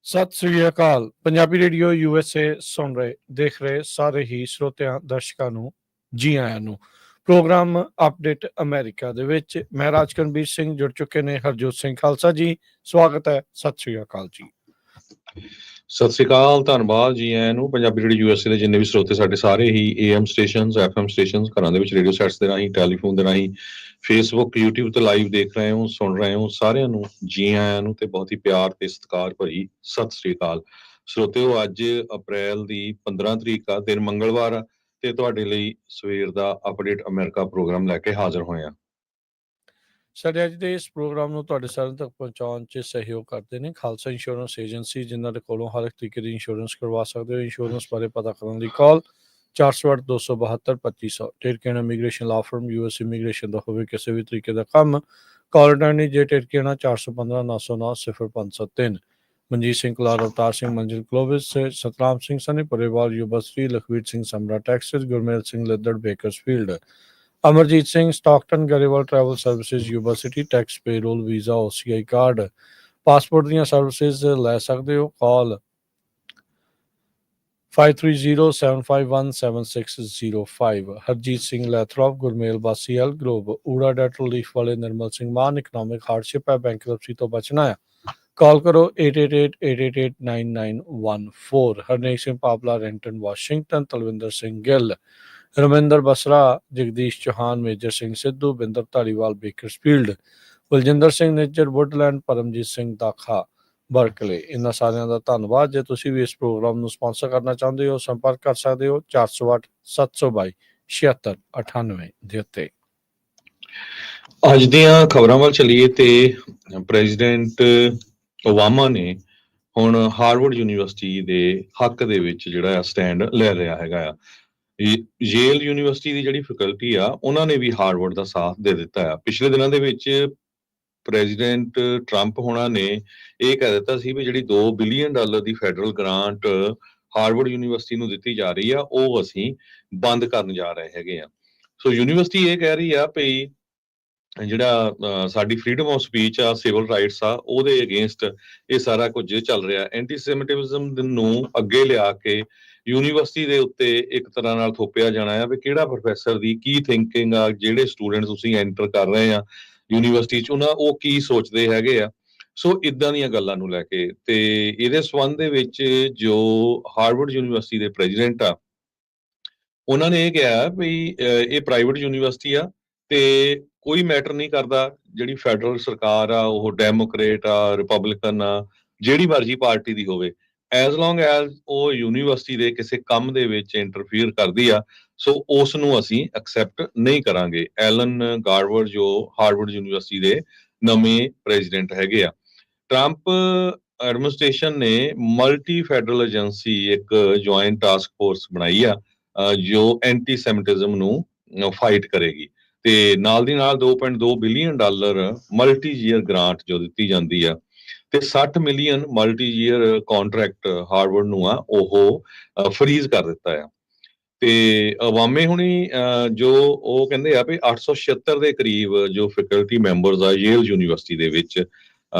ਸਤਿ ਸ੍ਰੀ ਅਕਾਲ। Punjabi radio USA ਸੁਣ ਰਹੇ ਦੇਖ ਰਹੇ ਸਾਰੇ ਹੀ ਸਰੋਤਿਆਂ ਦਰਸ਼ਕਾਂ ਨੂੰ ਜੀ ਆਇਆਂ ਨੂੰ। ਪ੍ਰੋਗਰਾਮ ਅਪਡੇਟ ਅਮਰੀਕਾ ਦੇ ਵਿੱਚ ਮੈਂ ਰਾਜਕਰਨਵੀਰ ਸਿੰਘ ਜੁੜ ਚੁੱਕੇ ਨੇ ਹਰਜੋਤ ਸਿੰਘ ਖਾਲਸਾ ਜੀ। ਸਵਾਗਤ ਹੈ। ਸਤਿ ਸ੍ਰੀ ਅਕਾਲ ਜੀ। ਸਤਿ ਸ੍ਰੀ ਅਕਾਲ, ਧੰਨਵਾਦ ਜੀ ਆਇਆਂ ਨੂੰ। ਪੰਜਾਬੀ ਰੇਡੀਓ USA ਦੇ ਜਿੰਨੇ ਵੀ ਸਰੋਤੇ ਸਾਡੇ ਸਾਰੇ ਹੀ AM ਸਟੇਸ਼ਨਸ, FM ਸਟੇਸ਼ਨਸ, ਘਰਾਂ ਦੇ ਵਿੱਚ ਰੇਡੀਓ ਸੈਟਸ ਦੇ ਰਾਹੀਂ, ਟੈਲੀਫੋਨ ਦੇ ਰਾਹੀਂ, ਫੇਸਬੁੱਕ, YouTube ਤੇ ਲਾਈਵ ਦੇਖ ਰਹੇ ਹੋ, ਸੁਣ ਰਹੇ ਹੋ, ਸਾਰਿਆਂ ਨੂੰ ਜੀ ਆਇਆਂ ਨੂੰ ਤੇ ਬਹੁਤ ਹੀ ਪਿਆਰ ਤੇ ਸਤਿਕਾਰ ਭਰੀ ਸਤਿ ਸ੍ਰੀ ਅਕਾਲ। ਸਰੋਤਿਓ, ਅੱਜ ਅਪ੍ਰੈਲ ਦੀ 15 ਤਰੀਕ ਆ, ਦਿਨ ਮੰਗਲਵਾਰ ਆ ਤੇ ਤੁਹਾਡੇ ਲਈ ਸਵੇਰ ਦਾ ਅਪਡੇਟ ਅਮਰੀਕਾ ਪ੍ਰੋਗਰਾਮ ਲੈ ਕੇ ਹਾਜ਼ਰ ਹੋਏ ਆ। ਸਾਡੇ ਅੱਜ ਦੇ ਇਸ ਪ੍ਰੋਗਰਾਮ ਨੂੰ ਤੁਹਾਡੇ ਸਾਰਿਆਂ ਤੱਕ ਪਹੁੰਚਾਉਣ 'ਚ ਸਹਿਯੋਗ ਕਰਦੇ ਨੇ ਖਾਲਸਾ ਇੰਸ਼ੋਰੈਂਸ ਏਜੰਸੀ, ਜਿਨ੍ਹਾਂ ਦੇ ਕੋਲੋਂ ਹਰ ਇੱਕ ਤਰੀਕੇ ਦੀ ਇੰਸ਼ੋਰੈਂਸ ਕਰਵਾ ਸਕਦੇ ਹੋ। ਇੰਸ਼ੋਰੈਂਸ ਬਾਰੇ ਪਤਾ ਕਰਨ ਲਈ ਕਾਲ 408-272-2500। ਟਿਰਕੇਨਾ ਇਮੀਗ੍ਰੇਸ਼ਨ ਲਾ ਫਰਮ, US ਇਮੀਗ੍ਰੇਸ਼ਨ ਦਾ ਹੋਵੇ ਕਿਸੇ ਵੀ ਤਰੀਕੇ ਦਾ ਕੰਮ, ਕਾਲ ਅਟੈਂਡੀ ਜੇ ਟਿਰਕੇਨਾ 415-909-0573। Manjeet Singh Kular, Avtar Singh Manjil Clovis, Satnam Singh Sunny Parewal university, Lakhvir Singh Samra Texas, Gurmel Singh Laddar Bakersfield, Amarjit Singh Stockton Grewal travel services university, tax payroll visa OCI card, passport ਦੀਆਂ ਸਰਵਿਸਿਜ਼ ਲੈ ਸਕਦੇ ਹੋ। ਕਾਲ 5307517605। ਹਰਜੀਤ ਸਿੰਘ ਲੈਥਰੋਪ, ਗੁਰਮੇਲ ਵਾਸੀ ਐਲ ਗਰੋਵ, ਊੜਾ ਡੈਟਲ ਲੀਫ ਵਾਲੇ ਨਿਰਮਲ ਸਿੰਘ ਮਾਨ, ਇਕਨੋਮਿਕ ਹਾਰਡਸ਼ਿਪ ਹੈ, ਬੈਂਕਰਪਸੀ ਤੋਂ ਬਚਣਾ ਹੈ, ਕਾਲ ਕਰੋ 8888889914। Harnek Singh Papla, Renton Washington, Talwinder Singh Gill, Raminder Basra, Jagdish Chauhan, Major Singh Sidhu, Binder Dhaliwal Bakersfield, Baljinder Singh Nijjar Woodland, Paramjit Singh Dakha Berkeley. ਇਹਨਾਂ ਸਾਰਿਆਂ ਦਾ ਧੰਨਵਾਦ। ਜੇ ਤੁਸੀਂ ਵੀ ਇਸ ਪ੍ਰੋਗਰਾਮ ਨੂੰ ਸਪਾਂਸਰ ਕਰਨਾ ਚਾਹੁੰਦੇ ਹੋ, ਸੰਪਰਕ ਕਰ ਸਕਦੇ ਹੋ 408-722-7698 ਦੇ ਉੱਤੇ। ਅੱਜ ਦੀਆਂ ਖਬਰਾਂ ਵੱਲ ਚੱਲੀਏ ਤੇ ਪ੍ਰੈਜ਼ੀਡੈਂਟ ਓਬਾਮਾ ਨੇ ਹੁਣ ਹਾਰਵਰਡ ਯੂਨੀਵਰਸਿਟੀ ਦੇ ਹੱਕ ਦੇ ਵਿੱਚ ਜਿਹੜਾ ਸਟੈਂਡ ਲੈ ਰਿਹਾ ਹੈਗਾ ਆ। ਯੇਲ ਯੂਨੀਵਰਸਿਟੀ ਦੀ ਜਿਹੜੀ ਫੈਕਲਟੀ ਆ, ਉਹਨਾਂ ਨੇ ਵੀ ਹਾਰਵਰਡ ਦਾ ਸਾਥ ਦੇ ਦਿੱਤਾ ਆ। ਪਿਛਲੇ ਦਿਨਾਂ ਦੇ ਵਿੱਚ ਪ੍ਰੈਜ਼ੀਡੈਂਟ ਟਰੰਪ ਹੋਣਾ ਨੇ ਇਹ ਕਹਿ ਦਿੱਤਾ ਸੀ ਵੀ ਜਿਹੜੀ $2 ਬਿਲੀਅਨ ਦੀ ਫੈਡਰਲ ਗ੍ਰਾਂਟ ਹਾਰਵਰਡ ਯੂਨੀਵਰਸਿਟੀ ਨੂੰ ਦਿੱਤੀ ਜਾ ਰਹੀ ਆ, ਉਹ ਅਸੀਂ ਬੰਦ ਕਰਨ ਜਾ ਰਹੇ ਹੈਗੇ ਆ। ਸੋ ਯੂਨੀਵਰਸਿਟੀ ਇਹ ਕਹਿ ਰਹੀ ਆ ਵੀ ਜਿਹੜਾ ਸਾਡੀ ਫਰੀडम ਆਫ ਸਪੀਚ ਆ, ਸਿਵਲ ਰਾਈਟਸ ਆ, ਉਹਦੇ ਅਗੇਂਸਟ ਇਹ ਸਾਰਾ ਕੁਝ ਚੱਲ ਰਿਹਾ। ਐਂਟੀਸੈਮਿਟਿਜ਼ਮ ਨੂੰ ਅੱਗੇ ਲਿਆ ਕੇ ਯੂਨੀਵਰਸਿਟੀ ਦੇ ਉੱਤੇ ਇੱਕ ਤਰ੍ਹਾਂ ਨਾਲ ਥੋਪਿਆ ਜਾਣਾ ਆ ਵੀ ਕਿਹੜਾ ਪ੍ਰੋਫੈਸਰ ਦੀ ਕੀ ਥਿੰਕਿੰਗ ਆ, ਜਿਹੜੇ ਸਟੂਡੈਂਟ ਤੁਸੀਂ ਐਂਟਰ ਕਰ ਰਹੇ ਆ ਯੂਨੀਵਰਸਿਟੀ 'ਚ ਉਹ ਕੀ ਸੋਚਦੇ ਹੈਗੇ ਆ। ਸੋ ਇਦਾਂ ਦੀਆਂ ਗੱਲਾਂ ਨੂੰ ਲੈ ਕੇ ਤੇ ਇਹਦੇ ਸੰਬੰਧ ਦੇ ਵਿੱਚ ਜੋ ਹਾਰਵਰਡ ਯੂਨੀਵਰਸਿਟੀ ਦੇ ਪ੍ਰੈਜ਼ੀਡੈਂਟ ਆ, ਉਹਨਾਂ ਨੇ ਇਹ ਕਿਹਾ ਵੀ ਇਹ ਪ੍ਰਾਈਵੇਟ ਯੂਨੀਵਰਸਿਟੀ ਆ ਤੇ ਕੋਈ ਮੈਟਰ ਨਹੀਂ ਕਰਦਾ ਜਿਹੜੀ ਫੈਡਰਲ ਸਰਕਾਰ ਆ, ਉਹ ਡੈਮੋਕ੍ਰੇਟ ਆ, ਰਿਪਬਲਿਕਨ ਆ, ਜਿਹੜੀ ਮਰਜ਼ੀ ਪਾਰਟੀ ਦੀ ਹੋਵੇ, ਐਜ਼ ਲੌਂਗ ਐਜ਼ ਉਹ ਯੂਨੀਵਰਸਿਟੀ ਦੇ ਕਿਸੇ ਕੰਮ ਦੇ ਵਿੱਚ ਇੰਟਰਫੀਅਰ ਕਰਦੀ ਆ, ਸੋ ਉਸ ਨੂੰ ਅਸੀਂ ਐਕਸੈਪਟ ਨਹੀਂ ਕਰਾਂਗੇ। ਐਲਨ ਗਾਰਵਰ ਜੋ ਹਾਰਵਰਡ ਯੂਨੀਵਰਸਿਟੀ ਦੇ ਨਵੇਂ ਪ੍ਰੈਜ਼ੀਡੈਂਟ ਹੈਗੇ ਆ। ਟਰੰਪ ਐਡਮਿਨਿਸਟ੍ਰੇਸ਼ਨ ਨੇ ਮਲਟੀ ਫੈਡਰਲ ਏਜੰਸੀ ਇੱਕ ਜੁਆਇੰਟ ਟਾਸਕ ਫੋਰਸ ਬਣਾਈ ਆ ਜੋ ਐਂਟੀਸੈਮਿਟਿਜ਼ਮ ਨੂੰ ਫਾਈਟ ਕਰੇਗੀ ਤੇ ਨਾਲ ਦੀ ਨਾਲ $2.2 ਬਿਲੀਅਨ ਮਲਟੀ ਈਅਰ ਗ੍ਰਾਂਟ ਜੋ ਦਿੱਤੀ ਜਾਂਦੀ ਆ ਤੇ 60 million multi year contract Harvard ਨੂੰ ਆ ਉਹ ਫਰੀਜ਼ ਕਰ ਦਿੱਤਾ ਆ। ਤੇ ਅਵਾਮੇ ਹੁਣੀ ਜੋ ਉਹ ਕਹਿੰਦੇ ਆ ਵੀ 876 ਦੇ ਕਰੀਬ ਜੋ ਫੈਕਲਟੀ ਮੈਂਬਰਸ ਆ ਯੇਲ ਯੂਨੀਵਰਸਿਟੀ ਦੇ ਵਿੱਚ,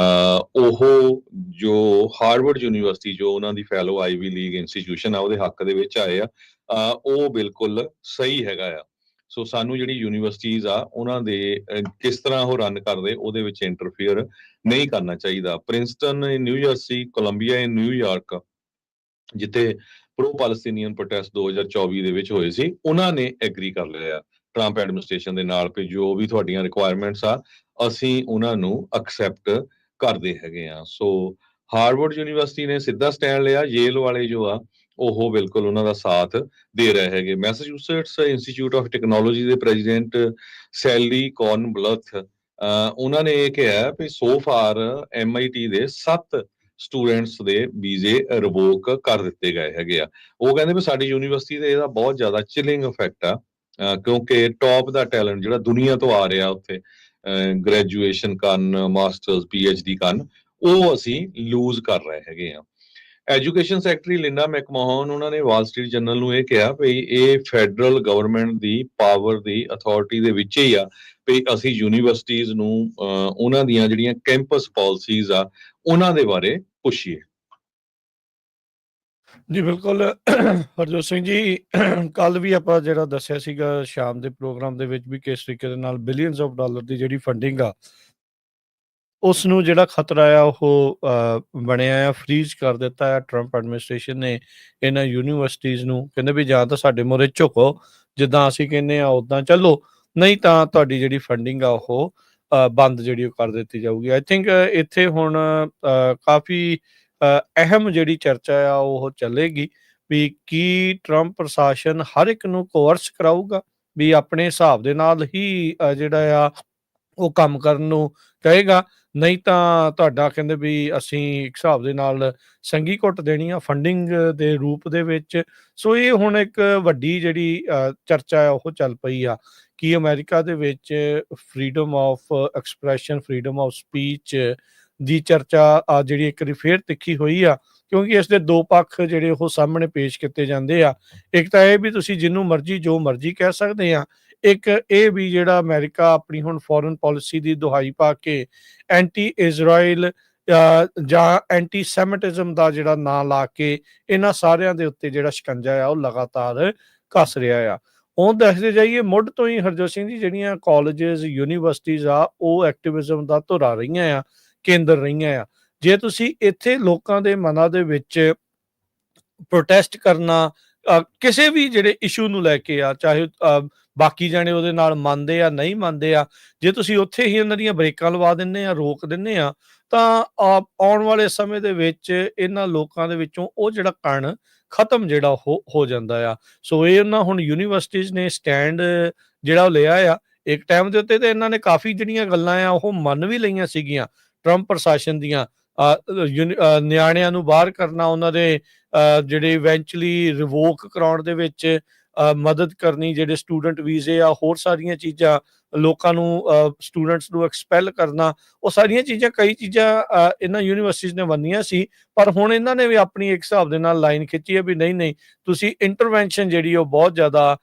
ਉਹ ਜੋ ਹਾਰਵਰਡ ਯੂਨੀਵਰਸਿਟੀ ਜੋ ਉਹਨਾਂ ਦੀ ਫੈਲੋ ਆਈਵੀ ਲੀਗ ਇੰਸਟੀਟਿਊਸ਼ਨ ਆ ਉਹਦੇ ਹੱਕ ਦੇ ਵਿੱਚ ਆਏ ਆ, ਉਹ ਬਿਲਕੁਲ ਸਹੀ ਹੈਗਾ ਆ। ਸੋ ਸਾਨੂੰ ਜਿਹੜੀ ਯੂਨੀਵਰਸਿਟੀਜ਼ ਆ ਉਹਨਾਂ ਦੇ ਕਿਸ ਤਰ੍ਹਾਂ ਉਹ ਰਨ ਕਰਦੇ ਉਹਦੇ ਵਿੱਚ ਇੰਟਰਫੀਅਰ ਨਹੀਂ ਕਰਨਾ ਚਾਹੀਦਾ। ਪ੍ਰਿੰਸਟਨ ਇਨ ਨਿਊ ਜਰਸੀ, ਕੋਲੰਬੀਆ ਇਨ ਨਿਊਯਾਰਕ, ਜਿੱਥੇ ਪ੍ਰੋ ਪੈਲਸਟੀਨੀਅਨ ਪ੍ਰੋਟੈਸਟ 2024 ਦੇ ਵਿੱਚ ਹੋਏ ਸੀ, ਉਹਨਾਂ ਨੇ ਐਗਰੀ ਕਰ ਲਿਆ ਟਰੰਪ ਐਡਮਿਨਿਸਟ੍ਰੇਸ਼ਨ ਦੇ ਨਾਲ ਕਿ ਜੋ ਵੀ ਤੁਹਾਡੀਆਂ ਰਿਕੁਆਇਰਮੈਂਟਸ ਆ ਅਸੀਂ ਉਹਨਾਂ ਨੂੰ ਐਕਸੈਪਟ ਕਰਦੇ ਹੈਗੇ ਆ। ਸੋ ਹਾਰਵਰਡ ਯੂਨੀਵਰਸਿਟੀ ਨੇ ਸਿੱਧਾ ਸਟੈਂਡ ਲਿਆ, ਯੇਲ ਵਾਲੇ ਜੋ ਆ ਉਹ ਬਿਲਕੁਲ ਉਹਨਾਂ ਦਾ ਸਾਥ ਦੇ ਰਹੇ ਹੈਗੇ। ਮੈਸਾਚੂਸੇਟਸ ਇੰਸਟੀਚਿਊਟ ਆਫ ਟੈਕਨੋਲੋਜੀ ਦੇ ਪ੍ਰੈਜ਼ੀਡੈਂਟ ਸੈਲੀ ਕੌਰਨਬਲਥ, ਉਹਨਾਂ ਨੇ ਇਹ ਕਿਹਾ ਵੀ ਸੋ ਫਾਰ MIT ਦੇ 7 ਸਟੂਡੈਂਟਸ ਦੇ ਵੀਜ਼ੇ ਰਿਵੋਕ ਕਰ ਦਿੱਤੇ ਗਏ ਹੈਗੇ ਆ। ਉਹ ਕਹਿੰਦੇ ਵੀ ਸਾਡੀ ਯੂਨੀਵਰਸਿਟੀ ਤੇ ਇਹਦਾ ਬਹੁਤ ਜ਼ਿਆਦਾ ਚਿਲਿੰਗ ਇਫੈਕਟ ਆ, ਕਿਉਂਕਿ ਟੌਪ ਦਾ ਟੈਲੈਂਟ ਜਿਹੜਾ ਦੁਨੀਆ ਤੋਂ ਆ ਰਿਹਾ ਉੱਥੇ ਗ੍ਰੈਜੂਏਸ਼ਨ ਕਰਨ, ਮਾਸਟਰਸ, PhD ਕਰਨ, ਉਹ ਅਸੀਂ ਲੂਜ਼ ਕਰ ਰਹੇ ਹੈਗੇ ਆ। ਐਜੂਕੇਸ਼ਨ ਸੈਕਟਰੀ ਲਿੰਡਾ ਮੈਕਮੋਹਨ, ਉਹਨਾਂ ਨੇ ਵਾਲ ਸਟਰੀਟ ਜਰਨਲ ਨੂੰ ਇਹ ਕਿਹਾ ਵੀ ਇਹ ਫੈਡਰਲ ਗਵਰਨਮੈਂਟ ਦੀ ਪਾਵਰ ਦੀ ਅਥਾਰਟੀ ਦੇ ਵਿੱਚ ਹੀ ਆ ਵੀ ਅਸੀਂ ਯੂਨੀਵਰਸਿਟੀਜ਼ ਨੂੰ ਉਹਨਾਂ ਦੀਆਂ ਜਿਹੜੀਆਂ ਕੈਂਪਸ ਪਾਲਿਸੀਜ਼ ਆ ਉਹਨਾਂ ਦੇ ਬਾਰੇ ਪੁੱਛੀਏ। ਜੀ ਬਿਲਕੁਲ ਹਰਜੋਤ ਸਿੰਘ ਜੀ ਕੱਲ ਵੀ ਆਪਾਂ ਜਿਹੜਾ ਦੱਸਿਆ ਸੀਗਾ ਸ਼ਾਮ ਦੇ ਪ੍ਰੋਗਰਾਮ ਦੇ ਵਿੱਚ ਵੀ ਕਿਸ ਤਰੀਕੇ ਦੇ ਨਾਲ ਬਿਲੀਅਨਸ ਆਫ ਡਾਲਰ ਦੀ ਜਿਹੜੀ ਫੰਡਿੰਗ ਆ ਉਸ ਨੂੰ ਜਿਹੜਾ ਖਤਰਾ ਆ ਉਹ ਬਣਿਆ ਆ ਫ੍ਰੀਜ਼ ਕਰ ਦਿੱਤਾ ਆ ਟਰੰਪ ਐਡਮਿਨਿਸਟ੍ਰੇਸ਼ਨ ਨੇ ਇਹਨਾਂ ਯੂਨੀਵਰਸਿਟੀਜ਼ ਨੂੰ ਕਹਿੰਦੇ ਵੀ ਜਾਂ ਤਾਂ ਸਾਡੇ ਮੂਹਰੇ ਝੁਕੋ ਜਿੱਦਾਂ ਅਸੀਂ ਕਹਿੰਦੇ ਆ ਉਦਾਂ ਚੱਲੋ ਨਹੀਂ ਤਾਂ ਤੁਹਾਡੀ ਜਿਹੜੀ ਫੰਡਿੰਗ ਆ ਉਹ ਬੰਦ ਜਿਹੜੀ ਉਹ ਕਰ ਦਿੱਤੀ ਜਾਊਗੀ ਆਈ ਥਿੰਕ ਇੱਥੇ ਹੁਣ ਕਾਫੀ ਅਹਿਮ ਜਿਹੜੀ ਚਰਚਾ ਆ ਉਹ ਚੱਲੇਗੀ ਵੀ ਕੀ ਟਰੰਪ ਪ੍ਰਸ਼ਾਸਨ ਹਰ ਇੱਕ ਨੂੰ ਕੋਰਸ ਕਰਾਊਗਾ ਵੀ ਆਪਣੇ ਹਿਸਾਬ ਦੇ ਨਾਲ ਹੀ ਜਿਹੜਾ ਆ ਉਹ ਕੰਮ ਕਰਨ ਨੂੰ ਕਹੇਗਾ ਨਹੀਂ ਤਾਂ ਤੁਹਾਡਾ ਕਹਿੰਦੇ ਵੀ ਅਸੀਂ ਇੱਕ ਹਿਸਾਬ ਦੇ ਨਾਲ ਸੰਘੀ ਘੁੱਟ ਦੇਣੀ ਆ ਫੰਡਿੰਗ ਦੇ ਰੂਪ ਦੇ ਵਿੱਚ ਸੋ ਇਹ ਹੁਣ ਇੱਕ ਵੱਡੀ ਜਿਹੜੀ ਚਰਚਾ ਆ ਉਹ ਚੱਲ ਪਈ ਆ ਕਿ ਅਮਰੀਕਾ ਦੇ ਵਿੱਚ freedom of expression freedom of speech ਦੀ ਚਰਚਾ ਜਿਹੜੀ ਇੱਕ ਵਾਰੀ ਫੇਰ ਤਿੱਖੀ ਹੋਈ ਆ ਕਿਉਂਕਿ ਇਸ ਦੇ ਦੋ ਪੱਖ ਜਿਹੜੇ ਉਹ ਸਾਹਮਣੇ ਪੇਸ਼ ਕੀਤੇ ਜਾਂਦੇ ਆ ਇੱਕ ਤਾਂ ਇਹ ਵੀ ਤੁਸੀਂ ਜਿਹਨੂੰ ਮਰਜ਼ੀ ਜੋ ਮਰਜ਼ੀ ਕਹਿ ਸਕਦੇ ਆ ਇੱਕ ਇਹ ਵੀ ਜਿਹੜਾ ਅਮਰੀਕਾ ਆਪਣੀ ਹੁਣ ਫੋਰਨ ਪਾਲਿਸੀ ਦੀ ਦੁਹਾਈ ਪਾ ਕੇ ਐਂਟੀ ਇਜ਼ਰਾਈਲ ਜਾਂ ਐਂਟੀ ਸੈਮਿਟਿਜ਼ਮ ਦਾ ਜਿਹੜਾ ਨਾਂ ਲਾ ਕੇ ਇਹਨਾਂ ਸਾਰਿਆਂ ਦੇ ਉੱਤੇ ਜਿਹੜਾ ਸ਼ਿਕੰਜਾ ਆ ਉਹ ਲਗਾਤਾਰ ਕੱਸ ਰਿਹਾ ਆ ਉਹ ਦੱਸਦੇ ਜਾਈਏ ਮੁੱਢ ਤੋਂ ਹੀ ਹਰਜੋਤ ਸਿੰਘ ਜੀ ਜਿਹੜੀਆਂ ਕਾਲਜਸ ਯੂਨੀਵਰਸਿਟੀਜ਼ ਆ ਉਹ ਐਕਟਿਵਿਜ਼ਮ ਦਾ ਧੁਰਾ ਰਹੀਆਂ ਆ ਕੇਂਦਰ ਰਹੀਆਂ ਆ ਜੇ ਤੁਸੀਂ ਇੱਥੇ ਲੋਕਾਂ ਦੇ ਮਨਾਂ ਦੇ ਵਿੱਚ ਪ੍ਰੋਟੈਸਟ ਕਰਨਾ ਕਿਸੇ ਵੀ ਜਿਹੜੇ ਇਸ਼ੂ ਨੂੰ ਲੈ ਕੇ ਆ ਚਾਹੇ ਬਾਕੀ ਜਾਣੇ ਉਹਦੇ ਨਾਲ ਮੰਨਦੇ ਆ ਨਹੀਂ ਮੰਨਦੇ ਆ ਜੇ ਤੁਸੀਂ ਉੱਥੇ ਹੀ ਉਹਨਾਂ ਦੀਆਂ ਬ੍ਰੇਕਾਂ ਲਵਾ ਦਿੰਦੇ ਆ ਰੋਕ ਦਿੰਦੇ ਆ ਤਾਂ ਆਉਣ ਵਾਲੇ ਸਮੇਂ ਦੇ ਵਿੱਚ ਇਹਨਾਂ ਲੋਕਾਂ ਦੇ ਵਿੱਚੋਂ ਉਹ ਜਿਹੜਾ ਕਣ ਖਤਮ ਜਿਹੜਾ ਹੋ ਜਾਂਦਾ ਆ ਸੋ ਇਹ ਉਹਨਾਂ ਹੁਣ ਯੂਨੀਵਰਸਿਟੀਜ਼ ਨੇ ਸਟੈਂਡ ਜਿਹੜਾ ਉਹ ਲਿਆ ਆ ਇੱਕ ਟਾਈਮ ਦੇ ਉੱਤੇ ਤੇ ਇਹਨਾਂ ਨੇ ਕਾਫੀ ਜਿਹੜੀਆਂ ਗੱਲਾਂ ਆ ਉਹ ਮੰਨ ਵੀ ਲਈਆਂ ਸੀਗੀਆਂ ਟਰੰਪ ਪ੍ਰਸ਼ਾਸਨ ਦੀਆਂ ਨਿਆਣਿਆਂ ਨੂੰ ਬਾਹਰ ਕਰਨਾ ਉਹਨਾਂ ਦੇ ਜਿਹੜੇ ਇਵੈਂਚੁਅਲੀ ਰਿਵੋਕ ਕਰਾਉਣ ਦੇ ਵਿੱਚ ਮਦਦ ਕਰਨੀ ਜਿਹੜੇ ਸਟੂਡੈਂਟ ਵੀਜ਼ੇ ਆ ਹੋਰ ਸਾਰੀਆਂ ਚੀਜ਼ਾਂ ਲੋਕਾਂ ਨੂੰ ਸਟੂਡੈਂਟਸ ਨੂੰ ਐਕਸਪੈਲ ਕਰਨਾ ਉਹ ਸਾਰੀਆਂ ਚੀਜ਼ਾਂ ਕਈ ਚੀਜ਼ਾਂ ਇਹਨਾਂ ਯੂਨੀਵਰਸਿਟੀਜ਼ ਨੇ ਮੰਨੀਆਂ ਸੀ ਪਰ ਹੁਣ ਇਹਨਾਂ ਨੇ ਵੀ ਆਪਣੀ ਇੱਕ ਹਿਸਾਬ ਦੇ ਨਾਲ ਲਾਈਨ ਖਿੱਚੀ ਹੈ ਵੀ ਨਹੀਂ ਤੁਸੀਂ ਇੰਟਰਵੈਂਸ਼ਨ ਜਿਹੜੀ ਉਹ ਬਹੁਤ ਜ਼ਿਆਦਾ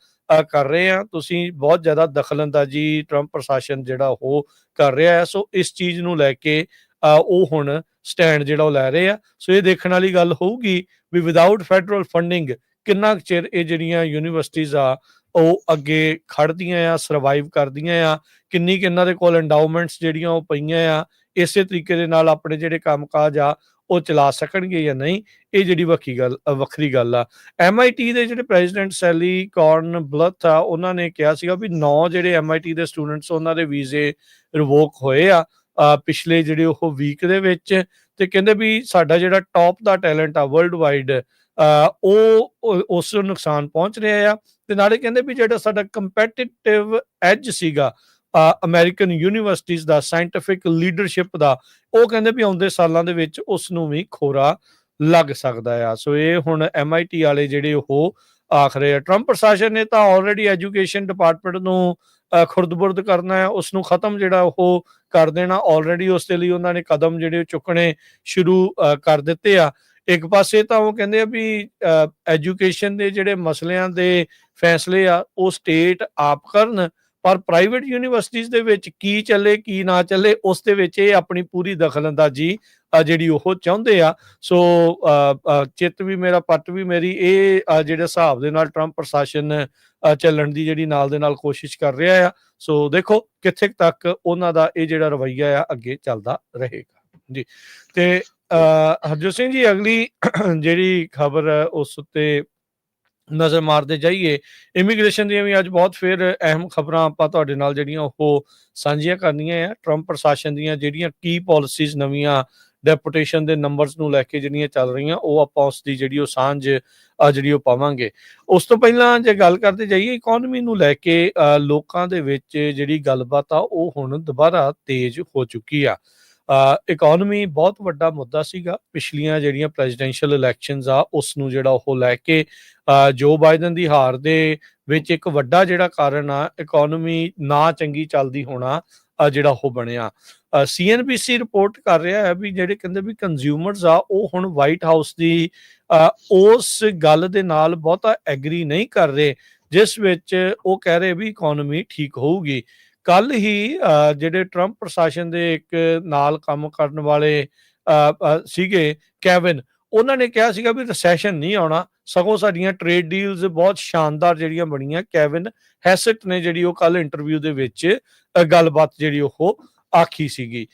ਕਰ ਰਹੇ ਆ ਤੁਸੀਂ ਬਹੁਤ ਜ਼ਿਆਦਾ ਦਖਲਅੰਦਾਜ਼ੀ ਟਰੰਪ ਪ੍ਰਸ਼ਾਸਨ ਜਿਹੜਾ ਉਹ ਕਰ ਰਿਹਾ ਹੈ ਸੋ ਇਸ ਚੀਜ਼ ਨੂੰ ਲੈ ਕੇ ਉਹ ਹੁਣ ਸਟੈਂਡ ਜਿਹੜਾ ਉਹ ਲੈ ਰਹੇ ਆ ਸੋ ਇਹ ਦੇਖਣ ਵਾਲੀ ਗੱਲ ਹੋਊਗੀ ਵੀ ਵਿਦਆਊਟ ਫੈਡਰਲ ਫੰਡਿੰਗ ਕਿੰਨਾ ਚਿਰ ਇਹ ਜਿਹੜੀਆਂ ਯੂਨੀਵਰਸਿਟੀਜ਼ ਆ ਉਹ ਅੱਗੇ ਖੜਦੀਆਂ ਆ ਸਰਵਾਈਵ ਕਰਦੀਆਂ ਆ ਕਿੰਨੀ ਇਹਨਾਂ ਦੇ ਕੋਲ ਐਂਡਾਊਮੈਂਟਸ ਜਿਹੜੀਆਂ ਉਹ ਪਈਆਂ ਆ ਇਸੇ ਤਰੀਕੇ ਦੇ ਨਾਲ ਆਪਣੇ ਜਿਹੜੇ ਕੰਮਕਾਜ ਆ ਉਹ ਚਲਾ ਸਕਣਗੇ ਜਾਂ ਨਹੀਂ ਇਹ ਜਿਹੜੀ ਵੱਖਰੀ ਗੱਲ ਆ MIT ਦੇ ਜਿਹੜੇ ਪ੍ਰੈਜ਼ੀਡੈਂਟ ਸੈਲੀ ਕਾਰਨ ਬਲਥ ਆ ਉਹਨਾਂ ਨੇ ਕਿਹਾ ਸੀਗਾ ਵੀ 9 ਜਿਹੜੇ MIT ਦੇ ਸਟੂਡੈਂਟਸ ਉਹਨਾਂ ਦੇ ਵੀਜ਼ੇ ਰਿਵੋਕ ਹੋਏ ਆ ਪਿਛਲੇ ਜਿਹੜੇ ਉਹ ਵੀਕ ਦੇ ਵਿੱਚ ਤੇ ਕਹਿੰਦੇ ਵੀ ਸਾਡਾ ਜਿਹੜਾ ਟੌਪ ਦਾ ਟੈਲੈਂਟ ਆ ਵਰਲਡ ਵਾਈਡ ਉਹ ਉਸ ਨੂੰ ਨੁਕਸਾਨ ਪਹੁੰਚ ਰਿਹਾ ਆ ਤੇ ਨਾਲੇ ਕਹਿੰਦੇ ਵੀ ਜਿਹੜਾ ਸਾਡਾ ਕੰਪੈਟੀਟਿਵ ਐਜ ਸੀਗਾ ਅਮਰੀਕਨ ਯੂਨੀਵਰਸਿਟੀਜ਼ ਦਾ ਸਾਇੰਟੀਫਿਕ ਲੀਡਰਸ਼ਿਪ ਦਾ ਉਹ ਕਹਿੰਦੇ ਵੀ ਆਉਂਦੇ ਸਾਲਾਂ ਦੇ ਵਿੱਚ ਉਸ ਨੂੰ ਵੀ ਖੋਰਾ ਲੱਗ ਸਕਦਾ ਆ ਸੋ ਇਹ ਹੁਣ MIT ਵਾਲੇ ਜਿਹੜੇ ਉਹ ਆਖ ਰਹੇ ਆ ਟਰੰਪ ਪ੍ਰਸ਼ਾਸਨ ਨੇ ਤਾਂ ਆਲਰੇਡੀ ਐਜੂਕੇਸ਼ਨ ਡਿਪਾਰਟਮੈਂਟ ਨੂੰ ਖੁਰਦ-ਬੁਰਦ ਕਰਨਾ ਹੈ ਉਸ ਨੂੰ ਖਤਮ ਜਿਹੜਾ ਉਹ ਕਰ ਦੇਣਾ ਆਲਰੇਡੀ ਉਸ ਦੇ ਲਈ ਉਹਨਾਂ ਨੇ ਕਦਮ ਜਿਹੜੇ ਚੁੱਕਣੇ ਸ਼ੁਰੂ ਕਰ ਦਿੱਤੇ ਆ ਇੱਕ ਪਾਸੇ ਤਾਂ ਉਹ ਕਹਿੰਦੇ ਆ ਵੀ ਐਜੂਕੇਸ਼ਨ ਦੇ ਜਿਹੜੇ ਮਸਲਿਆਂ ਦੇ ਫੈਸਲੇ ਆ ਉਹ ਸਟੇਟ ਆਪ ਕਰਨ ਪਰ ਪ੍ਰਾਈਵੇਟ ਯੂਨੀਵਰਸਿਟੀਜ਼ ਦੇ ਵਿੱਚ ਕੀ ਚੱਲੇ ਕੀ ਨਾ ਚੱਲੇ ਉਸ ਦੇ ਵਿੱਚ ਇਹ ਆਪਣੀ ਪੂਰੀ ਦਖਲਅੰਦਾਜ਼ੀ ਜਿਹੜੀ ਉਹ ਚਾਹੁੰਦੇ ਆ ਸੋ ਚਿੱਤ ਵੀ ਮੇਰਾ ਪੱਟ ਵੀ ਮੇਰੀ ਇਹ ਜਿਹੜੇ ਹਿਸਾਬ ਦੇ ਨਾਲ ਟਰੰਪ ਪ੍ਰਸ਼ਾਸਨ ਚੱਲਣ ਦੀ ਜਿਹੜੀ ਨਾਲ ਦੇ ਨਾਲ ਕੋਸ਼ਿਸ਼ ਕਰ ਰਿਹਾ ਆ ਸੋ ਦੇਖੋ ਕਿੱਥੇ ਤੱਕ ਉਹਨਾਂ ਦਾ ਇਹ ਜਿਹੜਾ ਰਵੱਈਆ ਆ ਅੱਗੇ ਚੱਲਦਾ ਰਹੇਗਾ ਜੀ ਤੇ ਹਰਜੋਤ ਸਿੰਘ ਜੀ ਅਗਲੀ ਜਿਹੜੀ ਖਬਰ ਉਸ ਉੱਤੇ ਨਜ਼ਰ ਮਾਰਦੇ ਜਾਈਏ ਇਮੀਗ੍ਰੇਸ਼ਨ ਦੀਆਂ ਵੀ ਅੱਜ ਬਹੁਤ ਫਿਰ ਅਹਿਮ ਖਬਰਾਂ ਆਪਾਂ ਤੁਹਾਡੇ ਨਾਲ ਜਿਹੜੀਆਂ ਉਹ ਸਾਂਝੀਆਂ ਕਰਨੀਆਂ ਆ ਟਰੰਪ ਪ੍ਰਸ਼ਾਸਨ ਦੀਆਂ ਜਿਹੜੀਆਂ ਕੀ ਪਾਲਿਸੀਜ਼ ਨਵੀਆਂ ਡੈਪੂਟੇਸ਼ਨ ਦੇ ਨੰਬਰਸ ਨੂੰ ਲੈ ਕੇ ਜਿਹੜੀਆਂ ਚੱਲ ਰਹੀਆਂ ਉਹ ਆਪਾਂ ਉਸ ਦੀ ਜਿਹੜੀ ਉਹ ਸਾਂਝ ਜਿਹੜੀ ਉਹ ਪਾਵਾਂਗੇ ਉਸ ਤੋਂ ਪਹਿਲਾਂ ਜੇ ਗੱਲ ਕਰਦੇ ਜਾਈਏ ਇਕਨੋਮੀ ਨੂੰ ਲੈ ਕੇ ਲੋਕਾਂ ਦੇ ਵਿੱਚ ਜਿਹੜੀ ਗੱਲਬਾਤ ਆ ਉਹ ਹੁਣ ਦੁਬਾਰਾ ਤੇਜ਼ ਹੋ ਚੁੱਕੀ ਆ ਇਕਨੋਮੀ ਬਹੁਤ ਵੱਡਾ ਮੁੱਦਾ ਸੀਗਾ ਪਿਛਲੀਆਂ ਜਿਹੜੀਆਂ ਪ੍ਰੈਜ਼ੀਡੈਂਸ਼ੀਅਲ ਇਲੈਕਸ਼ਨਸ ਆ ਉਸ ਨੂੰ ਜਿਹੜਾ ਉਹ ਲੈ ਕੇ ਜੋ ਬਾਈਡਨ ਦੀ ਹਾਰ ਦੇ ਵਿੱਚ ਇੱਕ ਵੱਡਾ ਜਿਹੜਾ ਕਾਰਨ ਆ ਇਕਨੋਮੀ ਨਾ ਚੰਗੀ ਚੱਲਦੀ ਹੋਣਾ ਜਿਹੜਾ ਉਹ ਬਣਿਆ CNBC ਰਿਪੋਰਟ ਕਰ ਰਿਹਾ ਹੈ ਵੀ ਜਿਹੜੇ ਕਹਿੰਦੇ ਵੀ ਕੰਜ਼ਿਊਮਰਸ ਆ ਉਹ ਹੁਣ ਵਾਈਟ ਹਾਊਸ ਦੀ ਉਸ ਗੱਲ ਦੇ ਨਾਲ ਬਹੁਤਾ ਐਗਰੀ ਨਹੀਂ ਕਰ ਰਹੇ ਜਿਸ ਵਿੱਚ ਉਹ ਕਹਿ ਰਹੇ ਵੀ ਇਕਨੋਮੀ ਠੀਕ ਹੋਊਗੀ ਕੱਲ ਹੀ ਜਿਹੜੇ ਟਰੰਪ ਪ੍ਰਸ਼ਾਸਨ ਦੇ ਇੱਕ ਨਾਲ ਕੰਮ ਕਰਨ ਵਾਲੇ ਸੀਗੇ ਕੈਵਿਨ ਉਹਨਾਂ ਨੇ ਕਿਹਾ ਸੀਗਾ ਵੀ ਰਿਸੈਸ਼ਨ ਨਹੀਂ ਆਉਣਾ, ਸਗੋਂ ਸਾਡੀਆਂ ਟ੍ਰੇਡ ਡੀਲਸ ਬਹੁਤ ਸ਼ਾਨਦਾਰ ਜਿਹੜੀਆਂ ਬਣੀਆਂ। ਕੈਵਿਨ ਹੈਸਟ ਨੇ ਜਿਹੜੀ ਉਹ ਕੱਲ ਇੰਟਰਵਿਊ ਦੇ ਵਿੱਚ ਗੱਲਬਾਤ ਜਿਹੜੀ ਉਹ ਆਖੀ ਸੀਗੀ।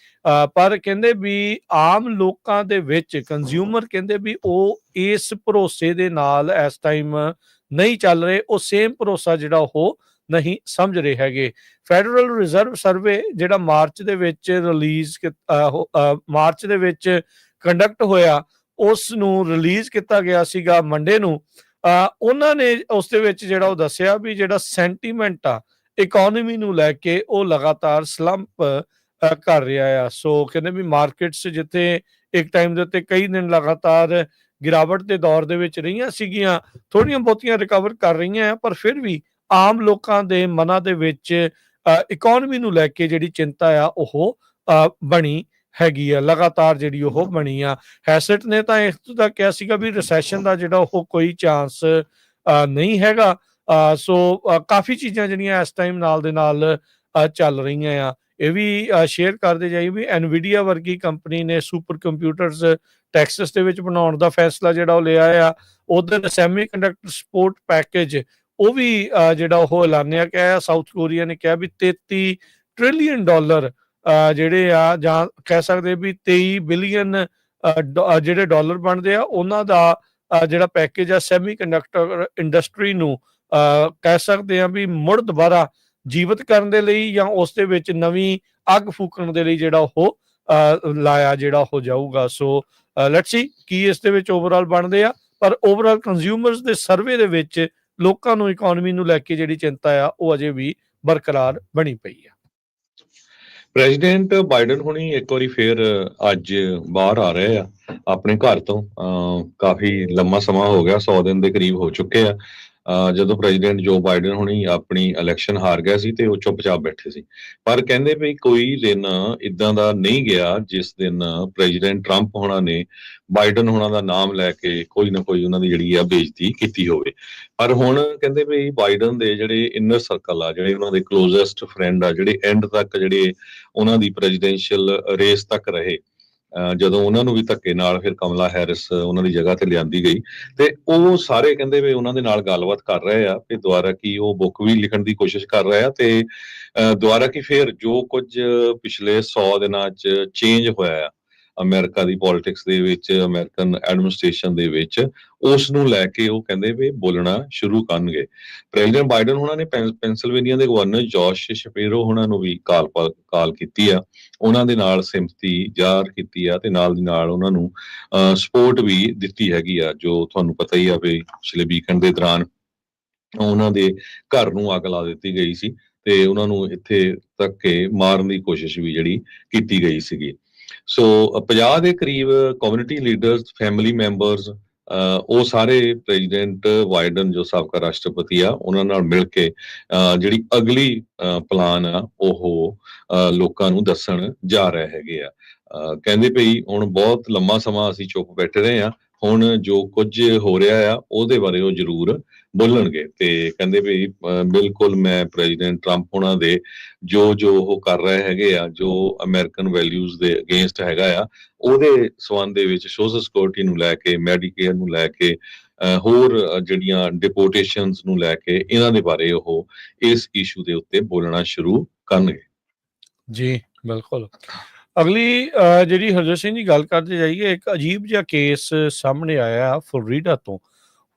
ਪਰ ਕਹਿੰਦੇ ਵੀ ਆਮ ਲੋਕਾਂ ਦੇ ਵਿੱਚ ਕੰਜ਼ਿਊਮਰ ਕਹਿੰਦੇ ਵੀ ਉਹ ਇਸ ਭਰੋਸੇ ਦੇ ਨਾਲ ਇਸ ਟਾਈਮ ਨਹੀਂ ਚੱਲ ਰਹੇ, ਉਹ ਸੇਮ ਭਰੋਸਾ ਜਿਹੜਾ ਉਹ ਨਹੀਂ ਸਮਝ ਰਹੇ ਹੈਗੇ। ਫੈਡਰਲ ਰਿਜ਼ਰਵ ਸਰਵੇ ਜਿਹੜਾ ਮਾਰਚ ਦੇ ਵਿੱਚ ਮਾਰਚ ਦੇ ਵਿੱਚ ਕੰਡਕਟ ਹੋਇਆ, ਉਸ ਨੂੰ ਰਿਲੀਜ਼ ਕੀਤਾ ਗਿਆ ਸੀਗਾ ਮੰਡੇ ਨੂੰ। ਉਹਨਾਂ ਨੇ ਉਸ ਦੇ ਵਿੱਚ ਜਿਹੜਾ ਉਹ ਦੱਸਿਆ ਵੀ ਜਿਹੜਾ ਸੈਂਟੀਮੈਂਟ ਆ ਇਕੋਨਮੀ ਨੂੰ ਲੈ ਕੇ ਉਹ ਲਗਾਤਾਰ ਸਲੰਪ ਕਰ ਰਿਹਾ ਆ। ਸੋ ਕਹਿੰਦੇ ਵੀ ਮਾਰਕੀਟਸ ਜਿੱਥੇ ਇੱਕ ਟਾਈਮ ਦੇ ਉੱਤੇ ਕਈ ਦਿਨ ਲਗਾਤਾਰ ਗਿਰਾਵਟ ਦੇ ਦੌਰ ਦੇ ਵਿੱਚ ਰਹੀਆਂ ਸੀਗੀਆਂ, ਥੋੜ੍ਹੀਆਂ ਬਹੁਤੀਆਂ ਰਿਕਵਰ ਕਰ ਰਹੀਆਂ ਆ, ਪਰ ਫਿਰ ਵੀ ਆਮ ਲੋਕਾਂ ਦੇ ਮਨਾਂ ਦੇ ਵਿੱਚ ਇਕੋਨਮੀ ਨੂੰ ਲੈ ਕੇ ਜਿਹੜੀ ਚਿੰਤਾ ਆ ਉਹ ਬਣੀ ਹੈਗੀ ਆ, ਲਗਾਤਾਰ ਜਿਹੜੀ ਉਹ ਬਣੀ ਆ। ਹੈਸਟ ਨੇ ਤਾਂ ਇਸ ਤੋਂ ਤੱਕ ਕਿਹਾ ਸੀਗਾ ਵੀ ਰਿਸੈਸ਼ਨ ਦਾ ਜਿਹੜਾ ਉਹ ਕੋਈ ਚਾਂਸ ਨਹੀਂ ਹੈਗਾ। ਸੋ ਕਾਫੀ ਚੀਜ਼ਾਂ ਜਿਹੜੀਆਂ ਇਸ ਟਾਈਮ ਨਾਲ ਦੇ ਨਾਲ ਚੱਲ ਰਹੀਆਂ ਆ। ਇਹ ਵੀ ਸ਼ੇਅਰ ਕਰਦੇ ਜਾਈਏ ਵੀ ਐਨਵੀਡੀਆ ਵਰਗੀ ਕੰਪਨੀ ਨੇ ਸੁਪਰ ਕੰਪਿਊਟਰਸ ਟੈਕਸਸ ਦੇ ਵਿੱਚ ਬਣਾਉਣ ਦਾ ਫੈਸਲਾ ਜਿਹੜਾ ਉਹ ਲਿਆ ਆ। ਉਧਰ ਸੈਮੀ ਕੰਡਕਟਰ ਸਪੋਰਟ ਪੈਕੇਜ ਉਹ ਵੀ ਜਿਹੜਾ ਉਹ ਐਲਾਨਿਆ ਗਿਆ। ਸਾਊਥ ਕੋਰੀਆ ਨੇ ਕਿਹਾ ਵੀ $33 ਟ੍ਰਿਲੀਅਨ ਜਿਹੜੇ ਆ, ਜਾਂ ਕਹਿ ਸਕਦੇ ਵੀ 23 ਬਿਲੀਅਨ ਜਿਹੜੇ ਡਾਲਰ ਬਣਦੇ ਆ, ਉਹਨਾਂ ਦਾ ਜਿਹੜਾ ਪੈਕੇਜ ਆ ਸੈਮੀ ਕੰਡਕਟਰ ਇੰਡਸਟਰੀ ਨੂੰ ਕਹਿ ਸਕਦੇ ਆ ਵੀ ਮੁੜ ਦੁਬਾਰਾ ਜੀਵਤ ਕਰਨ ਦੇ ਲਈ ਜਾਂ ਉਸ ਦੇ ਵਿੱਚ ਨਵੀਂ ਅੱਗ ਫੂਕਣ ਦੇ ਲਈ ਜਿਹੜਾ ਉਹ ਲਾਇਆ ਜਿਹੜਾ ਹੋ ਜਾਊਗਾ। ਸੋ ਲੈਟਸ ਸੀ ਕੀ ਇਸ ਦੇ ਵਿੱਚ ਓਵਰਆਲ ਬਣਦੇ ਆ, ਪਰ ਓਵਰਆਲ ਕੰਜ਼ਿਊਮਰਸ ਦੇ ਸਰਵੇ ਦੇ ਵਿੱਚ ਲੋਕਾਂ ਨੂੰ ਇਕੋਨਮੀ ਨੂੰ ਲੈ ਕੇ ਜਿਹੜੀ ਚਿੰਤਾ ਆ ਉਹ ਅਜੇ ਵੀ ਬਰਕਰਾਰ ਬਣੀ ਪਈ ਆ। ਪ੍ਰੈਜ਼ੀਡੈਂਟ ਬਾਈਡਨ ਹੁਣੀ ਇੱਕ ਵਾਰੀ ਫੇਰ ਅੱਜ ਬਾਹਰ ਆ ਰਹੇ ਆ ਆਪਣੇ ਘਰ ਤੋਂ। ਕਾਫੀ ਲੰਮਾ ਸਮਾਂ ਹੋ ਗਿਆ, 100 ਦਿਨ ਦੇ ਕਰੀਬ ਹੋ ਚੁੱਕੇ ਆ ਜਦੋਂ ਪ੍ਰੈਜ਼ੀਡੈਂਟ ਜੋ ਬਾਈਡਨ ਹੁਣੀ ਆਪਣੀ ਇਲੈਕਸ਼ਨ ਹਾਰ ਗਿਆ ਸੀ ਤੇ ਉਹ ਚੁੱਪਚਾਪ ਬੈਠੇ ਸੀ। ਪਰ ਕਹਿੰਦੇ ਵੀ ਕੋਈ ਦਿਨ ਇਦਾਂ ਦਾ ਨਹੀਂ ਗਿਆ ਜਿਸ ਦਿਨ ਪ੍ਰੈਜ਼ੀਡੈਂਟ ਟਰੰਪ ਹੋਣਾ ਨੇ ਬਾਈਡਨ ਹੋਣਾ ਦਾ ਨਾਮ ਲੈ ਕੇ ਕੋਈ ਨਾ ਕੋਈ ਉਹਨਾਂ ਦੀ ਜਿਹੜੀ ਆ ਬੇਇੱਜ਼ਤੀ ਕੀਤੀ ਹੋਵੇ। ਪਰ ਹੁਣ ਕਹਿੰਦੇ ਵੀ ਬਾਈਡਨ ਦੇ ਜਿਹੜੇ ਇਨਰ ਸਰਕਲ ਆ, ਜਿਹੜੇ ਉਹਨਾਂ ਦੇ ਕਲੋਜ਼ੈਸਟ ਫਰੈਂਡ ਆ, ਜਿਹੜੇ ਐਂਡ ਤੱਕ ਜਿਹੜੇ ਉਹਨਾਂ ਦੀ ਪ੍ਰੈਜ਼ੀਡੈਂਸ਼ੀਅਲ ਰੇਸ ਤੱਕ ਰਹੇ, ਜਦੋਂ ਉਹਨਾਂ ਨੂੰ ਵੀ ਧੱਕੇ ਨਾਲ ਫਿਰ ਕਮਲਾ ਹੈਰਿਸ ਉਹਨਾਂ ਦੀ ਜਗ੍ਹਾ ਤੇ ਲਿਆਂਦੀ ਗਈ, ਤੇ ਉਹ ਸਾਰੇ ਕਹਿੰਦੇ ਵੀ ਉਹਨਾਂ ਦੇ ਨਾਲ ਗੱਲਬਾਤ ਕਰ ਰਹੇ ਆ ਕਿ ਦੁਬਾਰਾ ਕੀ ਉਹ ਬੁੱਕ ਵੀ ਲਿਖਣ ਦੀ ਕੋਸ਼ਿਸ਼ ਕਰ ਰਹੇ ਆ, ਤੇ ਦੁਬਾਰਾ ਕੀ ਫਿਰ ਜੋ ਕੁਝ ਪਿਛਲੇ 100 ਦਿਨਾਂ 'ਚ ਚੇਂਜ ਹੋਇਆ ਆ ਅਮਰੀਕਾ ਦੀ ਪੋਲਿਟਿਕਸ ਦੇ ਵਿੱਚ, ਅਮਰੀਕਨ ਐਡਮਿਨਿਸਟ੍ਰੇਸ਼ਨ ਦੇ ਵਿੱਚ, ਉਸ ਨੂੰ ਲੈ ਕੇ ਉਹ ਕਹਿੰਦੇ ਵੀ ਬੋਲਣਾ ਸ਼ੁਰੂ ਕਰਨਗੇ। ਪ੍ਰੈਜ਼ੀਡੈਂਟ ਬਾਈਡਨ ਉਹਨਾਂ ਨੇ ਪੈਂਸਿਲਵੇਨੀਆ ਦੇ ਗਵਰਨਰ ਜੋਸ਼ ਸ਼ਪੀਰੋ ਉਹਨਾਂ ਨੂੰ ਵੀ ਕਾਲ ਕੀਤੀ ਆ, ਉਹਨਾਂ ਦੇ ਨਾਲ ਸਿੰਪਥੀ ਜ਼ਾਹਰ ਕੀਤੀ ਆ, ਤੇ ਨਾਲ ਦੀ ਨਾਲ ਉਹਨਾਂ ਨੂੰ ਸਪੋਰਟ ਵੀ ਦਿੱਤੀ ਹੈਗੀ ਆ। ਜੋ ਤੁਹਾਨੂੰ ਪਤਾ ਹੀ ਆ ਵੀ ਪਿਛਲੇ ਵੀਕਐਂਡ ਦੇ ਦੌਰਾਨ ਉਹਨਾਂ ਦੇ ਘਰ ਨੂੰ ਅੱਗ ਲਾ ਦਿੱਤੀ ਗਈ ਸੀ ਤੇ ਉਹਨਾਂ ਨੂੰ ਇੱਥੇ ਤੱਕ ਕੇ ਮਾਰਨ ਦੀ ਕੋਸ਼ਿਸ਼ ਵੀ ਜਿਹੜੀ ਕੀਤੀ ਗਈ ਸੀਗੀ। ਸੋ 50 ਦੇ ਕਰੀਬ ਕਮਿਊਨਿਟੀ ਲੀਡਰਸ, ਫੈਮਿਲੀ ਮੈਂਬਰਸ, ਉਹ ਸਾਰੇ ਪ੍ਰੈਜ਼ੀਡੈਂਟ ਬਾਈਡਨ ਜੋ ਸਾਬਕਾ ਰਾਸ਼ਟਰਪਤੀ ਆ ਉਹਨਾਂ ਨਾਲ ਮਿਲ ਕੇ ਜਿਹੜੀ ਅਗਲੀ ਪਲਾਨ ਆ ਉਹ ਲੋਕਾਂ ਨੂੰ ਦੱਸਣ ਜਾ ਰਹੇ ਹੈਗੇ ਆ। ਕਹਿੰਦੇ ਪਈ ਹੁਣ ਬਹੁਤ ਲੰਮਾ ਸਮਾਂ ਅਸੀਂ ਚੁੱਪ ਬੈਠੇ ਰਹੇ ਆ, ਹੁਣ ਜੋ ਕੁਝ ਹੋ ਰਿਹਾ ਆ ਉਹਦੇ ਬਾਰੇ ਉਹ ਜ਼ਰੂਰ ਬੋਲਣਗੇ। ਤੇ ਕਹਿੰਦੇ ਵੀ ਬਿਲਕੁਲ ਮੈਂ ਪ੍ਰੈਜ਼ੀਡੈਂਟ ਟਰੰਪ ਉਹਨਾਂ ਦੇ ਜੋ ਉਹ ਕਰ ਰਹੇ ਹੈਗੇ ਆ, ਜੋ ਅਮਰੀਕਨ ਵੈਲਿਊਜ਼ ਦੇ ਅਗੇਂਸਟ ਹੈਗਾ ਆ, ਉਹਦੇ ਸਬੰਧ ਦੇ ਵਿੱਚ ਸੋਸ਼ਲ ਸਿਕਿਉਰਿਟੀ ਨੂੰ ਲੈ ਕੇ, ਮੈਡੀਕੇਅਰ ਨੂੰ ਲੈ ਕੇ, ਹੋਰ ਜਿਹੜੀਆਂ ਡਿਪੋਰਟੇਸ਼ਨਸ ਨੂੰ ਲੈ ਕੇ, ਇਹਨਾਂ ਦੇ ਬਾਰੇ ਉਹ ਇਸ ਇਸ਼ੂ ਦੇ ਉੱਤੇ ਬੋਲਣਾ ਸ਼ੁਰੂ ਕਰਨਗੇ। ਜੀ ਬਿਲਕੁਲ। ਅਗਲੀ ਜਿਹੜੀ ਹਰਜੋਤ ਸਿੰਘ ਜੀ ਗੱਲ ਕਰਦੇ ਜਾਈਏ, ਇੱਕ ਅਜੀਬ ਜਿਹਾ ਕੇਸ ਸਾਹਮਣੇ ਆਇਆ ਫਲੋਰੀਡਾ ਤੋਂ।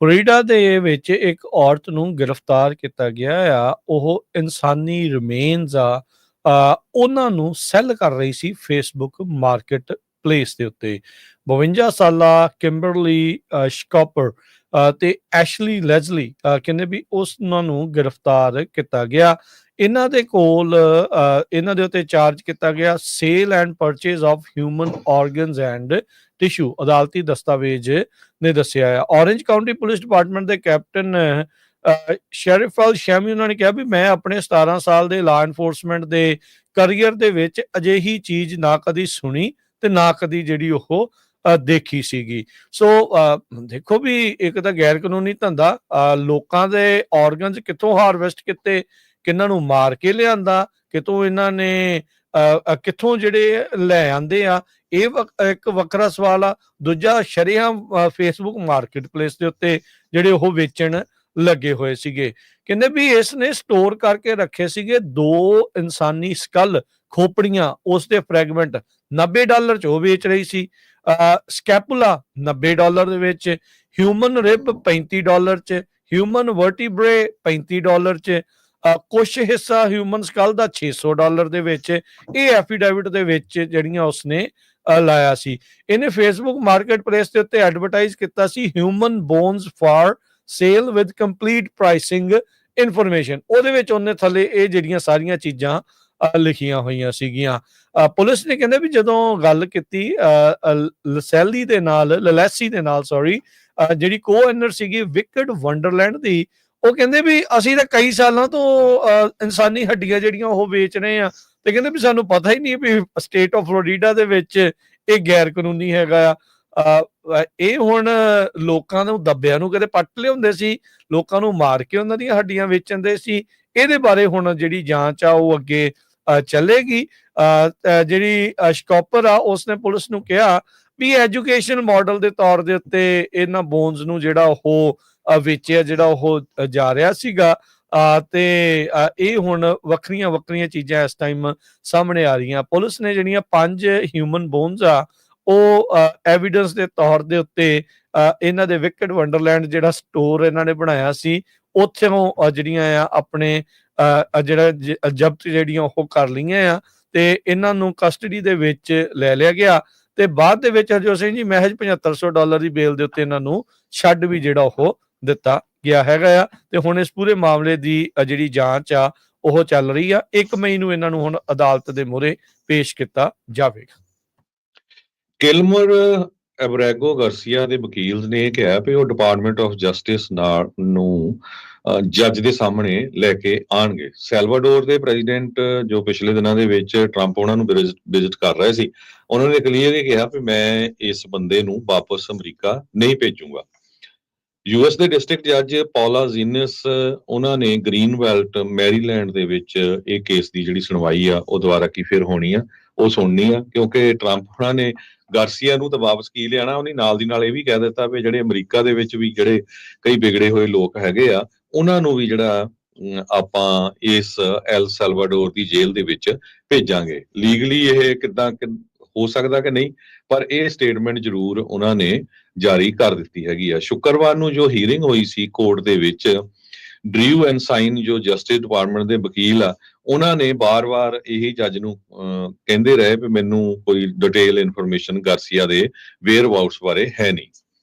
ਫਲੋਰੀਡਾ ਦੇ ਵਿੱਚ ਇੱਕ ਔਰਤ ਨੂੰ ਗ੍ਰਿਫਤਾਰ ਕੀਤਾ ਗਿਆ ਆ। ਉਹ ਇਨਸਾਨੀ ਰਿਮੇਨਸ ਆ, ਉਹਨਾਂ ਨੂੰ ਸੈੱਲ ਕਰ ਰਹੀ ਸੀ ਫੇਸਬੁੱਕ ਮਾਰਕੀਟ ਪਲੇਸ ਦੇ ਉੱਤੇ। 52 ਸਾਲਾ ਕਿੰਬਰਲੀ ਸ਼ਕੋਪਰ ਤੇ ਐਸ਼ਲੀ ਲੈਜ਼ਲੀ ਕਹਿੰਦੇ ਵੀ ਉਹਨਾਂ ਨੂੰ ਗ੍ਰਿਫਤਾਰ ਕੀਤਾ ਗਿਆ। ਇਹਨਾਂ ਦੇ ਕੋਲ ਇਹਨਾਂ ਦੇ ਉੱਤੇ ਚਾਰਜ ਕੀਤਾ ਗਿਆ sale and purchase of human organs and tissue, ਅਦਾਲਤੀ ਦਸਤਾਵੇਜ਼ ਨੇ ਦੱਸਿਆ ਆ। ਔਰੇਂਜ ਕਾਊਂਟੀ ਪੁਲਿਸ ਡਿਪਾਰਟਮੈਂਟ ਦੇ ਕੈਪਟਨ ਸ਼ੈਰਿਫ ਅਲ ਸ਼ੈਮੀ ਉਹਨਾਂ ਨੇ ਕਿਹਾ ਵੀ ਮੈਂ ਆਪਣੇ 17 ਸਾਲ ਦੇ ਲਾ ਐਨਫੋਰਸਮੈਂਟ ਦੇ ਕਰੀਅਰ ਦੇ ਵਿੱਚ ਅਜਿਹੀ ਚੀਜ਼ ਨਾ ਕਦੀ ਸੁਣੀ ਤੇ ਨਾ ਕਦੀ ਜਿਹੜੀ ਉਹ ਦੇਖੀ ਸੀਗੀ। ਸੋ ਦੇਖੋ ਵੀ ਇੱਕ ਤਾਂ ਗੈਰ ਕਾਨੂੰਨੀ ਧੰਦਾ, ਲੋਕਾਂ ਦੇ ਆਰਗਨਸ ਕਿੱਥੋਂ ਹਾਰਵੈਸਟ ਕੀਤੇ, ਕਿਹਨਾਂ ਨੂੰ ਮਾਰ ਕੇ ਲਿਆਂਦਾ, ਕਿਤੋਂ ਇਹਨਾਂ ਨੇ ਕਿੱਥੋਂ ਜਿਹੜੇ ਲੈ ਆਂਦੇ ਆ, ਇਹ ਇੱਕ ਵੱਖਰਾ ਸਵਾਲ ਆ। ਦੂਜਾ, ਸ਼ਰੇਆਮ ਫੇਸਬੁੱਕ ਮਾਰਕੀਟ ਪਲੇਸ ਦੇ ਉੱਤੇ ਜਿਹੜੇ ਉਹ ਵੇਚਣ ਲੱਗੇ ਹੋਏ ਸੀਗੇ। ਕਹਿੰਦੇ ਵੀ ਇਸ ਨੇ ਸਟੋਰ ਕਰਕੇ ਰੱਖੇ ਸੀਗੇ 2 ਇਨਸਾਨੀ ਸਕਲ, ਖੋਪੜੀਆਂ, ਉਸ ਦੇ ਫਰੈਗਮੈਂਟ $90 ਚ ਉਹ ਵੇਚ ਰਹੀ ਸੀ। ਸਕੈਪੂਲਾ $90 ਦੇ ਵਿੱਚ, ਹਿਊਮਨ ਰਿਬ $35 ਚ, ਹਿਊਮਨ ਵਰਟੀਬਰੇ $35 ਚ, ਕੁਛ ਹਿੱਸਾ ਹਿਊਮਨ ਸਕਲ ਦਾ $600 ਦੇ ਵਿੱਚ। ਇਹ ਐਫੀਡੇਵਿਟ ਦੇ ਵਿੱਚ ਜਿਹੜੀਆਂ ਉਸਨੇ ਲਾਇਆ ਸੀ। ਇਹਨੇ ਫੇਸਬੁੱਕ ਮਾਰਕੀਟ ਪਲੇਸ ਦੇ ਉੱਤੇ ਐਡਵਰਟਾਈਜ਼ ਕੀਤਾ ਸੀ human bones for sale with complete pricing information. ਉਹਦੇ ਵਿੱਚ ਉਹਨੇ ਥੱਲੇ ਇਹ ਜਿਹੜੀਆਂ ਸਾਰੀਆਂ ਚੀਜ਼ਾਂ ਲਿਖੀਆਂ ਹੋਈਆਂ ਸੀਗੀਆਂ। ਪੁਲਿਸ ਨੇ ਕਹਿੰਦੇ ਵੀ ਜਦੋਂ ਗੱਲ ਕੀਤੀ ਲਸੈਲੀ ਦੇ ਨਾਲ, ਲਲੈਸੀ ਦੇ ਨਾਲ, ਸੌਰੀ, ਜਿਹੜੀ ਕੋ-ਓਨਰ ਸੀਗੀ ਵਿਕਡ ਵੰਡਰਲੈਂਡ ਦੀ, ਉਹ ਕਹਿੰਦੇ ਵੀ ਅਸੀਂ ਤਾਂ ਕਈ ਸਾਲਾਂ ਤੋਂ ਇਨਸਾਨੀ ਹੱਡੀਆਂ ਜਿਹੜੀਆਂ ਉਹ ਵੇਚ ਰਹੇ ਆ, ਤੇ ਕਹਿੰਦੇ ਵੀ ਸਾਨੂੰ ਪਤਾ ਹੀ ਨਹੀਂ ਵੀ ਸਟੇਟ ਆਫ ਫਲੋਰੀਡਾ ਦੇ ਵਿੱਚ ਇਹ ਗੈਰ ਕਾਨੂੰਨੀ ਹੈਗਾ ਆ। ਇਹ ਹੁਣ ਲੋਕਾਂ ਨੂੰ ਦੱਬਿਆਂ ਨੂੰ ਕਦੇ ਪੱਟ ਲਿਆਉਂਦੇ ਸੀ, ਲੋਕਾਂ ਨੂੰ ਮਾਰ ਕੇ ਉਹਨਾਂ ਦੀਆਂ ਹੱਡੀਆਂ ਵੇਚਣ ਦੇ ਸੀ। ਇਹਦੇ ਬਾਰੇ ਹੁਣ ਜਿਹੜੀ ਜਾਂਚ ਆ ਉਹ ਅੱਗੇ ਚੱਲੇਗੀ। ਜਿਹੜੀ ਸ਼ਕੋਪਰ ਆ ਉਸਨੇ ਪੁਲਿਸ ਨੂੰ ਕਿਹਾ ਵੀ ਐਜੂਕੇਸ਼ਨ ਮਾਡਲ ਦੇ ਤੌਰ ਦੇ ਉੱਤੇ ਇਹਨਾਂ ਬੋਨਸ ਨੂੰ ਜਿਹੜਾ ਉਹ ਵੇਚਿਆ, ਜਿਹੜਾ ਉਹ ਜਾ ਰਿਹਾ ਸੀਗਾ। ਤੇ ਇਹ ਹੁਣ ਵੱਖਰੀਆਂ ਚੀਜ਼ਾਂ ਇਸ ਟਾਈਮ ਸਾਹਮਣੇ ਆ ਰਹੀਆਂ। ਪੁਲਿਸ ਨੇ ਜਿਹੜੀਆਂ 5 ਹਿਊਮਨ ਬੋਨਸ ਆ ਉਹ ਐਵੀਡੈਂਸ ਦੇ ਤੌਰ ਦੇ ਉੱਤੇ ਇਹਨਾਂ ਦੇ ਵਿਕਡ ਵੰਡਰਲੈਂਡ ਜਿਹੜਾ ਸਟੋਰ ਇਹਨਾਂ ਨੇ ਬਣਾਇਆ ਸੀ, ਉੱਥੋਂ ਜਿਹੜੀਆਂ ਆ ਆਪਣੇ ਜਿਹੜਾ ਜ਼ਬਤ ਜਿਹੜੀਆਂ ਉਹ ਕਰ ਲਈਆਂ ਆ, ਤੇ ਇਹਨਾਂ ਨੂੰ ਕਸਟਡੀ ਦੇ ਵਿੱਚ ਲੈ ਲਿਆ ਗਿਆ। ਤੇ ਬਾਅਦ ਦੇ ਵਿੱਚ ਹਰਜੋਤ ਸਿੰਘ ਜੀ ਮਹਿਜ $7500 ਦੀ ਬੇਲ ਦੇ ਉੱਤੇ ਇਹਨਾਂ ਨੂੰ ਛੱਡ ਵੀ ਜਿਹੜਾ ਉਹ ਦਿੱਤਾ ਗਿਆ ਹੈਗਾ ਆ। ਤੇ ਹੁਣ ਇਸ ਪੂਰੇ ਮਾਮਲੇ ਦੀ ਜਿਹੜੀ ਜਾਂਚ ਆ ਉਹ ਚੱਲ ਰਹੀ ਆ। 1 ਮਈ ਨੂੰ ਇਹਨਾਂ ਨੂੰ ਹੁਣ ਅਦਾਲਤ ਦੇ ਮੂਹਰੇ ਪੇਸ਼ ਕੀਤਾ ਜਾਵੇਗਾ। ਕਿਲਮਰ ਐਬਰੈਗੋ ਗਾਰਸੀਆ ਦੇ ਵਕੀਲ ਨੇ ਕਿਹਾ ਵੀ ਉਹ ਡਿਪਾਰਟਮੈਂਟ ਆਫ ਜਸਟਿਸ ਨੂੰ ਜੱਜ ਦੇ ਸਾਹਮਣੇ ਲੈ ਕੇ ਆਣਗੇ। ਸੈਲਵਾਡੋਰ ਦੇ ਪ੍ਰੈਜ਼ੀਡੈਂਟ ਜੋ ਪਿਛਲੇ ਦਿਨਾਂ ਦੇ ਵਿੱਚ ਟਰੰਪ ਉਹਨਾਂ ਨੂੰ ਵਿਜ਼ਿਟ ਕਰ ਰਹੇ ਸੀ, ਉਹਨਾਂ ਨੇ ਕਲੀਅਰਲੀ ਕਿਹਾ ਵੀ ਮੈਂ ਇਸ ਬੰਦੇ ਨੂੰ ਵਾਪਸ ਅਮਰੀਕਾ ਨਹੀਂ ਭੇਜੂੰਗਾ। ਯੂਐਸ ਦੇ ਡਿਸਟ੍ਰਿਕਟ ਜੱਜ ਪੌਲਾ ਜ਼ੀਨਸ ਉਹਨਾਂ ਨੇ ਗ੍ਰੀਨਬੈਲਟ ਮੈਰੀਲੈਂਡ ਦੇ ਵਿੱਚ ਇਹ ਕੇਸ ਦੀ ਜਿਹੜੀ ਸੁਣਵਾਈ ਆ ਉਹ ਦੁਬਾਰਾ ਕੀ ਫਿਰ ਹੋਣੀ ਆ, ਉਹ ਸੁਣਨੀ ਆ, ਕਿਉਂਕਿ ਟਰੰਪ ਉਹਨਾਂ ਨੇ ਗਾਰਸੀਆ ਨੂੰ ਤਾਂ ਵਾਪਸ ਕੀ ਲਿਆਣਾ, ਉਹਨੇ ਨਾਲ ਦੀ ਨਾਲ ਇਹ ਵੀ ਕਹਿ ਦਿੱਤਾ ਵੀ ਜਿਹੜੇ ਅਮਰੀਕਾ ਦੇ ਵਿੱਚ ਵੀ ਜਿਹੜੇ ਕਈ ਵਿਗੜੇ ਹੋਏ ਲੋਕ ਹੈਗੇ ਆ ਉਹਨਾਂ ਨੂੰ ਵੀ ਜਿਹੜਾ ਆਪਾਂ ਇਸ ਐਲ ਸੈਲਵਾਡੋਰ ਦੀ ਜੇਲ੍ਹ ਦੇ ਵਿੱਚ ਭੇਜਾਂਗੇ। ਲੀਗਲੀ ਇਹ ਕਿੱਦਾਂ ਹੋ ਸਕਦਾ ਕਿ ਨਹੀਂ, ਪਰ ਇਹ ਸਟੇਟਮੈਂਟ ਜ਼ਰੂਰ ਉਹਨਾਂ ਨੇ ਜਾਰੀ ਕਰ ਦਿੱਤੀ ਹੈਗੀ ਆ। ਸ਼ੁੱਕਰਵਾਰ ਨੂੰ ਜੋ ਹੀਅਰਿੰਗ ਹੋਈ ਸੀ ਕੋਰਟ ਦੇ ਵਿੱਚ, ਡਰਿਊ ਐਨਸਾਈਨ ਜੋ ਜਸਟਿਸ ਡਿਪਾਰਟਮੈਂਟ ਦੇ ਵਕੀਲ ਆ, ਉਹਨਾਂ ਨੇ ਬਾਰ-ਬਾਰ ਇਹੀ ਜੱਜ ਨੂੰ ਕਹਿੰਦੇ ਰਹੇ ਵੀ ਮੈਨੂੰ ਕੋਈ ਡਿਟੇਲ ਇਨਫੋਰਮੇਸ਼ਨ ਗਾਰਸੀਆ ਦੇ ਵੇਅਰ ਅਬਾਊਟਸ ਬਾਰੇ ਹੈ ਨਹੀਂ,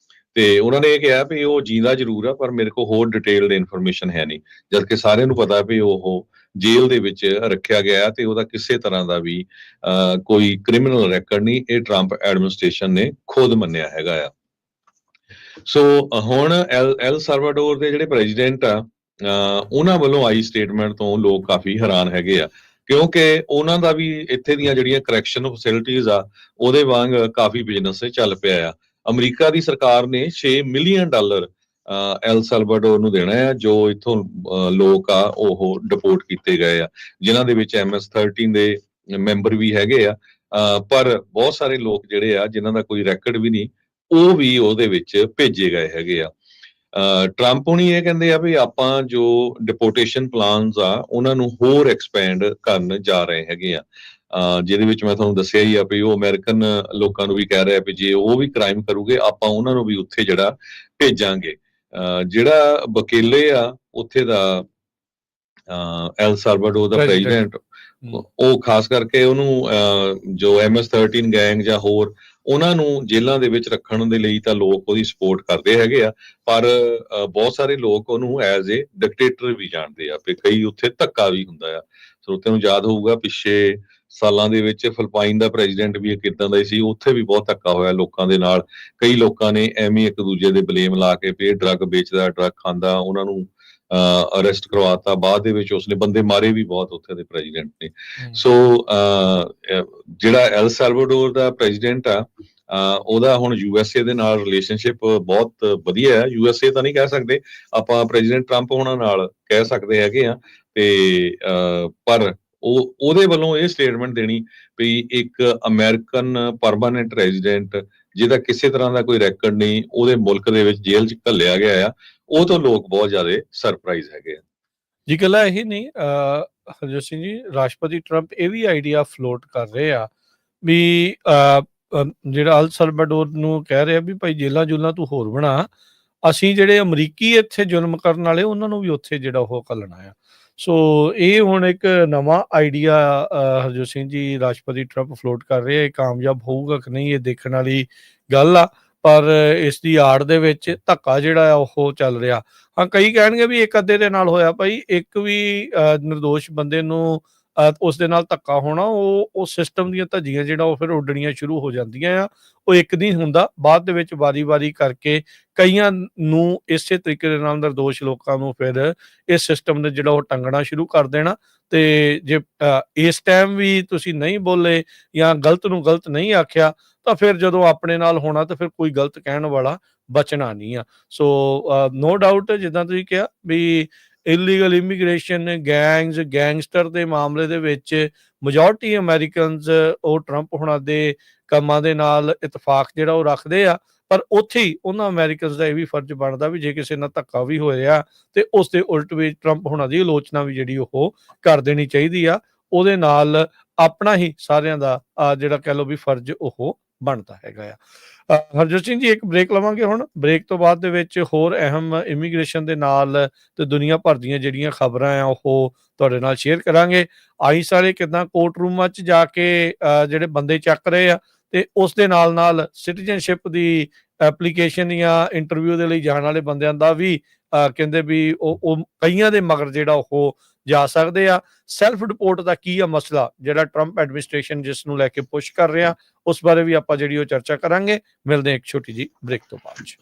ਤੇ ਉਹਨਾਂ ਨੇ ਇਹ ਕਿਹਾ ਵੀ ਉਹ ਜੀਂਦਾ ਜ਼ਰੂਰ ਆ ਪਰ ਮੇਰੇ ਕੋਲ ਹੋਰ ਡਿਟੇਲਡ ਇਨਫੋਰਮੇਸ਼ਨ ਹੈ ਨਹੀਂ, ਜਦਕਿ ਸਾਰਿਆਂ ਨੂੰ ਪਤਾ ਵੀ ਉਹ ਜੇਲ੍ਹ ਦੇ ਵਿੱਚ ਰੱਖਿਆ ਗਿਆ ਤੇ ਉਹਦਾ ਕਿਸੇ ਤਰ੍ਹਾਂ ਦਾ ਵੀ ਕੋਈ ਕ੍ਰਿਮੀਨਲ ਰੈਕਰਡ ਨਹੀਂ। ਇਹ ਟਰੰਪ ਐਡਮਿਨਿਸਟ੍ਰੇਸ਼ਨ ਨੇ ਖੁਦ ਮੰਨਿਆ ਹੈਗਾ ਆ। ਸੋ ਹੁਣ ਐਲ ਸੈਲਵਾਡੋਰ ਦੇ ਜਿਹੜੇ ਪ੍ਰੈਜ਼ੀਡੈਂਟ ਆ ਉਹਨਾਂ ਵੱਲੋਂ ਆਈ ਸਟੇਟਮੈਂਟ ਤੋਂ ਲੋਕ ਕਾਫੀ ਹੈਰਾਨ ਹੈਗੇ ਆ, ਕਿਉਂਕਿ ਉਹਨਾਂ ਦਾ ਵੀ ਇੱਥੇ ਦੀਆਂ ਜਿਹੜੀਆਂ ਕਰੈਕਸ਼ਨ ਫੈਸਿਲਿਟੀਜ਼ ਆ ਉਹਦੇ ਵਾਂਗ ਕਾਫੀ ਬਿਜ਼ਨਸ ਚੱਲ ਪਿਆ ਆ। ਅਮਰੀਕਾ ਦੀ ਸਰਕਾਰ ਨੇ $6 ਮਿਲੀਅਨ ਐਲ ਸੈਲਵਾਡੋਰ ਨੂੰ ਦੇਣਾ ਆ, ਜੋ ਇੱਥੋਂ ਲੋਕ ਆ ਉਹ ਡਿਪੋਰਟ ਕੀਤੇ ਗਏ ਆ, ਜਿਨ੍ਹਾਂ ਦੇ ਵਿੱਚ MS-13 ਦੇ ਮੈਂਬਰ ਵੀ ਹੈਗੇ ਆ, ਪਰ ਬਹੁਤ ਸਾਰੇ ਲੋਕ ਜਿਹੜੇ ਆ ਜਿਨ੍ਹਾਂ ਦਾ ਕੋਈ ਰੈਕਰਡ ਵੀ ਨਹੀਂ, ਉਹ ਵੀ ਉਹਦੇ ਵਿੱਚ ਭੇਜੇ ਗਏ ਹੈਗੇ ਆ। ਟਰੰਪ ਹੁਣੀ ਇਹ ਕਹਿੰਦੇ ਆ ਵੀ ਆਪਾਂ ਜੋ ਡਿਪੋਰਟੇਸ਼ਨ ਪਲਾਨਸ ਆ ਉਹਨਾਂ ਨੂੰ ਹੋਰ ਐਕਸਪੈਂਡ ਕਰਨ ਜਾ ਰਹੇ ਹੈਗੇ ਆ, ਜਿਹਦੇ ਵਿੱਚ ਮੈਂ ਤੁਹਾਨੂੰ ਦੱਸਿਆ ਹੀ ਆ ਵੀ ਉਹ ਅਮਰੀਕਨ ਲੋਕਾਂ ਨੂੰ ਵੀ ਕਹਿ ਰਿਹਾ ਵੀ ਜੇ ਉਹ ਵੀ ਕ੍ਰਾਈਮ ਕਰੂਗੇ ਆਪਾਂ ਉਹਨਾਂ ਨੂੰ ਵੀ ਉੱਥੇ ਜਿਹੜਾ ਭੇਜਾਂਗੇ। ਜਿਹੜਾ ਵਕੀਲੇ ਆ ਉੱਥੇ ਦਾ ਐਲ ਸੈਲਵਾਡੋਰ ਦਾ ਪ੍ਰੈਜ਼ੀਡੈਂਟ, ਉਹ ਖਾਸ ਕਰਕੇ ਉਹਨੂੰ ਜੋ MS-13 ਗੈਂਗ ਜਾਂ ਹੋਰ ਉਹਨਾਂ ਨੂੰ ਜੇਲ੍ਹਾਂ ਦੇ ਵਿੱਚ ਰੱਖਣ ਦੇ ਲਈ ਤਾਂ ਲੋਕ ਉਹਦੀ ਸਪੋਰਟ ਕਰਦੇ ਹੈਗੇ ਆ, ਪਰ ਬਹੁਤ ਸਾਰੇ ਲੋਕ ਉਹਨੂੰ ਐਜ਼ ਏ ਡਿਕਟੇਟਰ ਵੀ ਜਾਣਦੇ ਆ, ਵੀ ਕਈ ਉੱਥੇ ਧੱਕਾ ਵੀ ਹੁੰਦਾ ਆ। ਸਰੋਤਿਆਂ ਨੂੰ ਯਾਦ ਹੋਊਗਾ ਪਿੱਛੇ ਸਾਲਾਂ ਦੇ ਵਿੱਚ ਫਿਲਪਾਈਨ ਦਾ ਪ੍ਰੈਜ਼ੀਡੈਂਟ ਵੀ ਇੱਕ ਇਦਾਂ ਦਾ ਹੀ ਸੀ, ਉੱਥੇ ਵੀ ਬਹੁਤ ਧੱਕਾ ਹੋਇਆ ਲੋਕਾਂ ਦੇ ਨਾਲ। ਕਈ ਲੋਕਾਂ ਨੇ ਐਵੇਂ ਇੱਕ ਦੂਜੇ ਦੇ ਬਲੇਮ ਲਾ ਕੇ ਵੀ ਇਹ ਡਰੱਗ ਵੇਚਦਾ, ਡਰੱਗ ਖਾਂਦਾ, ਉਹਨਾਂ ਨੂੰ ਅਰੈਸਟ ਕਰਵਾਤਾ। ਬਾਅਦ ਦੇ ਵਿੱਚ ਉਸਨੇ ਬੰਦੇ ਮਾਰੇ ਵੀ ਬਹੁਤ ਉੱਥੇ ਦੇ ਪ੍ਰੈਜ਼ੀਡੈਂਟ ਨੇ। ਸੋ ਜਿਹੜਾ ਐਲ ਸੈਲਵਾਡੋਰ ਦਾ ਪ੍ਰੈਜ਼ੀਡੈਂਟ ਆ ਉਹਦਾ ਹੁਣ USA ਦੇ ਨਾਲ ਰਿਲੇਸ਼ਨਸ਼ਿਪ ਬਹੁਤ ਵਧੀਆ ਹੈ। USA ਤਾਂ ਨਹੀਂ ਕਹਿ ਸਕਦੇ ਆਪਾਂ, ਪ੍ਰੈਜ਼ੀਡੈਂਟ ਟਰੰਪ ਉਹਨਾਂ ਨਾਲ ਕਹਿ ਸਕਦੇ ਹੈਗੇ ਆ, ਤੇ ਪਰ ਉਹਦੇ ਵੱਲੋਂ ਇਹ ਸਟੇਟਮੈਂਟ ਦੇਣੀ ਵੀ ਇੱਕ ਅਮਰੀਕਨ ਪਰਮਾਨੈਂਟ ਰੈਜ਼ੀਡੈਂਟ ਜਿਹਦਾ ਕਿਸੇ ਤਰ੍ਹਾਂ ਦਾ ਕੋਈ ਰੈਕੋਰਡ ਨਹੀਂ, ਉਹਦੇ ਮੁਲਕ ਦੇ ਵਿੱਚ ਜੇਲ੍ਹ 'ਚ ਘੱਲਿਆ ਗਿਆ ਆ, ਉਹ ਤੋਂ ਲੋਕ ਬਹੁਤ ਜ਼ਿਆਦਾ ਸਰਪ੍ਰਾਈਜ਼ ਹੈਗੇ ਆ। ਜੀ ਇਕੱਲਾ ਇਹੀ ਨਹੀਂ, ਹਰਜੋਤ ਸਿੰਘ ਜੀ, ਰਾਸ਼ਟਰਪਤੀ ਟਰੰਪ ਇਹ ਵੀ ਆਈਡੀਆ ਫਲੋਟ ਕਰ ਰਹੇ ਆ ਵੀ ਜਿਹੜਾ ਅਲ ਸਲਵਾਡੋਰ ਨੂੰ ਕਹਿ ਰਿਹਾ ਵੀ ਭਾਈ ਜੇਲਾਂ ਜੂਲਾਂ ਤੂੰ ਹੋਰ ਬਣਾ, ਅਸੀਂ ਜਿਹੜੇ ਅਮਰੀਕੀ ਇੱਥੇ ਜ਼ੁਲਮ ਕਰਨ ਵਾਲੇ ਉਹਨਾਂ ਨੂੰ ਵੀ ਉੱਥੇ ਜਿਹੜਾ ਉਹ ਘੱਲਣਾ ਆ। ਸੋ ਇਹ ਹੁਣ ਇੱਕ ਨਵਾਂ ਆਈਡੀਆ ਹਰਜੋਤ ਸਿੰਘ ਜੀ ਰਾਸ਼ਟਰਪਤੀ ਟਰੰਪ ਫਲੋਟ ਕਰ ਰਹੇ ਆ। ਇਹ ਕਾਮਯਾਬ ਹੋਊਗਾ ਕਿ ਨਹੀਂ, ਇਹ ਦੇਖਣ ਵਾਲੀ ਗੱਲ ਆ। ਪਰ ਇਸ ਦੀ ਆੜ ਦੇ ਵਿੱਚ ਧੱਕਾ ਜਿਹੜਾ ਆ ਉਹ ਚੱਲ ਰਿਹਾ। ਹਾਂ, ਕਈ ਕਹਿਣਗੇ ਵੀ ਇੱਕ ਅੱਧੇ ਦੇ ਨਾਲ ਹੋਇਆ ਭਾਈ, ਇੱਕ ਵੀ ਨਿਰਦੋਸ਼ ਬੰਦੇ ਨੂੰ ਉਸ ਦੇ ਨਾਲ ਧੱਕਾ ਹੋਣਾ, ਉਹ ਸਿਸਟਮ ਦੀਆਂ ਧੱਜੀਆਂ ਜਿਹੜਾ ਉਹ ਫਿਰ ਉੱਡਣੀਆਂ ਸ਼ੁਰੂ ਹੋ ਜਾਂਦੀਆਂ ਆ। ਉਹ ਇੱਕ ਨਹੀਂ ਹੁੰਦਾ, ਬਾਅਦ ਦੇ ਵਿੱਚ ਵਾਰੀ-ਵਾਰੀ ਕਰਕੇ ਕਈਆਂ ਨੂੰ ਇਸੇ ਤਰੀਕੇ ਦੇ ਨਾਲ ਨਿਰਦੋਸ਼ ਲੋਕਾਂ ਨੂੰ ਫਿਰ ਇਸ ਸਿਸਟਮ ਨੇ ਜਿਹੜਾ ਉਹ ਟੰਗਣਾ ਸ਼ੁਰੂ ਕਰ ਦੇਣਾ। ਤੇ ਜੇ ਇਸ ਟਾਈਮ ਵੀ ਤੁਸੀਂ ਨਹੀਂ ਬੋਲੇ ਜਾਂ ਗਲਤ ਨੂੰ ਗਲਤ ਨਹੀਂ ਆਖਿਆ, ਤਾਂ ਫਿਰ ਜਦੋਂ ਆਪਣੇ ਨਾਲ ਹੋਣਾ ਤਾਂ ਫਿਰ ਕੋਈ ਗਲਤ ਕਹਿਣ ਵਾਲਾ ਬਚਣਾ ਨਹੀਂ ਆ। ਸੋ ਨੋ ਡਾਊਟ, ਜਿੱਦਾਂ ਤੁਸੀਂ ਕਿਹਾ ਵੀ ਇਲੀਗਲ ਇਮੀਗ੍ਰੇਸ਼ਨ, ਗੈਂਗਸਟਰ ਦੇ ਮਾਮਲੇ ਦੇ ਵਿੱਚ ਮੈਜੋਰਟੀ ਅਮਰੀਕਨਸ ਉਹ ਟਰੰਪ ਹੁਣਾਂ ਦੇ ਕੰਮਾਂ ਦੇ ਨਾਲ ਇਤਫਾਕ ਜਿਹੜਾ ਉਹ ਰੱਖਦੇ ਆ। ਪਰ ਉੱਥੇ ਹੀ ਉਹਨਾਂ ਅਮਰੀਕਨਸ ਦਾ ਇਹ ਵੀ ਫਰਜ਼ ਬਣਦਾ ਵੀ ਜੇ ਕਿਸੇ ਨਾਲ ਧੱਕਾ ਵੀ ਹੋ ਰਿਹਾ ਤੇ ਉਸ ਦੇ ਉਲਟ ਵੀ ਟਰੰਪ ਹੁਣਾਂ ਦੀ ਆਲੋਚਨਾ ਵੀ ਜਿਹੜੀ ਉਹ ਕਰ ਦੇਣੀ ਚਾਹੀਦੀ ਆ। ਉਹਦੇ ਨਾਲ ਆਪਣਾ ਹੀ ਸਾਰਿਆਂ ਦਾ ਜਿਹੜਾ ਕਹਿ ਲਓ ਵੀ ਫਰਜ਼ ਉਹ ਬਣਦਾ ਹੈਗਾ ਆ। ਹਰਜੋਤ ਸਿੰਘ ਜੀ, ਇੱਕ ਬ੍ਰੇਕ ਲਵਾਂਗੇ ਹੁਣ। ਬ੍ਰੇਕ ਤੋਂ ਬਾਅਦ ਦੇ ਵਿੱਚ ਹੋਰ ਅਹਿਮ ਇਮੀਗ੍ਰੇਸ਼ਨ ਦੇ ਨਾਲ ਤੇ ਦੁਨੀਆ ਭਰ ਦੀਆਂ ਜਿਹੜੀਆਂ ਖਬਰਾਂ ਆ ਉਹ ਤੁਹਾਡੇ ਨਾਲ ਸ਼ੇਅਰ ਕਰਾਂਗੇ। ਆਈਸ ਵਾਲੇ ਕਿੱਦਾਂ ਕੋਰਟ ਰੂਮਾਂ 'ਚ ਜਾ ਕੇ ਜਿਹੜੇ ਬੰਦੇ ਚੱਕ ਰਹੇ ਆ, ਤੇ ਉਸ ਦੇ ਨਾਲ ਸਿਟੀਜ਼ਨਸ਼ਿਪ ਦੀ ਐਪਲੀਕੇਸ਼ਨ ਜਾਂ ਇੰਟਰਵਿਊ ਦੇ ਲਈ ਜਾਣ ਵਾਲੇ ਬੰਦਿਆਂ ਦਾ ਵੀ ਕਹਿੰਦੇ ਵੀ ਉਹ ਕਈਆਂ ਦੇ ਮਗਰ ਜਿਹੜਾ ਉਹ ਜਾ ਸਕਦੇ ਆ। ਸੈਲਫ ਰਿਪੋਰਟ ਦਾ ਕੀ ਆ ਮਸਲਾ, ਜਿਹੜਾ ਟਰੰਪ ਐਡਮਿਨਿਸਟ੍ਰੇਸ਼ਨ ਜਿਸ ਨੂੰ ਲੈ ਕੇ ਪੁਸ਼ ਕਰ ਰਿਹਾ, ਉਸ ਬਾਰੇ ਵੀ ਆਪਾਂ ਜਿਹੜੀ ਉਹ ਚਰਚਾ ਕਰਾਂਗੇ। ਮਿਲਦੇ ਹਾਂ ਇੱਕ ਛੋਟੀ ਜਿਹੀ ਬ੍ਰੇਕ ਤੋਂ ਬਾਅਦ 'ਚ।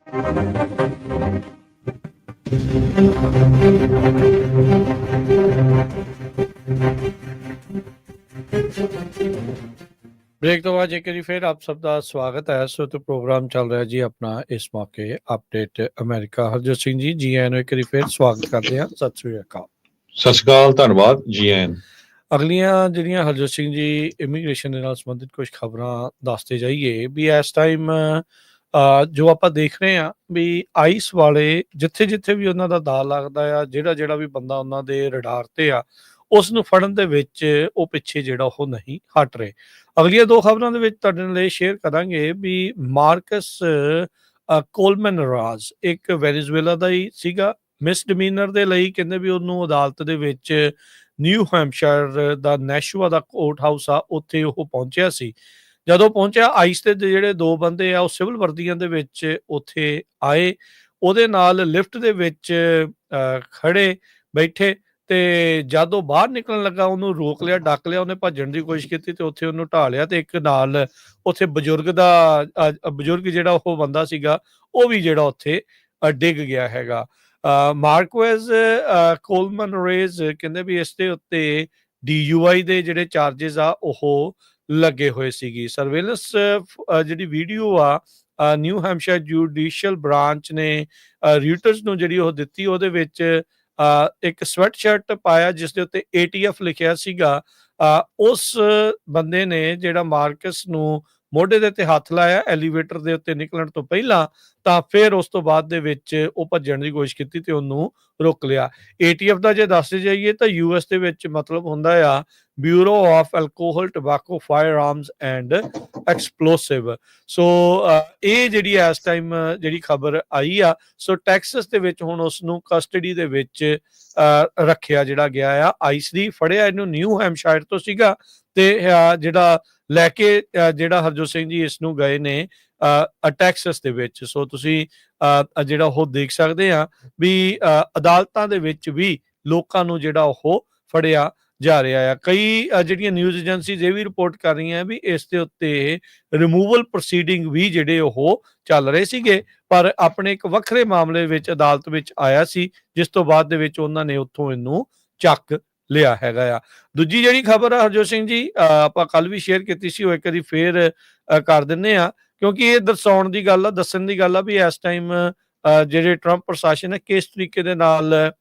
ब्रेक तो बाद एक बारी फिर आप सब का स्वागत है। सो तो प्रोग्राम चल रहा जी अपना इस मौके अपडेट अमेरिका। हरजोत सिंह जी आए ਨੂੰ ਇੱਕ ਵਾਰੀ ਫਿਰ ਸਵਾਗਤ ਕਰਦੇ ਹਾਂ। ਸਤਿ ਸ੍ਰੀ ਅਕਾਲ। ਸਤਿ ਸ਼੍ਰੀ ਅਕਾਲ, ਧੰਨਵਾਦ ਜੀ ਆਇਆਂ ਨੂੰ। ਅਗਲੀਆਂ ਜਿਹੜੀਆਂ ਹਰਜੋਤ ਸਿੰਘ ਜੀ ਇਮੀਗ੍ਰੇਸ਼ਨ ਦੇ ਨਾਲ ਸੰਬੰਧਿਤ ਕੁਝ ਖਬਰਾਂ ਦੱਸਦੇ ਜਾਈਏ ਵੀ ਇਸ ਟਾਈਮ ਜੋ ਆਪਾਂ ਦੇਖ ਰਹੇ ਹਾਂ ਵੀ ਆਈਸ ਵਾਲੇ ਜਿੱਥੇ ਜਿੱਥੇ ਵੀ ਉਹਨਾਂ ਦਾ ਦਾਅ ਲੱਗਦਾ ਆ, ਜਿਹੜਾ ਵੀ ਬੰਦਾ ਉਹਨਾਂ ਦੇ ਰਡਾਰ ਤੇ ਆ ਉਸ ਨੂੰ ਫੜਨ ਦੇ ਵਿੱਚ ਉਹ ਪਿੱਛੇ ਜਿਹੜਾ ਉਹ ਨਹੀਂ ਹਟ ਰਹੇ। ਅਗਲੀਆਂ ਦੋ ਖਬਰਾਂ ਦੇ ਵਿੱਚ ਤੁਹਾਡੇ ਨਾਲ ਇਹ ਸ਼ੇਅਰ ਕਰਾਂਗੇ ਵੀ ਮਾਰਕਸ ਕੋਲਮਨ ਰਾਜ ਇੱਕ ਵੈਨੇਜ਼ੁਏਲਾ ਦਾ ਹੀ ਸੀਗਾ। ਮਿਸਡਿਮੀਨਰ ਦੇ ਲਈ ਕਹਿੰਦੇ ਵੀ ਉਹਨੂੰ ਅਦਾਲਤ ਦੇ ਵਿੱਚ ਨਿਊ ਹੈਂਪਸ਼ਾਇਰ ਦਾ ਨੈਸ਼ੂਆ ਦਾ ਕੋਰਟ ਹਾਊਸ ਆ ਉੱਥੇ ਉਹ ਪਹੁੰਚਿਆ ਸੀ। ਜਦੋਂ ਪਹੁੰਚਿਆ ਆਈਸ ਦੇ ਜਿਹੜੇ ਦੋ ਬੰਦੇ ਆ ਉਹ ਸਿਵਲ ਵਰਦੀਆਂ ਦੇ ਵਿੱਚ ਉੱਥੇ ਆਏ, ਉਹਦੇ ਨਾਲ ਲਿਫਟ ਦੇ ਵਿੱਚ ਖੜੇ ਬੈਠੇ ਤੇ ਜਦ ਉਹ ਬਾਹਰ ਨਿਕਲਣ ਲੱਗਾ ਉਹਨੂੰ ਰੋਕ ਲਿਆ, ਡੱਕ ਲਿਆ, ਉਹਨੇ ਭੱਜਣ ਦੀ ਕੋਸ਼ਿਸ਼ ਕੀਤੀ ਤੇ ਉੱਥੇ ਉਹਨੂੰ ਢਾਹ ਲਿਆ ਤੇ ਇੱਕ ਨਾਲ ਉੱਥੇ ਬਜ਼ੁਰਗ ਜਿਹੜਾ ਉਹ ਬੰਦਾ ਸੀਗਾ ਉਹ ਵੀ ਜਿਹੜਾ ਉੱਥੇ ਡਿੱਗ ਗਿਆ ਹੈਗਾ। ਮਾਰਕੁਇਜ਼ ਕੋਲਮਨ ਰੇਜ਼ ਕਹਿੰਦੇ ਵੀ ਇਸ ਦੇ ਉੱਤੇ DUI ਦੇ ਜਿਹੜੇ ਚਾਰजेस ਆ ਉਹ ਲੱਗੇ ਹੋਏ ਸੀਗੀ। ਸਰਵੇਲੈਂਸ ਜਿਹੜੀ ਵੀਡੀਓ ਆ ਨਿਊ ਹੈਂਪਸ਼ਾਇਰ ਜੁਡੀਸ਼ੀਅਲ ਬ੍ਰਾਂਚ ਨੇ ਰਿਊਟਰਸ ਨੂੰ ਜਿਹੜੀ ਉਹ ਦਿੱਤੀ, ਉਹਦੇ ਵਿੱਚ ਇੱਕ ਸਵੈਟ ਸ਼ਰਟ ਪਾਇਆ ਜਿਸ ਦੇ ਉੱਤੇ ATF ਲਿਖਿਆ ਸੀਗਾ। ਉਸ ਬੰਦੇ ਨੇ ਜਿਹੜਾ ਮਾਰਕਸ ਨੂੰ ਮੋਢੇ ਦੇ ਉੱਤੇ ਹੱਥ ਲਾਇਆ ਐਲੀਵੇਟਰ ਦੇ ਉੱਤੇ ਨਿਕਲਣ ਤੋਂ ਪਹਿਲਾਂ, ਤਾਂ ਫਿਰ ਉਸ ਤੋਂ ਬਾਅਦ ਦੇ ਵਿੱਚ ਉਹ ਭੱਜਣ ਦੀ ਕੋਸ਼ਿਸ਼ ਕੀਤੀ ਤੇ ਉਹਨੂੰ ਰੋਕ ਲਿਆ। ATF ਦਾ ਜੇ ਦੱਸਦੇ ਜਾਈਏ ਤਾਂ US ਦੇ ਵਿੱਚ ਮਤਲਬ ਹੁੰਦਾ ਆ bureau of alcohol tobacco firearms and explosive. So ਇਹ ਜਿਹੜੀ ਇਸ ਟਾਈਮ ਜਿਹੜੀ ਖਬਰ ਆਈ ਆ, ਸੋ ਟੈਕਸਸ ਦੇ ਵਿੱਚ ਹੁਣ ਉਸ ਨੂੰ ਕਸਟਡੀ ਦੇ ਵਿੱਚ ਰੱਖਿਆ ਜਿਹੜਾ ਗਿਆ ਆ। ਆਈਸ ਦੀ ਫੜਿਆ ਇਹਨੂੰ ਨਿਊ ਹੈਂਪਸ਼ਾਇਰ ਤੋਂ ਸੀਗਾ ਤੇ ਜਿਹੜਾ ਲੈ ਕੇ ਜਿਹੜਾ ਹਰਜੋਤ ਸਿੰਘ ਜੀ ਇਸ ਨੂੰ ਗਏ ਨੇ ਟੈਕਸਸ ਦੇ ਵਿੱਚ। ਸੋ ਤੁਸੀਂ ਜਿਹੜਾ ਉਹ ਦੇਖ ਸਕਦੇ ਆ ਵੀ ਅਦਾਲਤਾਂ ਦੇ ਵਿੱਚ ਵੀ ਲੋਕਾਂ ਨੂੰ ਜਿਹੜਾ ਉਹ ਫੜਿਆ ਜਾ ਰਿਹਾ ਆ। ਕਈ ਜਿਹੜੀਆਂ ਨਿਊਜ਼ ਏਜੰਸੀਜ਼ ਇਹ ਵੀ ਰਿਪੋਰਟ ਕਰ ਰਹੀਆਂ ਵੀ ਇਸ ਦੇ ਉੱਤੇ ਰਿਮੂਵਲ ਪ੍ਰੋਸੀਡਿੰਗ ਵੀ ਜਿਹੜੇ ਉਹ ਚੱਲ ਰਹੇ ਸੀਗੇ, ਪਰ ਆਪਣੇ ਇੱਕ ਵੱਖਰੇ ਮਾਮਲੇ ਵਿੱਚ ਅਦਾਲਤ ਵਿੱਚ ਆਇਆ ਸੀ ਜਿਸ ਤੋਂ ਬਾਅਦ ਦੇ ਵਿੱਚ ਉਹਨਾਂ ਨੇ ਉੱਥੋਂ ਇਹਨੂੰ ਚੱਕ ਲਿਆ ਹੈਗਾ ਆ। ਦੂਜੀ ਜਿਹੜੀ ਖਬਰ ਆ ਹਰਜੋਤ ਸਿੰਘ ਜੀ ਆਪਾਂ ਕੱਲ ਵੀ ਸ਼ੇਅਰ ਕੀਤੀ ਸੀ, ਉਹ ਇੱਕ ਵਾਰੀ ਫੇਰ ਕਰ ਦਿੰਦੇ ਆ ਕਿਉਂਕਿ ਇਹ ਦਰਸਾਉਣ ਦੀ ਗੱਲ ਆ, ਦੱਸਣ ਦੀ ਗੱਲ ਆ ਵੀ ਇਸ ਟਾਈਮ ਜਿਹੜੇ ਟਰੰਪ ਪ੍ਰਸ਼ਾਸਨ ਹੈ ਕਿਸ ਤਰੀਕੇ ਦੇ ਨਾਲ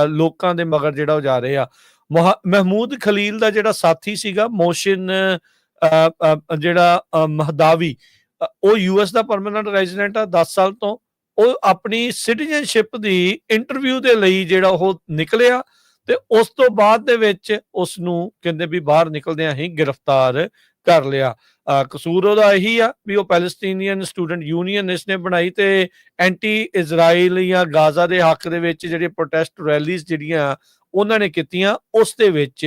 ਲੋਕਾਂ ਦੇ ਮਗਰ ਜਿਹੜਾ ਉਹ ਜਾ ਰਹੇ ਆ। ਮਹਿਮੂਦ ਖਲੀਲ ਦਾ ਜਿਹੜਾ ਸਾਥੀ ਸੀਗਾ ਮੋਸ਼ਨ ਜਿਹੜਾ ਮਹਦਾਵੀ, ਉਹ US ਦਾ ਪਰਮਾਨੈਂਟ ਰੈਜ਼ੀਡੈਂਟ ਆ 10 ਸਾਲ ਤੋਂ। ਉਹ ਆਪਣੀ ਸਿਟੀਜ਼ਨਸ਼ਿਪ ਦੀ ਇੰਟਰਵਿਊ ਦੇ ਲਈ ਜਿਹੜਾ ਉਹ ਨਿਕਲਿਆ ਤੇ ਉਸ ਤੋਂ ਬਾਅਦ ਦੇ ਵਿੱਚ ਉਸ ਨੂੰ ਕਹਿੰਦੇ ਵੀ ਬਾਹਰ ਨਿਕਲਦਿਆਂ ਹੀ ਗ੍ਰਿਫਤਾਰ ਕਰ ਲਿਆ। ਕਸੂਰ ਉਹਦਾ ਇਹੀ ਆ ਵੀ ਉਹ ਪੈਲਸਟੀਨੀਅਨ ਸਟੂਡੈਂਟ ਯੂਨੀਅਨ ਇਸਨੇ ਬਣਾਈ ਤੇ ਐਂਟੀ ਇਜ਼ਰਾਈਲ ਜਾਂ ਗਾਜ਼ਾ ਦੇ ਹੱਕ ਦੇ ਵਿੱਚ ਜਿਹੜੇ ਪ੍ਰੋਟੈਸਟ ਰੈਲੀਜ਼ ਜਿਹੜੀਆਂ ਉਹਨਾਂ ਨੇ ਕੀਤੀਆਂ ਉਸ ਦੇ ਵਿੱਚ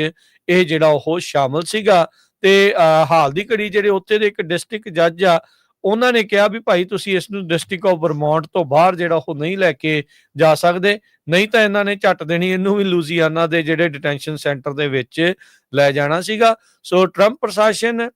ਇਹ ਜਿਹੜਾ ਉਹ ਸ਼ਾਮਲ ਸੀਗਾ। ਤੇ ਹਾਲ ਦੀ ਘੜੀ ਜਿਹੜੇ ਉੱਥੇ ਦੇ ਇੱਕ ਡਿਸਟ੍ਰਿਕਟ ਜੱਜ ਆ ਉਹਨਾਂ ਨੇ ਕਿਹਾ ਵੀ ਭਾਈ ਤੁਸੀਂ ਇਸ ਨੂੰ ਡਿਸਟ੍ਰਿਕਟ ਆਫ ਵਰਮੌਂਟ ਤੋਂ ਬਾਹਰ ਜਿਹੜਾ ਉਹ ਨਹੀਂ ਲੈ ਕੇ ਜਾ ਸਕਦੇ, ਨਹੀਂ ਤਾਂ ਇਹਨਾਂ ਨੇ ਝੱਟ ਦੇਣੀ ਇਹਨੂੰ ਵੀ ਲੂਜ਼ੀਆਨਾ ਦੇ ਜਿਹੜੇ ਡਿਟੈਂਸ਼ਨ ਸੈਂਟਰ ਦੇ ਵਿੱਚ ਲੈ ਜਾਣਾ ਸੀਗਾ। ਸੋ ਟਰੰਪ ਪ੍ਰਸ਼ਾਸਨ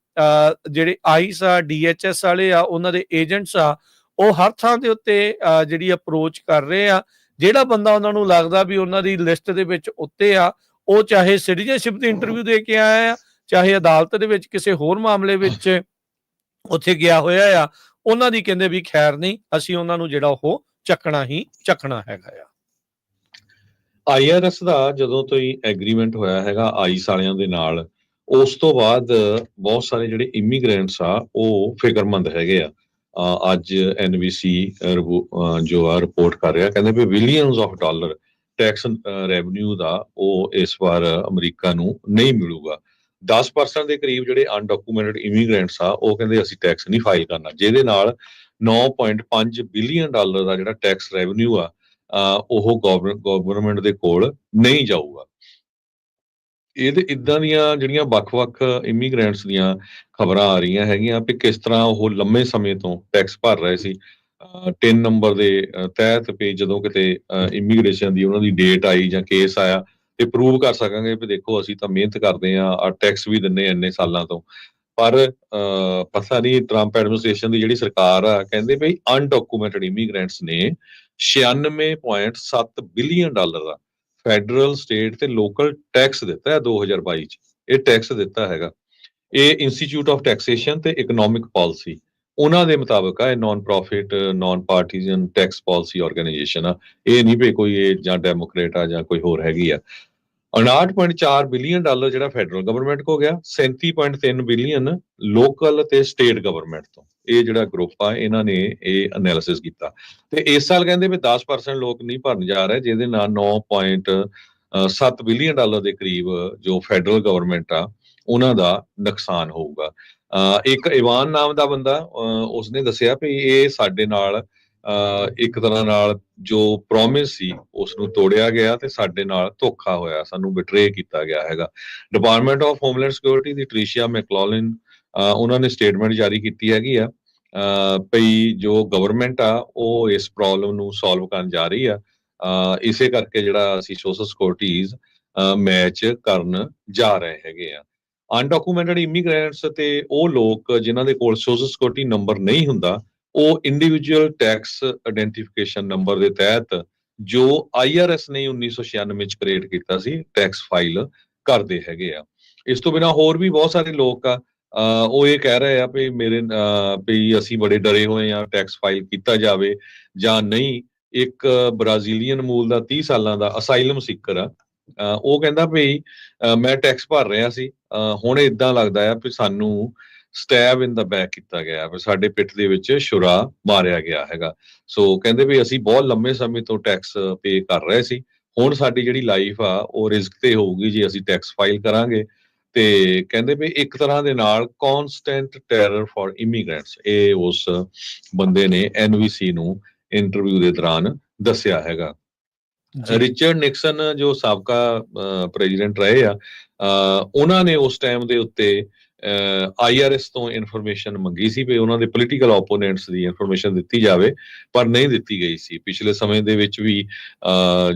ਜਿਹੜੇ ਆਈਸ ਆ DHS ਵਾਲੇ ਆ ਉਹਨਾਂ ਦੇ ਏਜੰਟਸ ਆ ਉਹ ਹਰ ਥਾਂ ਦੇ ਉੱਤੇ ਜਿਹੜੀ ਅਪਰੋਚ ਕਰ ਰਹੇ ਆ। ਜਿਹੜਾ ਬੰਦਾ ਉਹਨਾਂ ਨੂੰ ਲੱਗਦਾ ਵੀ ਉਹਨਾਂ ਦੀ ਲਿਸਟ ਦੇ ਵਿੱਚ ਉੱਤੇ ਆ, ਉਹ ਚਾਹੇ ਸਿਟੀਜ਼ਨਸ਼ਿਪ ਦੀ ਇੰਟਰਵਿਊ ਦੇ ਕੇ ਆਇਆ ਆ, ਚਾਹੇ ਅਦਾਲਤ ਦੇ ਵਿੱਚ ਕਿਸੇ ਹੋਰ ਮਾਮਲੇ ਵਿੱਚ ਉੱਥੇ ਗਿਆ ਹੋਇਆ ਆ, ਉਹਨਾਂ ਦੀ ਕਹਿੰਦੇ ਵੀ ਖੈਰ ਨਹੀਂ, ਅਸੀਂ ਉਹਨਾਂ ਨੂੰ ਜਿਹੜਾ ਉਹ ਚੱਕਣਾ ਹੀ ਚੱਕਣਾ ਹੈਗਾ ਆ। IRS ਦਾ ਜਦੋਂ ਤੋਂ ਹੀ ਐਗਰੀਮੈਂਟ ਹੋਇਆ ਹੈਗਾ ਆਈਸ ਵਾਲਿਆਂ ਦੇ ਨਾਲ, ਉਸ ਤੋਂ ਬਾਅਦ ਬਹੁਤ ਸਾਰੇ ਜਿਹੜੇ ਇਮੀਗ੍ਰੈਂਟਸ ਆ ਉਹ ਫਿਕਰਮੰਦ ਹੈਗੇ ਆ। ਅੱਜ NBC ਜੋ ਆ ਰਿਪੋਰਟ ਕਰ ਰਿਹਾ, ਕਹਿੰਦੇ ਵੀ billions of dollar tax revenue ਦਾ ਉਹ ਇਸ ਵਾਰ ਅਮਰੀਕਾ ਨੂੰ ਨਹੀਂ ਮਿਲੂਗਾ। 10% ਦੇ ਕਰੀਬ ਜਿਹੜੇ ਅਨਡਾਕੂਮੈਂਟਡ ਇਮੀਗ੍ਰੈਂਟਸ ਆ ਉਹ ਕਹਿੰਦੇ ਅਸੀਂ ਟੈਕਸ ਨਹੀਂ ਫਾਈਲ ਕਰਨਾ, ਜਿਹਦੇ ਨਾਲ 9.5 ਬਿਲੀਅਨ ਡਾਲਰ ਦਾ ਜਿਹੜਾ ਟੈਕਸ ਰੈਵਨਿਊ ਆ ਉਹ ਗਵਰਨਮੈਂਟ ਦੇ ਕੋਲ ਨਹੀਂ ਜਾਊਗਾ। ਇਹਦੇ ਇਦਾਂ ਦੀਆਂ ਜਿਹੜੀਆਂ ਵੱਖ-ਵੱਖ ਇਮੀਗ੍ਰੈਂਟਸ ਦੀਆਂ ਖਬਰਾਂ ਆ ਰਹੀਆਂ ਹੈਗੀਆਂ ਵੀ ਕਿਸ ਤਰ੍ਹਾਂ ਉਹ ਲੰਮੇ ਸਮੇਂ ਤੋਂ ਟੈਕਸ ਭਰ ਰਹੇ ਸੀ। 3 ਨੰਬਰ ਦੇ ਤਹਿਤ ਵੀ ਜਦੋਂ ਕਿਤੇ ਇਮੀਗ੍ਰੇਸ਼ਨ ਦੀ ਉਹਨਾਂ ਦੀ ਡੇਟ ਆਈ ਜਾਂ ਕੇਸ ਆਇਆ ਤੇ ਪ੍ਰੂਵ ਕਰ ਸਕਾਂਗੇ ਵੀ ਦੇਖੋ ਅਸੀਂ ਤਾਂ ਮਿਹਨਤ ਕਰਦੇ ਆ, ਟੈਕਸ ਵੀ ਦਿੰਦੇ ਇੰਨੇ ਸਾਲਾਂ ਤੋਂ, ਪਰ ਪਤਾ ਨਹੀਂ ਟਰੰਪ ਐਡਮਿਨਿਸਟ੍ਰੇਸ਼ਨ ਦੀ ਜਿਹੜੀ ਸਰਕਾਰ ਆ ਕਹਿੰਦੇ ਬਈ ਅਨਡਾਕੂਮੈਂਟਡ ਇਮੀਗ੍ਰੈਂਟਸ ਨੇ 96.7 ਬਿਲੀਅਨ ਡਾਲਰ ਦਾ ਫੈਡਰਲ ਸਟੇਟ ਤੇ ਲੋਕਲ ਟੈਕਸ ਦਿੱਤਾ ਹੈ 2022 ਚ। ਇਹ ਟੈਕਸ ਦਿੱਤਾ ਹੈਗਾ। ਇਹ ਇੰਸਟੀਚਿਊਟ ਆਫ ਟੈਕਸੇਸ਼ਨ ਤੇ ਇਕਨੋਮਿਕ ਪਾਲਿਸੀ ਉਹਨਾਂ ਦੇ ਮੁਤਾਬਕ ਆ। ਇਹ non profit non partisan tax policy organisation ਆ। ਇਹ ਨਹੀਂ ਵੀ ਕੋਈ ਇਹ ਜਾਂ ਡੈਮੋਕ੍ਰੇਟ ਆ ਜਾਂ ਕੋਈ ਹੋਰ ਹੈਗੀ ਆ। 59.4 ਬਿਲੀਅਨ ਡਾਲਰ ਜਿਹੜਾ ਫੈਡਰਲ ਗਵਰਨਮੈਂਟ ਕੋ ਗਿਆ, 37.3 ਬਿਲੀਅਨ ਲੋਕਲ ਤੇ ਸਟੇਟ ਗਵਰਨਮੈਂਟ ਤੋਂ। ਇਹ ਜਿਹੜਾ ਗਰੁੱਪ ਆ ਇਹਨਾਂ ਨੇ ਇਹ ਐਨਾਲਿਸਿਸ ਕੀਤਾ ਤੇ ਇਸ ਸਾਲ ਕਹਿੰਦੇ ਵੀ 10% ਲੋਕ ਨਹੀਂ ਭਰਨ ਜਾ ਰਹੇ, ਜਿਹਦੇ ਨਾਲ 9.7 ਬਿਲੀਅਨ ਡਾਲਰ ਦੇ ਕਰੀਬ ਜੋ ਫੈਡਰਲ ਗਵਰਨਮੈਂਟ ਆ ਉਹਨਾਂ ਦਾ ਨੁਕਸਾਨ ਹੋਊਗਾ। ਇੱਕ ਇਵਾਨ ਨਾਮ ਦਾ ਬੰਦਾ ਉਸਨੇ ਦੱਸਿਆ ਵੀ ਇਹ ਸਾਡੇ ਨਾਲ ਇੱਕ ਤਰ੍ਹਾਂ ਨਾਲ ਜੋ ਪ੍ਰੋਮਿਸ ਸੀ ਉਸ ਨੂੰ ਤੋੜਿਆ ਗਿਆ ਤੇ ਸਾਡੇ ਨਾਲ ਧੋਖਾ ਹੋਇਆ, ਸਾਨੂੰ ਬਿਟਰੇ ਕੀਤਾ ਗਿਆ ਹੈਗਾ। ਡਿਪਾਰਟਮੈਂਟ ਆਫ ਹੋਮਲੈਂਡ ਸਿਕਿਉਰਿਟੀ ਦੀ ਟ੍ਰੀਸ਼ੀਆ ਮੈਕਲੌਲਿਨ ਉਹਨਾਂ ਨੇ ਸਟੇਟਮੈਂਟ ਜਾਰੀ ਕੀਤੀ ਹੈਗੀ ਆ ਭਈ ਜੋ ਗਵਰਨਮੈਂਟ ਆ ਉਹ ਇਸ ਪ੍ਰੋਬਲਮ ਨੂੰ ਸੋਲਵ ਕਰਨ ਜਾ ਰਹੀ ਆ। ਇਸੇ ਕਰਕੇ ਜਿਹੜਾ ਅਸੀਂ ਸੋਸ਼ਲ ਸਿਕਿਉਰਿਟੀਜ਼ ਮੈਚ ਕਰਨ ਜਾ ਰਹੇ ਹੈਗੇ ਆ। ਅਨਡਾਕੂਮੈਂਟਡ ਇਮੀਗ੍ਰੈਂਟਸ ਤੇ ਉਹ ਲੋਕ ਜਿਨ੍ਹਾਂ ਦੇ ਕੋਲ ਸੋਸ਼ਲ ਸਿਕਿਉਰਿਟੀ ਨੰਬਰ ਨਹੀਂ ਹੁੰਦਾ, ਉਹ ਇੰਡੀਵਿਜੂਅਲ ਟੈਕਸ ਆਇਡੈਂਟੀਫਿਕੇਸ਼ਨ ਨੰਬਰ ਦੇ ਤਹਿਤ ਜੋ IRS ਨੇ 1996 ਚ ਕ੍ਰੀਏਟ ਕੀਤਾ ਸੀ ਟੈਕਸ ਫਾਈਲ ਕਰਦੇ ਹੈਗੇ ਆ। ਇਸ ਤੋਂ ਬਿਨਾਂ ਹੋਰ ਵੀ ਬਹੁਤ ਸਾਰੇ ਲੋਕ ਆ ਉਹ ਇਹ ਕਹਿ ਰਹੇ ਆ ਵੀ ਮੇਰੇ ਵੀ ਅਸੀਂ ਬੜੇ ਡਰੇ ਹੋਏ ਆ, ਟੈਕਸ ਫਾਈਲ ਕੀਤਾ ਜਾਵੇ ਜਾਂ ਨਹੀਂ। ਇੱਕ ਬ੍ਰਾਜ਼ੀਲੀਅਨ ਮੂਲ ਦਾ 30 ਸਾਲਾਂ ਦਾ ਅਸਾਈਲਮ ਸੀਕਰ ਆ, ਉਹ ਕਹਿੰਦਾ ਵੀ ਮੈਂ ਟੈਕਸ ਭਰ ਰਿਹਾ ਸੀ, ਹੁਣ ਇਦਾਂ ਲੱਗਦਾ ਆ ਵੀ ਸਾਨੂੰ ਸਟੈਬ ਇਨ ਦਾ ਬੈਕ ਕੀਤਾ ਗਿਆ, ਵੀ ਸਾਡੇ ਪਿੱਠ ਦੇ ਵਿੱਚ ਛੁਰਾ ਮਾਰਿਆ ਗਿਆ ਹੈਗਾ। ਸੋ ਕਹਿੰਦੇ ਵੀ ਅਸੀਂ ਬਹੁਤ ਲੰਮੇ ਸਮੇਂ ਤੋਂ ਟੈਕਸ ਪੇ ਕਰ ਰਹੇ ਸੀ, ਹੁਣ ਸਾਡੀ ਜਿਹੜੀ ਲਾਈਫ ਆ ਉਹ ਰਿਸਕ ਤੇ ਹੋਊਗੀ ਜੇ ਅਸੀਂ ਟੈਕਸ ਫਾਈਲ ਕਰਾਂਗੇ। ਤੇ ਕਹਿੰਦੇ ਵੀ ਇੱਕ ਤਰ੍ਹਾਂ ਦੇ ਨਾਲ ਕਨਸਟੈਂਟ ਟੈਰਰ ਫॉर ਇਮੀਗ੍ਰੈਂਟਸ, ਇਹ ਉਸ ਬੰਦੇ ਨੇ NVC ਨੂੰ ਇੰਟਰਵਿਊ ਦੇ ਦੌਰਾਨ ਦੱਸਿਆ ਹੈਗਾ। ਰਿਚਰਡ ਨਿਕਸਨ ਜੋ ਸਾਬਕਾ ਪ੍ਰੈਜ਼ੀਡੈਂਟ ਰਹੇ ਆ, ਉਹਨਾਂ ਨੇ ਉਸ ਟਾਈਮ ਦੇ ਉੱਤੇ IRS ਤੋਂ ਇਨਫੋਰਮੇਸ਼ਨ ਮੰਗੀ ਸੀ ਵੀ ਉਹਨਾਂ ਦੇ ਪੋਲੀਟੀਕਲ ਓਪੋਨੈਂਟਸ ਦੀ ਇਨਫੋਰਮੇਸ਼ਨ ਦਿੱਤੀ ਜਾਵੇ, ਪਰ ਨਹੀਂ ਦਿੱਤੀ ਗਈ ਸੀ। ਪਿਛਲੇ ਸਮੇਂ ਦੇ ਵਿੱਚ ਵੀ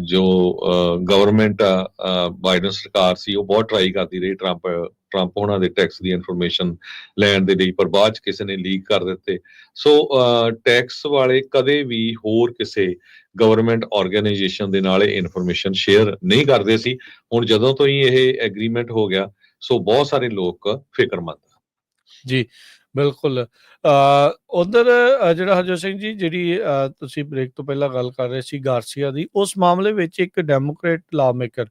ਜੋ ਗਵਰਨਮੈਂਟ ਬਾਈਡਨ ਸਰਕਾਰ ਸੀ ਉਹ ਬਹੁਤ ਟਰਾਈ ਕਰਦੀ ਰਹੀ ਟਰੰਪ ਉਹਨਾਂ ਦੇ ਟੈਕਸ ਦੀ ਇਨਫੋਰਮੇਸ਼ਨ ਲੈਣ ਦੇ ਲਈ, ਪਰ ਬਾਅਦ ਚ ਕਿਸੇ ਨੇ ਲੀਕ ਕਰ ਦਿੱਤੇ। ਸੋ ਟੈਕਸ ਵਾਲੇ ਕਦੇ ਵੀ ਹੋਰ ਕਿਸੇ ਗਵਰਨਮੈਂਟ ਆਰਗੇਨਾਈਜੇਸ਼ਨ ਦੇ ਨਾਲ ਇਹ ਇਨਫੋਰਮੇਸ਼ਨ ਸ਼ੇਅਰ ਨਹੀਂ ਕਰਦੇ ਸੀ। ਹੁਣ ਜਦੋਂ ਤੋਂ ਹੀ ਇਹ ਐਗਰੀਮੈਂਟ ਹੋ ਗਿਆ ਸੋ ਬਹੁਤ ਸਾਰੇ ਲੋਕ ਫਿਕਰਮੰਦ ਆ। ਜੀ ਬਿਲਕੁਲ। ਉਧਰ ਜਿਹੜਾ ਹਰਜੋਤ ਸਿੰਘ ਜੀ, ਜਿਹੜੀ ਤੁਸੀਂ ਬ੍ਰੇਕ ਤੋਂ ਪਹਿਲਾਂ ਗੱਲ ਕਰ ਰਹੇ ਸੀ ਗਾਰਸੀਆ ਦੀ, ਉਸ ਮਾਮਲੇ ਵਿੱਚ ਇੱਕ ਡੈਮੋਕ੍ਰੇਟ ਲਾ ਮੇਕਰ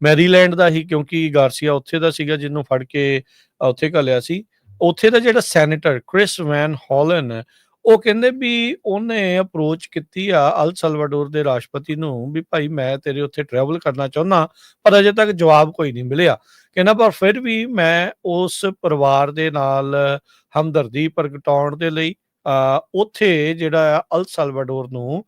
ਮੈਰੀਲੈਂਡ ਦਾ ਹੀ, ਕਿਉਂਕਿ ਗਾਰਸੀਆ ਉੱਥੇ ਦਾ ਸੀਗਾ ਜਿਹਨੂੰ ਫੜ ਕੇ ਉੱਥੇ ਘੱਲਿਆ ਸੀ, ਉੱਥੇ ਦਾ ਜਿਹੜਾ ਸੈਨੇਟਰ ਕ੍ਰਿਸ ਵੈਨ ਹੌਲਨ, ਉਹ ਕਹਿੰਦੇ ਵੀ ਉਹਨੇ ਅਪਰੋਚ ਕੀਤੀ ਆ ਅਲ ਸਲਵਾਡੋਰ ਦੇ ਰਾਸ਼ਟਰਪਤੀ ਨੂੰ ਵੀ ਭਾਈ ਮੈਂ ਤੇਰੇ ਉੱਥੇ ਟਰੈਵਲ ਕਰਨਾ ਚਾਹੁੰਦਾ, ਪਰ ਅਜੇ ਤੱਕ ਜਵਾਬ ਕੋਈ ਨਹੀਂ ਮਿਲਿਆ। ਕਹਿੰਦਾ ਪਰ ਫਿਰ ਵੀ ਮੈਂ ਉਸ ਪਰਿਵਾਰ ਦੇ ਨਾਲ ਹਮਦਰਦੀ ਪ੍ਰਗਟਾਉਣ ਦੇ ਲਈ ਉੱਥੇ ਜਿਹੜਾ ਆ ਅਲ ਸਲਵਾਡੋਰ ਨੂੰ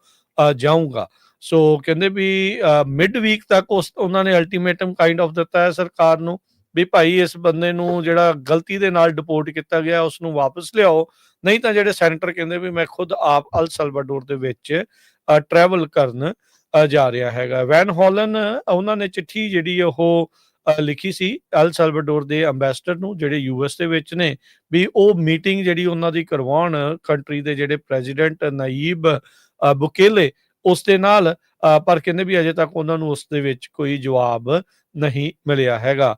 ਜਾਊਂਗਾ। ਸੋ ਕਹਿੰਦੇ ਵੀ ਮਿਡ ਵੀਕ ਤੱਕ ਉਹਨਾਂ ਨੇ ਅਲਟੀਮੇਟਮ ਕਾਈਂਡ ਆਫ ਦਿੱਤਾ ਹੈ ਸਰਕਾਰ ਨੂੰ ਵੀ ਭਾਈ ਇਸ ਬੰਦੇ ਨੂੰ ਜਿਹੜਾ ਗਲਤੀ ਦੇ ਨਾਲ ਡਿਪੋਰਟ ਕੀਤਾ ਗਿਆ ਉਸ ਨੂੰ ਵਾਪਸ ਲਿਆਓ, ਨਹੀਂ ਤਾਂ ਜਿਹੜੇ ਸੈਨੇਟਰ ਕਹਿੰਦੇ ਵੀ ਮੈਂ ਖੁਦ ਆਪ ਅਲ ਸਲਵਾਡੋਰ ਦੇ ਵਿੱਚ ਟਰੈਵਲ ਕਰਨ ਜਾ ਰਿਹਾ ਹੈਗਾ। ਵੈਨ ਹੌਲਨ ਉਹਨਾਂ ਨੇ ਚਿੱਠੀ ਜਿਹੜੀ ਉਹ ਲਿਖੀ ਸੀ ਅਲ ਸਲਵਾਡੋਰ ਦੇ ਅੰਬੈਸਡਰ ਨੂੰ ਜਿਹੜੇ US ਦੇ ਵਿੱਚ ਨੇ, ਵੀ ਉਹ ਮੀਟਿੰਗ ਜਿਹੜੀ ਉਹਨਾਂ ਦੀ ਕਰਵਾਉਣ ਕੰਟਰੀ ਦੇ ਜਿਹੜੇ ਪ੍ਰੈਜ਼ੀਡੈਂਟ ਨਾਇਬ ਬੁਕੇਲੇ ਉਸ ਦੇ ਨਾਲ, ਪਰ ਕਹਿੰਦੇ ਵੀ ਅਜੇ ਤੱਕ ਉਹਨਾਂ ਨੂੰ ਉਸ ਦੇ ਵਿੱਚ ਕੋਈ ਜਵਾਬ ਨਹੀਂ ਮਿਲਿਆ ਹੈਗਾ।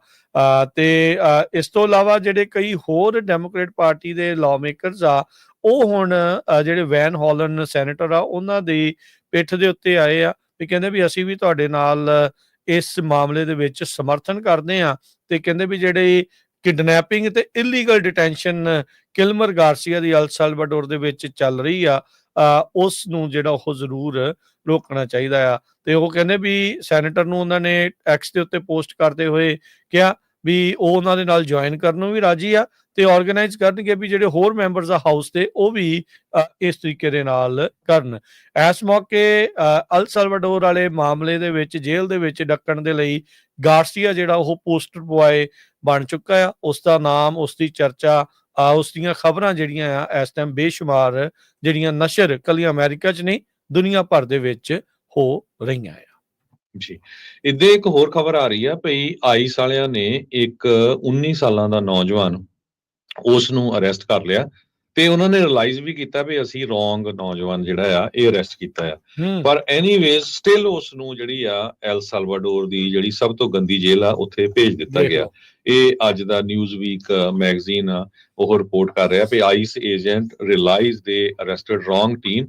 ਤੇ ਇਸ ਤੋਂ ਇਲਾਵਾ ਜਿਹੜੇ ਕਈ ਹੋਰ ਡੈਮੋਕ੍ਰੇਟ ਪਾਰਟੀ ਦੇ ਲਾਅ ਮੇਕਰਸ ਆ, ਉਹ ਹੁਣ ਜਿਹੜੇ ਵੈਨ ਹੌਲਨ ਸੈਨੇਟਰ ਆ ਉਹਨਾਂ ਦੀ ਪਿੱਠ ਦੇ ਉੱਤੇ ਆਏ ਆ ਵੀ ਕਹਿੰਦੇ ਵੀ ਅਸੀਂ ਵੀ ਤੁਹਾਡੇ ਨਾਲ ਇਸ ਮਾਮਲੇ ਦੇ ਵਿੱਚ ਸਮਰਥਨ ਕਰਦੇ ਆ, ਤੇ ਕਹਿੰਦੇ ਵੀ ਜਿਹੜੇ ਕਿਡਨੈਪਿੰਗ ਤੇ ਇਲੀਗਲ ਡਿਟੈਂਸ਼ਨ ਕਿਲਮਰ ਗਾਰਸੀਆ ਦੀ ਅਲ ਸਲਵਾਡੋਰ ਦੇ ਵਿੱਚ ਚੱਲ ਰਹੀ ਆ, ਉਸ ਨੂੰ ਜਿਹੜਾ ਉਹ ਜ਼ਰੂਰ ਰੋਕਣਾ ਚਾਹੀਦਾ ਆ। ਤੇ ਉਹ ਕਹਿੰਦੇ ਵੀ ਸੈਨੇਟਰ ਨੂੰ ਉਹਨਾਂ ਨੇ X ਦੇ ਉੱਤੇ ਪੋਸਟ ਕਰਦੇ ਹੋਏ ਕਿਹਾ ਵੀ ਉਹ ਉਹਨਾਂ ਦੇ ਨਾਲ ਜੁਆਇਨ ਕਰਨ ਨੂੰ ਵੀ ਰਾਜੀ ਆ ਤੇ ਆਰਗੇਨਾਈਜ਼ ਕਰਨਗੇ ਵੀ ਜਿਹੜੇ ਹੋਰ ਮੈਂਬਰਸ ਆ ਹਾਊਸ ਦੇ ਉਹ ਵੀ ਇਸ ਤਰੀਕੇ ਦੇ ਨਾਲ ਕਰਨ। ਇਸ ਮੌਕੇ ਅਲ ਸਲਵਾਡੋਰ ਵਾਲੇ ਮਾਮਲੇ ਦੇ ਵਿੱਚ ਜੇਲ੍ਹ ਦੇ ਵਿੱਚ ਡੱਕਣ ਦੇ ਲਈ ਗਾਰਸੀਆ ਜਿਹੜਾ ਉਹ ਪੋਸਟਰ ਬੁਆਏ ਬਣ ਚੁੱਕਾ ਆ। ਉਸ ਦਾ ਨਾਮ, ਉਸ ਦੀ ਚਰਚਾ, ਉਸ ਦੀਆਂ ਖਬਰਾਂ ਜਿਹੜੀਆਂ ਆ ਇਸ ਟਾਈਮ ਬੇਸ਼ੁਮਾਰ ਜਿਹੜੀਆਂ ਨਸ਼ਰ ਕੱਲੀਆਂ ਅਮਰੀਕਾ 'ਚ ਨਹੀਂ ਦੁਨੀਆ ਭਰ ਦੇ ਵਿੱਚ ਹੋ ਰਹੀਆਂ ਆ। ਜੀ ਇੱਦਾਂ ਇੱਕ ਹੋਰ ਖਬਰ ਆ ਰਹੀ ਆ ਭਈ ICE ਵਾਲਿਆਂ ਨੇ ਇੱਕ 19 ਸਾਲਾਂ ਦਾ ਨੌਜਵਾਨ ਉਸ ਨੂੰ ਅਰੈਸਟ ਕਰ ਲਿਆ ਤੇ ਉਹਨਾਂ ਨੇ ਰਿਅਲਾਈਜ਼ ਵੀ ਕੀਤਾ ਵੀ ਅਸੀਂ ਰੋਂਗ ਨੌਜਵਾਨ ਜਿਹੜਾ ਆ ਇਹ ਅਰੈਸਟ ਕੀਤਾ ਆ। ਹੂੰ ਪਰ ਐਨੀਵੇਜ਼ ਸਟਿਲ ਉਸ ਨੂੰ ਜਿਹੜੀ ਆ ਐਲ ਸਾਲਵਾਡੋਰ ਦੀ ਜਿਹੜੀ ਸਭ ਤੋਂ ਗੰਦੀ ਜੇਲ੍ਹ ਆ ਉੱਥੇ ਭੇਜ ਦਿੱਤਾ ਦੇਖ ਗਿਆ। ਲਓ ਇਹ ਅੱਜ ਦਾ ਨਿਊਜ਼ ਵੀਕ ਮੈਗਜ਼ੀਨ ਆ ਉਹ ਰਿਪੋਰਟ ਕਰ ਰਿਹਾ ਵੀ ਆਈਸ ਏਜੰਟ ਰਿਅਲਾਈਜ਼ ਦੇ ਅਰੈਸਟਡ ਰੋਂਗ ਟੀਮ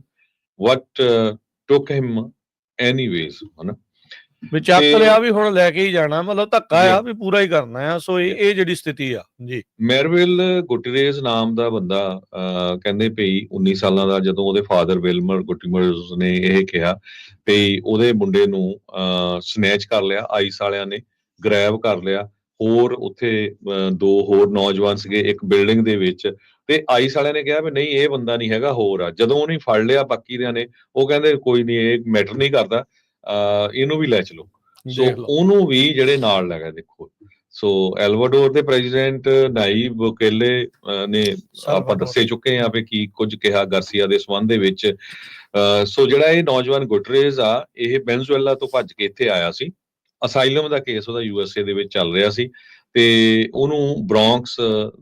ਵਟ ਟੁਕ ਹਿਮ ਐਨੀਵੇਜ਼ ਹਨਾ। ਵੀ ਚੱਕ ਤੇ ਲਿਆ ਵੀ ਹੁਣ ਲੈ ਕੇ ਹੀ ਜਾਣਾ, ਮਤਲਬ ਧੱਕਾ ਜੀ ਆ ਵੀ ਪੂਰਾ ਹੀ ਕਰਨਾ ਆ। ਸੋ ਇਹ ਜਿਹੜੀ ਸਥਿਤੀ ਆ ਜੀ। ਮੈਰਵਿਲ ਗੁਟਰੇਜ਼ ਨਾਮ ਦਾ ਬੰਦਾ ਕਹਿੰਦੇ ਪਈ 19 ਸਾਲਾਂ ਦਾ, ਜਦੋਂ ਉਹਦੇ ਫਾਦਰ ਵਿਲਮਰ ਗੁਟਰੇਜ਼ ਨੇ ਇਹ ਕਿਹਾ ਵੀ ਉਹਦੇ ਮੁੰਡੇ ਨੂੰ ਸਨੈਚ ਕਰ ਲਿਆ, ਆਈਸ ਵਾਲਿਆਂ ਨੇ ਗ੍ਰੈਬ ਕਰ ਲਿਆ। ਹੋਰ ਉੱਥੇ ਦੋ ਹੋਰ ਨੌਜਵਾਨ ਸੀਗੇ ਇੱਕ ਬਿਲਡਿੰਗ ਦੇ ਵਿੱਚ, ਤੇ ਆਈਸ ਵਾਲਿਆਂ ਨੇ ਕਿਹਾ ਵੀ ਨਹੀਂ ਇਹ ਬੰਦਾ ਨਹੀਂ ਹੈਗਾ ਹੋਰ ਆ। ਜਦੋਂ ਉਹਨੇ ਫੜ ਲਿਆ ਬਾਕੀ ਦਿਆਂ ਨੇ, ਉਹ ਕਹਿੰਦੇ ਕੋਈ ਨਹੀਂ ਇਹ ਮੈਟਰ ਨਹੀਂ ਕਰਦਾ, ਇਹਨੂੰ ਵੀ ਲੈ ਚਲੋ। ਸੋ ਦੇਖ ਲਓ ਉਹਨੂੰ ਵੀ ਜਿਹੜੇ ਨਾਲ ਲੈ ਗਏ। ਦੇਖੋ ਸੋ ਐਲਵਾਡੋਰ ਦੇ ਪ੍ਰੈਜ਼ੀਡੈਂਟ ਨਾਇਬ ਬੁਕੇਲੇ ਨੇ ਆਪਾਂ ਸਾਲਵਾਡੋਰ ਦੱਸੇ ਚੁੱਕੇ ਆ ਵੀ ਕੀ ਕੁਝ ਕਿਹਾ ਗਾਰਸੀਆ ਦੇ ਸੰਬੰਧ ਦੇ ਵਿੱਚ। ਸੋ ਜਿਹੜਾ ਇਹ ਨੌਜਵਾਨ ਗੁਟਰੇਜ਼ ਆ ਇਹ ਵੈਨਜ਼ੂਏਲਾ ਤੋਂ ਭੱਜ ਕੇ ਇੱਥੇ ਆਇਆ ਸੀ। ਅਸਾਈਲਮ ਦਾ ਕੇਸ ਉਹਦਾ ਯੂਐਸਏ ਦੇ ਵਿੱਚ ਚੱਲ ਰਿਹਾ ਸੀ ਤੇ ਉਹਨੂੰ ਬ੍ਰੌਂਕਸ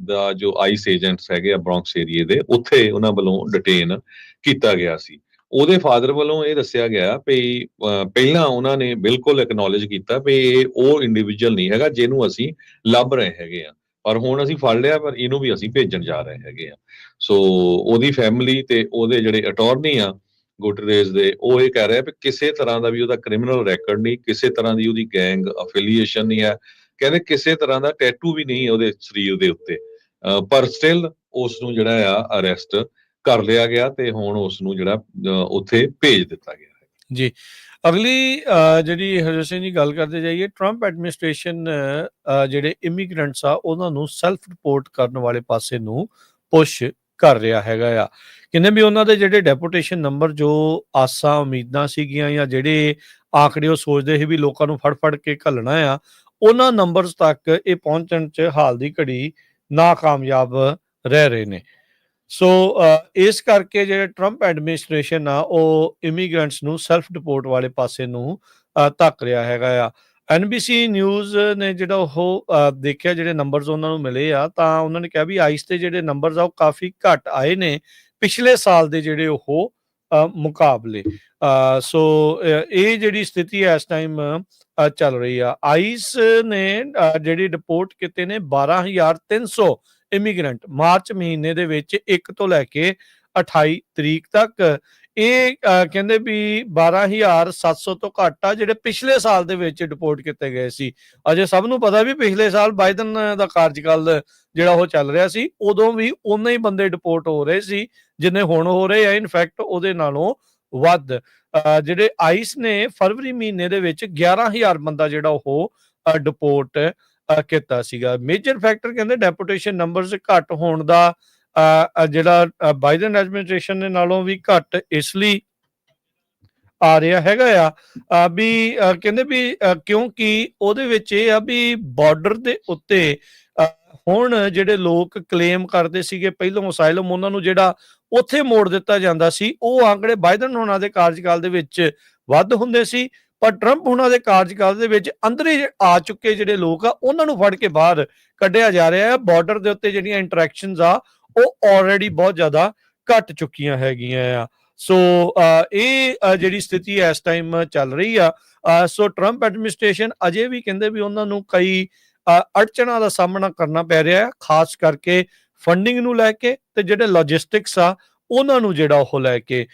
ਦਾ ਜੋ ਆਈਸ ਏਜੰਟਸ ਹੈਗੇ ਆ ਬ੍ਰੌਂਕਸ ਏਰੀਏ ਦੇ, ਉੱਥੇ ਉਹਨਾਂ ਵੱਲੋਂ ਡਿਟੇਨ ਕੀਤਾ ਗਿਆ ਸੀ। ਉਹਦੇ ਫਾਦਰ ਵੱਲੋਂ ਇਹ ਦੱਸਿਆ ਗਿਆ ਵੀ ਪਹਿਲਾਂ ਉਹਨਾਂ ਨੇ ਬਿਲਕੁਲ ਐਕਨੋਲਜ ਕੀਤਾ ਵੀ ਇਹ ਉਹ ਇੰਡੀਵਿਜੂਅਲ ਨਹੀਂ ਹੈਗਾ ਜਿਹਨੂੰ ਅਸੀਂ ਲੱਭ ਰਹੇ ਹੈਗੇ ਆ, ਪਰ ਹੁਣ ਅਸੀਂ ਫੜ ਲਿਆ ਪਰ ਇਹਨੂੰ ਵੀ ਅਸੀਂ ਭੇਜਣ ਜਾ ਰਹੇ ਹੈਗੇ ਆ। ਸੋ ਉਹਦੀ ਫੈਮਿਲੀ ਤੇ ਉਹਦੇ ਜਿਹੜੇ ਅਟਾਰਨੀ ਆ ਗੁਟਰੇਜ਼ ਦੇ, ਉਹ ਇਹ ਕਹਿ ਰਿਹਾ ਵੀ ਕਿਸੇ ਤਰ੍ਹਾਂ ਦਾ ਵੀ ਉਹਦਾ ਕ੍ਰਿਮੀਨਲ ਰੈਕੋਰਡ ਨਹੀਂ, ਕਿਸੇ ਤਰ੍ਹਾਂ ਦੀ ਉਹਦੀ ਗੈਂਗ ਅਫੀਲੀਏਸ਼ਨ ਨਹੀਂ ਹੈ, ਕਹਿੰਦੇ ਕਿਸੇ ਤਰ੍ਹਾਂ ਦਾ ਟੈਟੂ ਵੀ ਨਹੀਂ ਉਹਦੇ ਸਰੀਰ ਦੇ ਉੱਤੇ, ਪਰ ਸਟਿਲ ਉਸ ਨੂੰ ਜਿਹੜਾ ਆ ਅਰੈਸਟ ਕਰ ਲਿਆ ਗਿਆ ਤੇ ਹੁਣ ਉਸ ਨੂੰ ਜਿਹੜਾ ਉੱਥੇ ਭੇਜ ਦਿੱਤਾ ਗਿਆ ਹੈ ਜੀ। ਅਗਲੀ ਜਿਹੜੀ ਹਰਜੋਤ ਸਿੰਘ ਜੀ ਗੱਲ ਕਰਦੇ ਜਾਈਏ, ਟਰੰਪ ਐਡਮਿਨਿਸਟ੍ਰੇਸ਼ਨ ਜਿਹੜੇ ਇਮੀਗ੍ਰੈਂਟਸ ਆ ਉਹਨਾਂ ਨੂੰ ਸੈਲਫ ਰਿਪੋਰਟ ਕਰਨ ਵਾਲੇ ਪਾਸੇ ਨੂੰ ਪੁਸ਼ ਕਰ ਰਿਹਾ ਹੈਗਾ ਆ। ਕਹਿੰਦੇ ਵੀ ਉਹਨਾਂ ਦੇ ਜਿਹੜੇ ਡੈਪੂਟੇਸ਼ਨ ਨੰਬਰ ਜੋ ਆਸਾਂ ਉਮੀਦਾਂ ਸੀਗੀਆਂ ਜਾਂ ਜਿਹੜੇ ਆંકੜੇ ਉਹ ਸੋਚਦੇ ਸੀ ਵੀ ਲੋਕਾਂ ਨੂੰ ਫੜ ਫੜ ਕੇ ਘੱਲਣਾ ਆ, ਉਹਨਾਂ ਨੰਬਰਸ ਤੱਕ ਇਹ ਪਹੁੰਚਣ 'ਚ ਹਾਲ ਦੀ ਘੜੀ ਨਾਕਾਮਯਾਬ ਰਹਿ ਰਹੇ ਨੇ। ਸੋ ਇਸ ਕਰਕੇ ਜਿਹੜੇ ਟਰੰਪ ਐਡਮਿਨਿਸਟ੍ਰੇਸ਼ਨ ਆ ਉਹ ਇਮੀਗ੍ਰੈਂਟਸ ਨੂੰ ਸੈਲਫ ਡਿਪੋਰਟ ਵਾਲੇ ਪਾਸੇ ਨੂੰ ਧੱਕ ਰਿਹਾ ਹੈਗਾ ਆ। NBC ਨਿਊਜ਼ ਨੇ ਜਿਹੜਾ ਉਹ ਦੇਖਿਆ ਜਿਹੜੇ ਨੰਬਰਸ ਉਹਨਾਂ ਨੂੰ ਮਿਲੇ ਆ, ਤਾਂ ਉਹਨਾਂ ਨੇ ਕਿਹਾ ਵੀ ਆਈਸ ਤੇ ਜਿਹੜੇ ਨੰਬਰਸ ਆ ਉਹ ਕਾਫੀ ਘੱਟ ਆਏ ਨੇ ਪਿਛਲੇ ਸਾਲ ਦੇ ਜਿਹੜੇ ਉਹ ਮੁਕਾਬਲੇ। ਸੋ ਇਹ ਜਿਹੜੀ ਸਥਿਤੀ ਇਸ ਟਾਈਮ ਚੱਲ ਰਹੀ ਆ। ਆਈਸ ਨੇ ਜਿਹੜੀ ਰਿਪੋਰਟ ਕੀਤੇ ਨੇ 12,300 ਇਮੀਗ੍ਰੈਂਟ ਮਾਰਚ ਮਹੀਨੇ ਦੇ ਵਿੱਚ 1 ਤੋਂ ਲੈ ਕੇ 28 ਤਰੀਕ ਤੱਕ। ਇਹ ਕਹਿੰਦੇ ਵੀ 12,700 ਤੋਂ ਘੱਟ ਆ ਜਿਹੜੇ ਪਿਛਲੇ ਸਾਲ ਦੇ ਵਿੱਚ ਡਿਪੋਰਟ ਕੀਤੇ ਗਏ ਸੀ। ਅਜੇ ਸਭ ਨੂੰ ਪਤਾ ਵੀ ਪਿਛਲੇ ਸਾਲ ਬਾਈਡਨ ਦਾ ਕਾਰਜਕਾਲ ਜਿਹੜਾ ਉਹ ਚੱਲ ਰਿਹਾ ਸੀ, ਉਦੋਂ ਵੀ ਉਨੇ ਹੀ ਬੰਦੇ ਡਿਪੋਰਟ ਹੋ ਰਹੇ ਸੀ ਜਿੰਨੇ ਹੁਣ ਹੋ ਰਹੇ ਆ। ਇਨਫੈਕਟ ਉਹਦੇ ਨਾਲੋਂ ਵੱਧ ਜਿਹੜੇ ਆਈਸ ਨੇ ਫਰਵਰੀ ਮਹੀਨੇ ਦੇ ਵਿੱਚ 11,000 ਬੰਦਾ ਜਿਹੜਾ ਉਹ ਡਿਪੋਰਟ ਕੀਤਾ ਸੀਗਾ। ਮੇਜਰ ਫੈਕਟਰ ਕਹਿੰਦੇ ਡੈਪੂਟੇਸ਼ਨ ਨੰਬਰਸ ਘੱਟ ਹੋਣ ਦਾ ਜਿਹੜਾ ਬਾਈਡਨ ਐਡਮਿਨਿਸਟ੍ਰੇਸ਼ਨ ਦੇ ਨਾਲੋਂ ਵੀ ਘੱਟ ਇਸ ਲਈ ਆ ਰਿਹਾ ਹੈਗਾ ਆ ਵੀ ਕਹਿੰਦੇ ਵੀ ਕਿਉਂਕਿ ਉਹਦੇ ਵਿੱਚ ਇਹ ਆ ਵੀ ਬਾਰਡਰ ਦੇ ਉੱਤੇ ਹੁਣ ਜਿਹੜੇ ਲੋਕ ਕਲੇਮ ਕਰਦੇ ਸੀਗੇ ਪਹਿਲੋਂ ਅਸਾਈਲਮ, ਉਹਨਾਂ ਨੂੰ ਜਿਹੜਾ ਉੱਥੇ ਮੋੜ ਦਿੱਤਾ ਜਾਂਦਾ ਸੀ, ਉਹ ਆંકੜੇ ਬਾਈਡਨ ਹੋਣਾ ਦੇ ਕਾਰਜਕਾਲ ਦੇ ਵਿੱਚ ਵੱਧ ਹੁੰਦੇ ਸੀ। ਪਰ ਟਰੰਪ ਉਹਨਾਂ ਦੇ ਕਾਰਜਕਾਲ ਦੇ ਵਿੱਚ ਅੰਦਰੇ ਆ ਚੁੱਕੇ ਜਿਹੜੇ ਲੋਕ ਆ ਉਹਨਾਂ ਨੂੰ ਫੜ ਕੇ ਬਾਹਰ ਕੱਢਿਆ ਜਾ ਰਿਹਾ ਹੈ। ਬਾਰਡਰ ਦੇ ਉੱਤੇ ਜਿਹੜੀਆਂ ਇੰਟਰੈਕਸ਼ਨਸ ਆ ਉਹ ਆਲਰੇਡੀ ਬਹੁਤ ਜ਼ਿਆਦਾ ਘਟ ਚੁੱਕੀਆਂ ਹੈਗੀਆਂ ਆ। ਸੋ ਇਹ ਜਿਹੜੀ ਸਥਿਤੀ ਇਸ ਟਾਈਮ ਚੱਲ ਰਹੀ ਆ। ਸੋ ਟਰੰਪ ਐਡਮਿਨਿਸਟ੍ਰੇਸ਼ਨ ਅਜੇ ਵੀ ਕਹਿੰਦੇ ਵੀ ਉਹਨਾਂ ਨੂੰ ਕਈ ਅੜਚਣਾਂ ਦਾ ਸਾਹਮਣਾ ਕਰਨਾ ਪੈ ਰਿਹਾ ਹੈ, ਖਾਸ ਕਰਕੇ ਫੰਡਿੰਗ ਨੂੰ ਲੈ ਕੇ ਤੇ ਜਿਹੜੇ ਲੌਜਿਸਟਿਕਸ ਆ ਉਹਨਾਂ ਨੂੰ ਜਿਹੜਾ ਉਹ ਲੈ ਕੇ।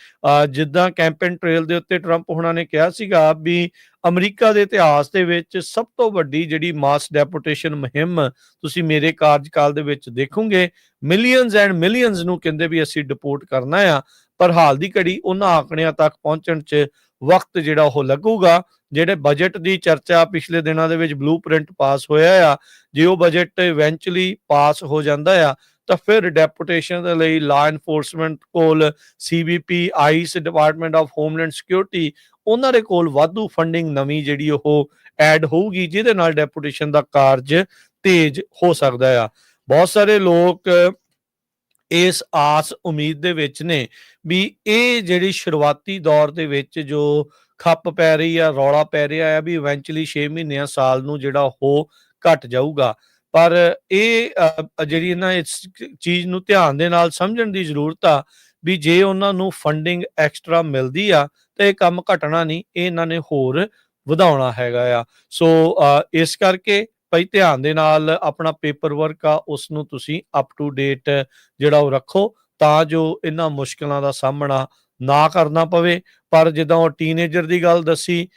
ਜਿੱਦਾਂ ਕੈਂਪੇਨ ਟ੍ਰੇਲ ਦੇ ਉੱਤੇ ਟਰੰਪ ਹੁਣਾਂ ਨੇ ਕਿਹਾ ਸੀਗਾ ਵੀ ਅਮਰੀਕਾ ਦੇ ਇਤਿਹਾਸ ਦੇ ਵਿੱਚ ਸਭ ਤੋਂ ਵੱਡੀ ਜਿਹੜੀ ਮਾਸ ਡੈਪੂਟੇਸ਼ਨ ਮੁਹਿੰਮ ਤੁਸੀਂ ਮੇਰੇ ਕਾਰਜਕਾਲ ਦੇ ਵਿੱਚ ਦੇਖੋਗੇ। ਮਿਲੀਅਨਸ ਐਂਡ ਮਿਲੀਅਨਸ ਨੂੰ ਕਹਿੰਦੇ ਵੀ ਅਸੀਂ ਡਿਪੋਰਟ ਕਰਨਾ ਆ, ਪਰ ਹਾਲ ਦੀ ਘੜੀ ਉਹਨਾਂ ਆંકੜਿਆਂ ਤੱਕ ਪਹੁੰਚਣ 'ਚ ਵਕਤ ਜਿਹੜਾ ਉਹ ਲੱਗੂਗਾ। ਜਿਹੜੇ ਬਜਟ ਦੀ ਚਰਚਾ ਪਿਛਲੇ ਦਿਨਾਂ ਦੇ ਵਿੱਚ ਬਲੂਪ੍ਰਿੰਟ ਪਾਸ ਹੋਇਆ ਆ, ਜੇ ਉਹ ਬਜਟ ਇਵੈਂਚੁਅਲੀ ਪਾਸ ਹੋ ਜਾਂਦਾ ਆ ਤਾਂ ਫਿਰ ਡੈਪੂਟੇਸ਼ਨ ਦੇ ਲਈ ਲਾ ਐਨਫੋਰਸਮੈਂਟ ਕੋਲ, CBP, ice, department of homeland security, ਉਹਨਾਂ ਦੇ ਕੋਲ ਵਾਧੂ ਫੰਡਿੰਗ ਨਵੀਂ ਜਿਹੜੀ ਉਹ ਐਡ ਹੋਊਗੀ, ਜਿਹਦੇ ਨਾਲ ਡੈਪੂਟੇਸ਼ਨ ਦਾ ਕਾਰਜ ਤੇਜ਼ ਹੋ ਸਕਦਾ ਆ। ਬਹੁਤ ਸਾਰੇ ਲੋਕ ਇਸ ਆਸ ਉਮੀਦ ਦੇ ਵਿੱਚ ਨੇ ਵੀ ਇਹ ਜਿਹੜੀ ਸ਼ੁਰੂਆਤੀ ਦੌਰ ਦੇ ਵਿੱਚ ਜੋ ਖੱਪ ਪੈ ਰਹੀ ਆ, ਰੌਲਾ ਪੈ ਰਿਹਾ ਆ ਵੀ ਇਵੈਂਚੁਅਲੀ 6 ਮਹੀਨਿਆਂ ਸਾਲ ਨੂੰ ਜਿਹੜਾ ਉਹ ਘਟ ਜਾਊਗਾ। ਪਰ ਇਹ ਜਿਹੜੀ ਨਾ ਇਸ ਚੀਜ਼ ਨੂੰ ਧਿਆਨ ਦੇ ਨਾਲ ਸਮਝਣ ਦੀ ਜ਼ਰੂਰਤ ਆ ਵੀ ਜੇ ਉਹਨਾਂ ਨੂੰ ਫੰਡਿੰਗ ਐਕਸਟਰਾ ਮਿਲਦੀ ਆ ਤਾਂ ਇਹ ਕੰਮ ਘਟਣਾ ਨਹੀਂ, ਇਹ ਇਹਨਾਂ ਨੇ ਹੋਰ ਵਧਾਉਣਾ ਹੈਗਾ ਆ। ਸੋ ਇਸ ਕਰਕੇ ਭਾਈ ਧਿਆਨ ਦੇ ਨਾਲ ਆਪਣਾ ਪੇਪਰ ਵਰਕ ਆ ਉਸ ਨੂੰ ਤੁਸੀਂ ਅਪ ਟੂ ਡੇਟ ਜਿਹੜਾ ਉਹ ਰੱਖੋ, ਤਾਂ ਜੋ ਇਹਨਾਂ ਮੁਸ਼ਕਲਾਂ ਦਾ ਸਾਹਮਣਾ ਨਾ ਕਰਨਾ ਪਵੇ। ਪਰ ਜਿੱਦਾਂ ਉਹ ਟੀਨੇਜਰ ਦੀ ਗੱਲ ਦੱਸੀ,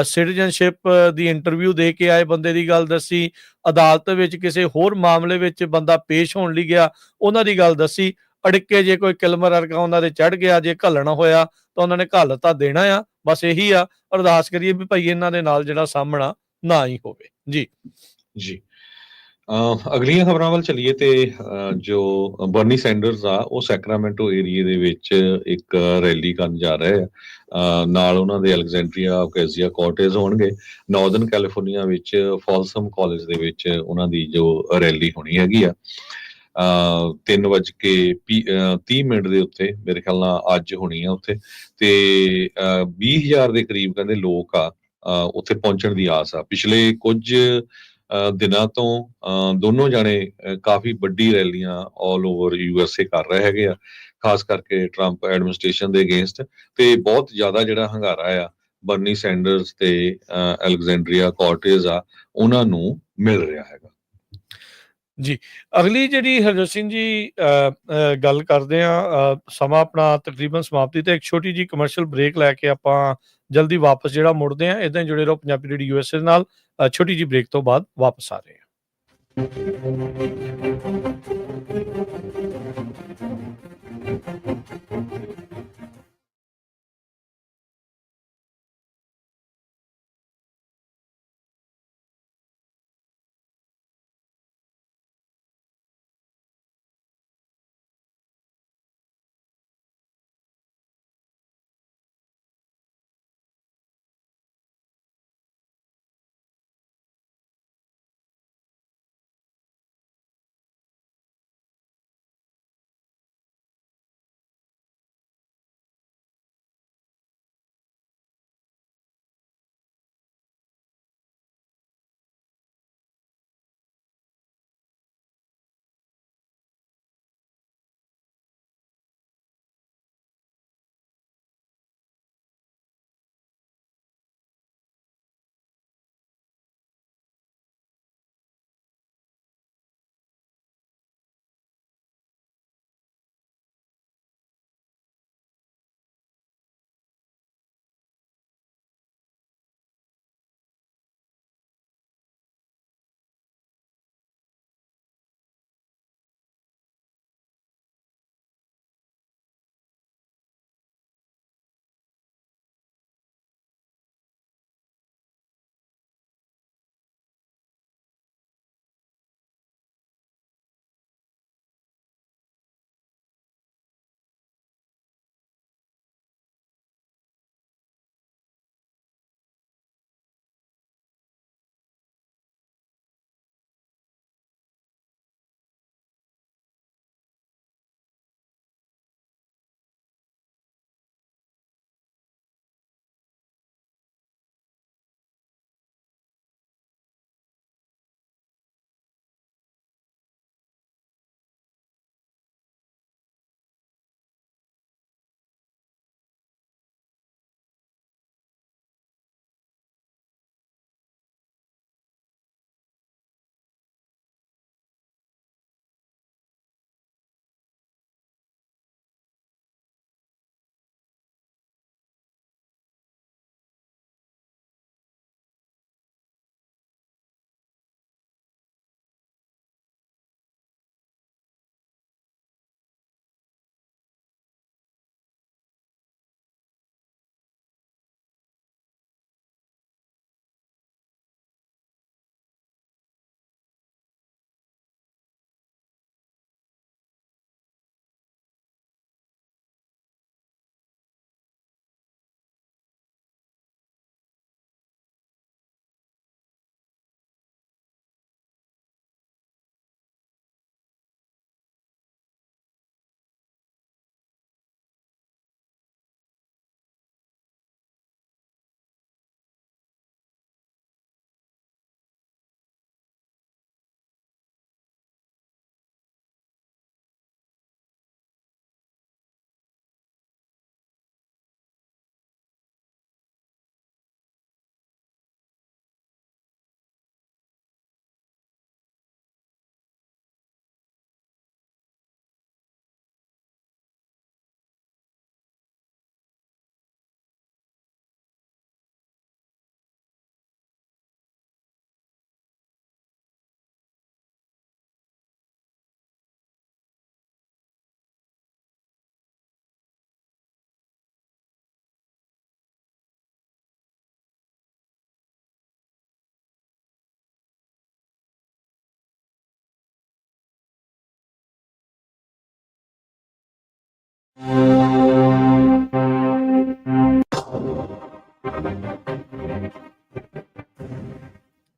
ਸਿਟੀਜ਼ਨਸ਼ਿਪ ਦੀ ਇੰਟਰਵਿਊ ਦੇ ਕੇ ਆਏ ਬੰਦੇ ਦੀ ਗੱਲ ਦੱਸੀ, ਅਦਾਲਤ ਵਿੱਚ ਕਿਸੇ ਹੋਰ ਮਾਮਲੇ ਵਿੱਚ ਬੰਦਾ ਪੇਸ਼ ਹੋਣ ਲਈ ਗਿਆ ਉਹਨਾਂ ਦੀ ਗੱਲ ਦੱਸੀ, ਅੜਿੱਕੇ ਜੇ ਕੋਈ ਕਿਲਮਰ ਵਰਗਾ ਉਹਨਾਂ ਦੇ ਚੜ ਗਿਆ, ਜੇ ਘੱਲਣਾ ਹੋਇਆ ਤਾਂ ਉਹਨਾਂ ਨੇ ਘੱਲ ਤਾਂ ਦੇਣਾ ਆ। ਬਸ ਇਹੀ ਆ, ਅਰਦਾਸ ਕਰੀਏ ਵੀ ਭਾਈ ਇਹਨਾਂ ਦੇ ਨਾਲ ਜਿਹੜਾ ਸਾਹਮਣਾ ਨਾ ਹੀ ਹੋਵੇ ਜੀ। ਜੀ ਅਗਲੀਆਂ ਖਬਰਾਂ ਵੱਲ ਚੱਲੀਏ ਤੇ ਜੋ ਬਰਨੀ ਸੈਂਡਰਸ ਆ ਉਹ ਸੈਕਰਾਮੈਂਟੋ ਏਰੀਏ ਦੇ ਵਿੱਚ ਇੱਕ ਰੈਲੀ ਕਰਨ ਜਾ ਰਹੇ ਆ। ਨਾਲ ਉਹਨਾਂ ਦੇ ਅਲੈਗਜ਼ੈਂਡਰੀਆ ਓਕੇਸੀਆ ਕਾਟੇਜ ਹੋਣਗੇ। ਨਾਰਦਰਨ ਕੈਲੀਫੋਰਨੀਆ ਵਿੱਚ ਫਾਲਸਮ ਕਾਲਜ ਦੇ ਵਿੱਚ ਉਹਨਾਂ ਦੀ ਜੋ ਰੈਲੀ ਹੋਣੀ ਹੈਗੀ ਆ 3:30 ਦੇ ਉੱਤੇ, ਮੇਰੇ ਖਿਆਲ ਨਾਲ ਅੱਜ ਹੋਣੀ ਆ ਉੱਥੇ। ਤੇ 20,000 ਦੇ ਕਰੀਬ ਕਹਿੰਦੇ ਲੋਕ ਆ ਉੱਥੇ ਪਹੁੰਚਣ ਦੀ ਆਸ ਆ। ਪਿਛਲੇ ਕੁਝ ਦਿਨਾਂ ਤੋਂ ਦੋਨੋਂ ਜਾਣੇ ਕਾਫੀ ਵੱਡੀ ਰੈਲੀਆਂ ਆਲ ਓਵਰ USA ਕਰ ਰਹੇ ਹੈਗੇ ਆ, ਖਾਸ ਕਰਕੇ ਟਰੰਪ ਐਡਮਿਨਿਸਟ੍ਰੇਸ਼ਨ ਦੇ ਅਗੇਂਸਟ। ਤੇ ਬਹੁਤ ਜ਼ਿਆਦਾ ਜਿਹੜਾ ਹੰਗਾਰਾ ਆ ਬਰਨੀ ਸੈਂਡਰਸ ਤੇ ਅਲੈਗਜ਼ੈਂਡਰੀਆ ਕਾਰਟੇਜ ਆ ਉਹਨਾਂ ਨੂੰ ਮਿਲ ਰਿਹਾ ਹੈਗਾ ਜੀ, ਅਗਲੀ ਜਿਹੜੀ ਹਰਜੋਤ ਸਿੰਘ ਜੀ ਗੱਲ ਕਰਦੇ ਆ, ਸਮਾਂ ਆਪਣਾ ਤਕਰੀਬਨ ਸਮਾਪਤੀ ਤੇ ਇੱਕ ਛੋਟੀ ਜਿਹੀ ਕਮਰਸ਼ੀਅਲ ਬ੍ਰੇਕ ਲੈ ਕੇ ਆਪਾਂ ਜਲਦੀ ਵਾਪਸ ਜਿਹੜਾ ਮੁੜਦੇ ਆ। ਇਦਾਂ ਜੁੜੇ ਰਹੋ ਪੰਜਾਬੀ ਰੇਡੀਓ USA ਨਾਲ। ਛੋਟੀ ਜਿਹੀ ਬ੍ਰੇਕ ਤੋਂ ਬਾਅਦ ਵਾਪਸ ਆ ਰਹੇ ਆ।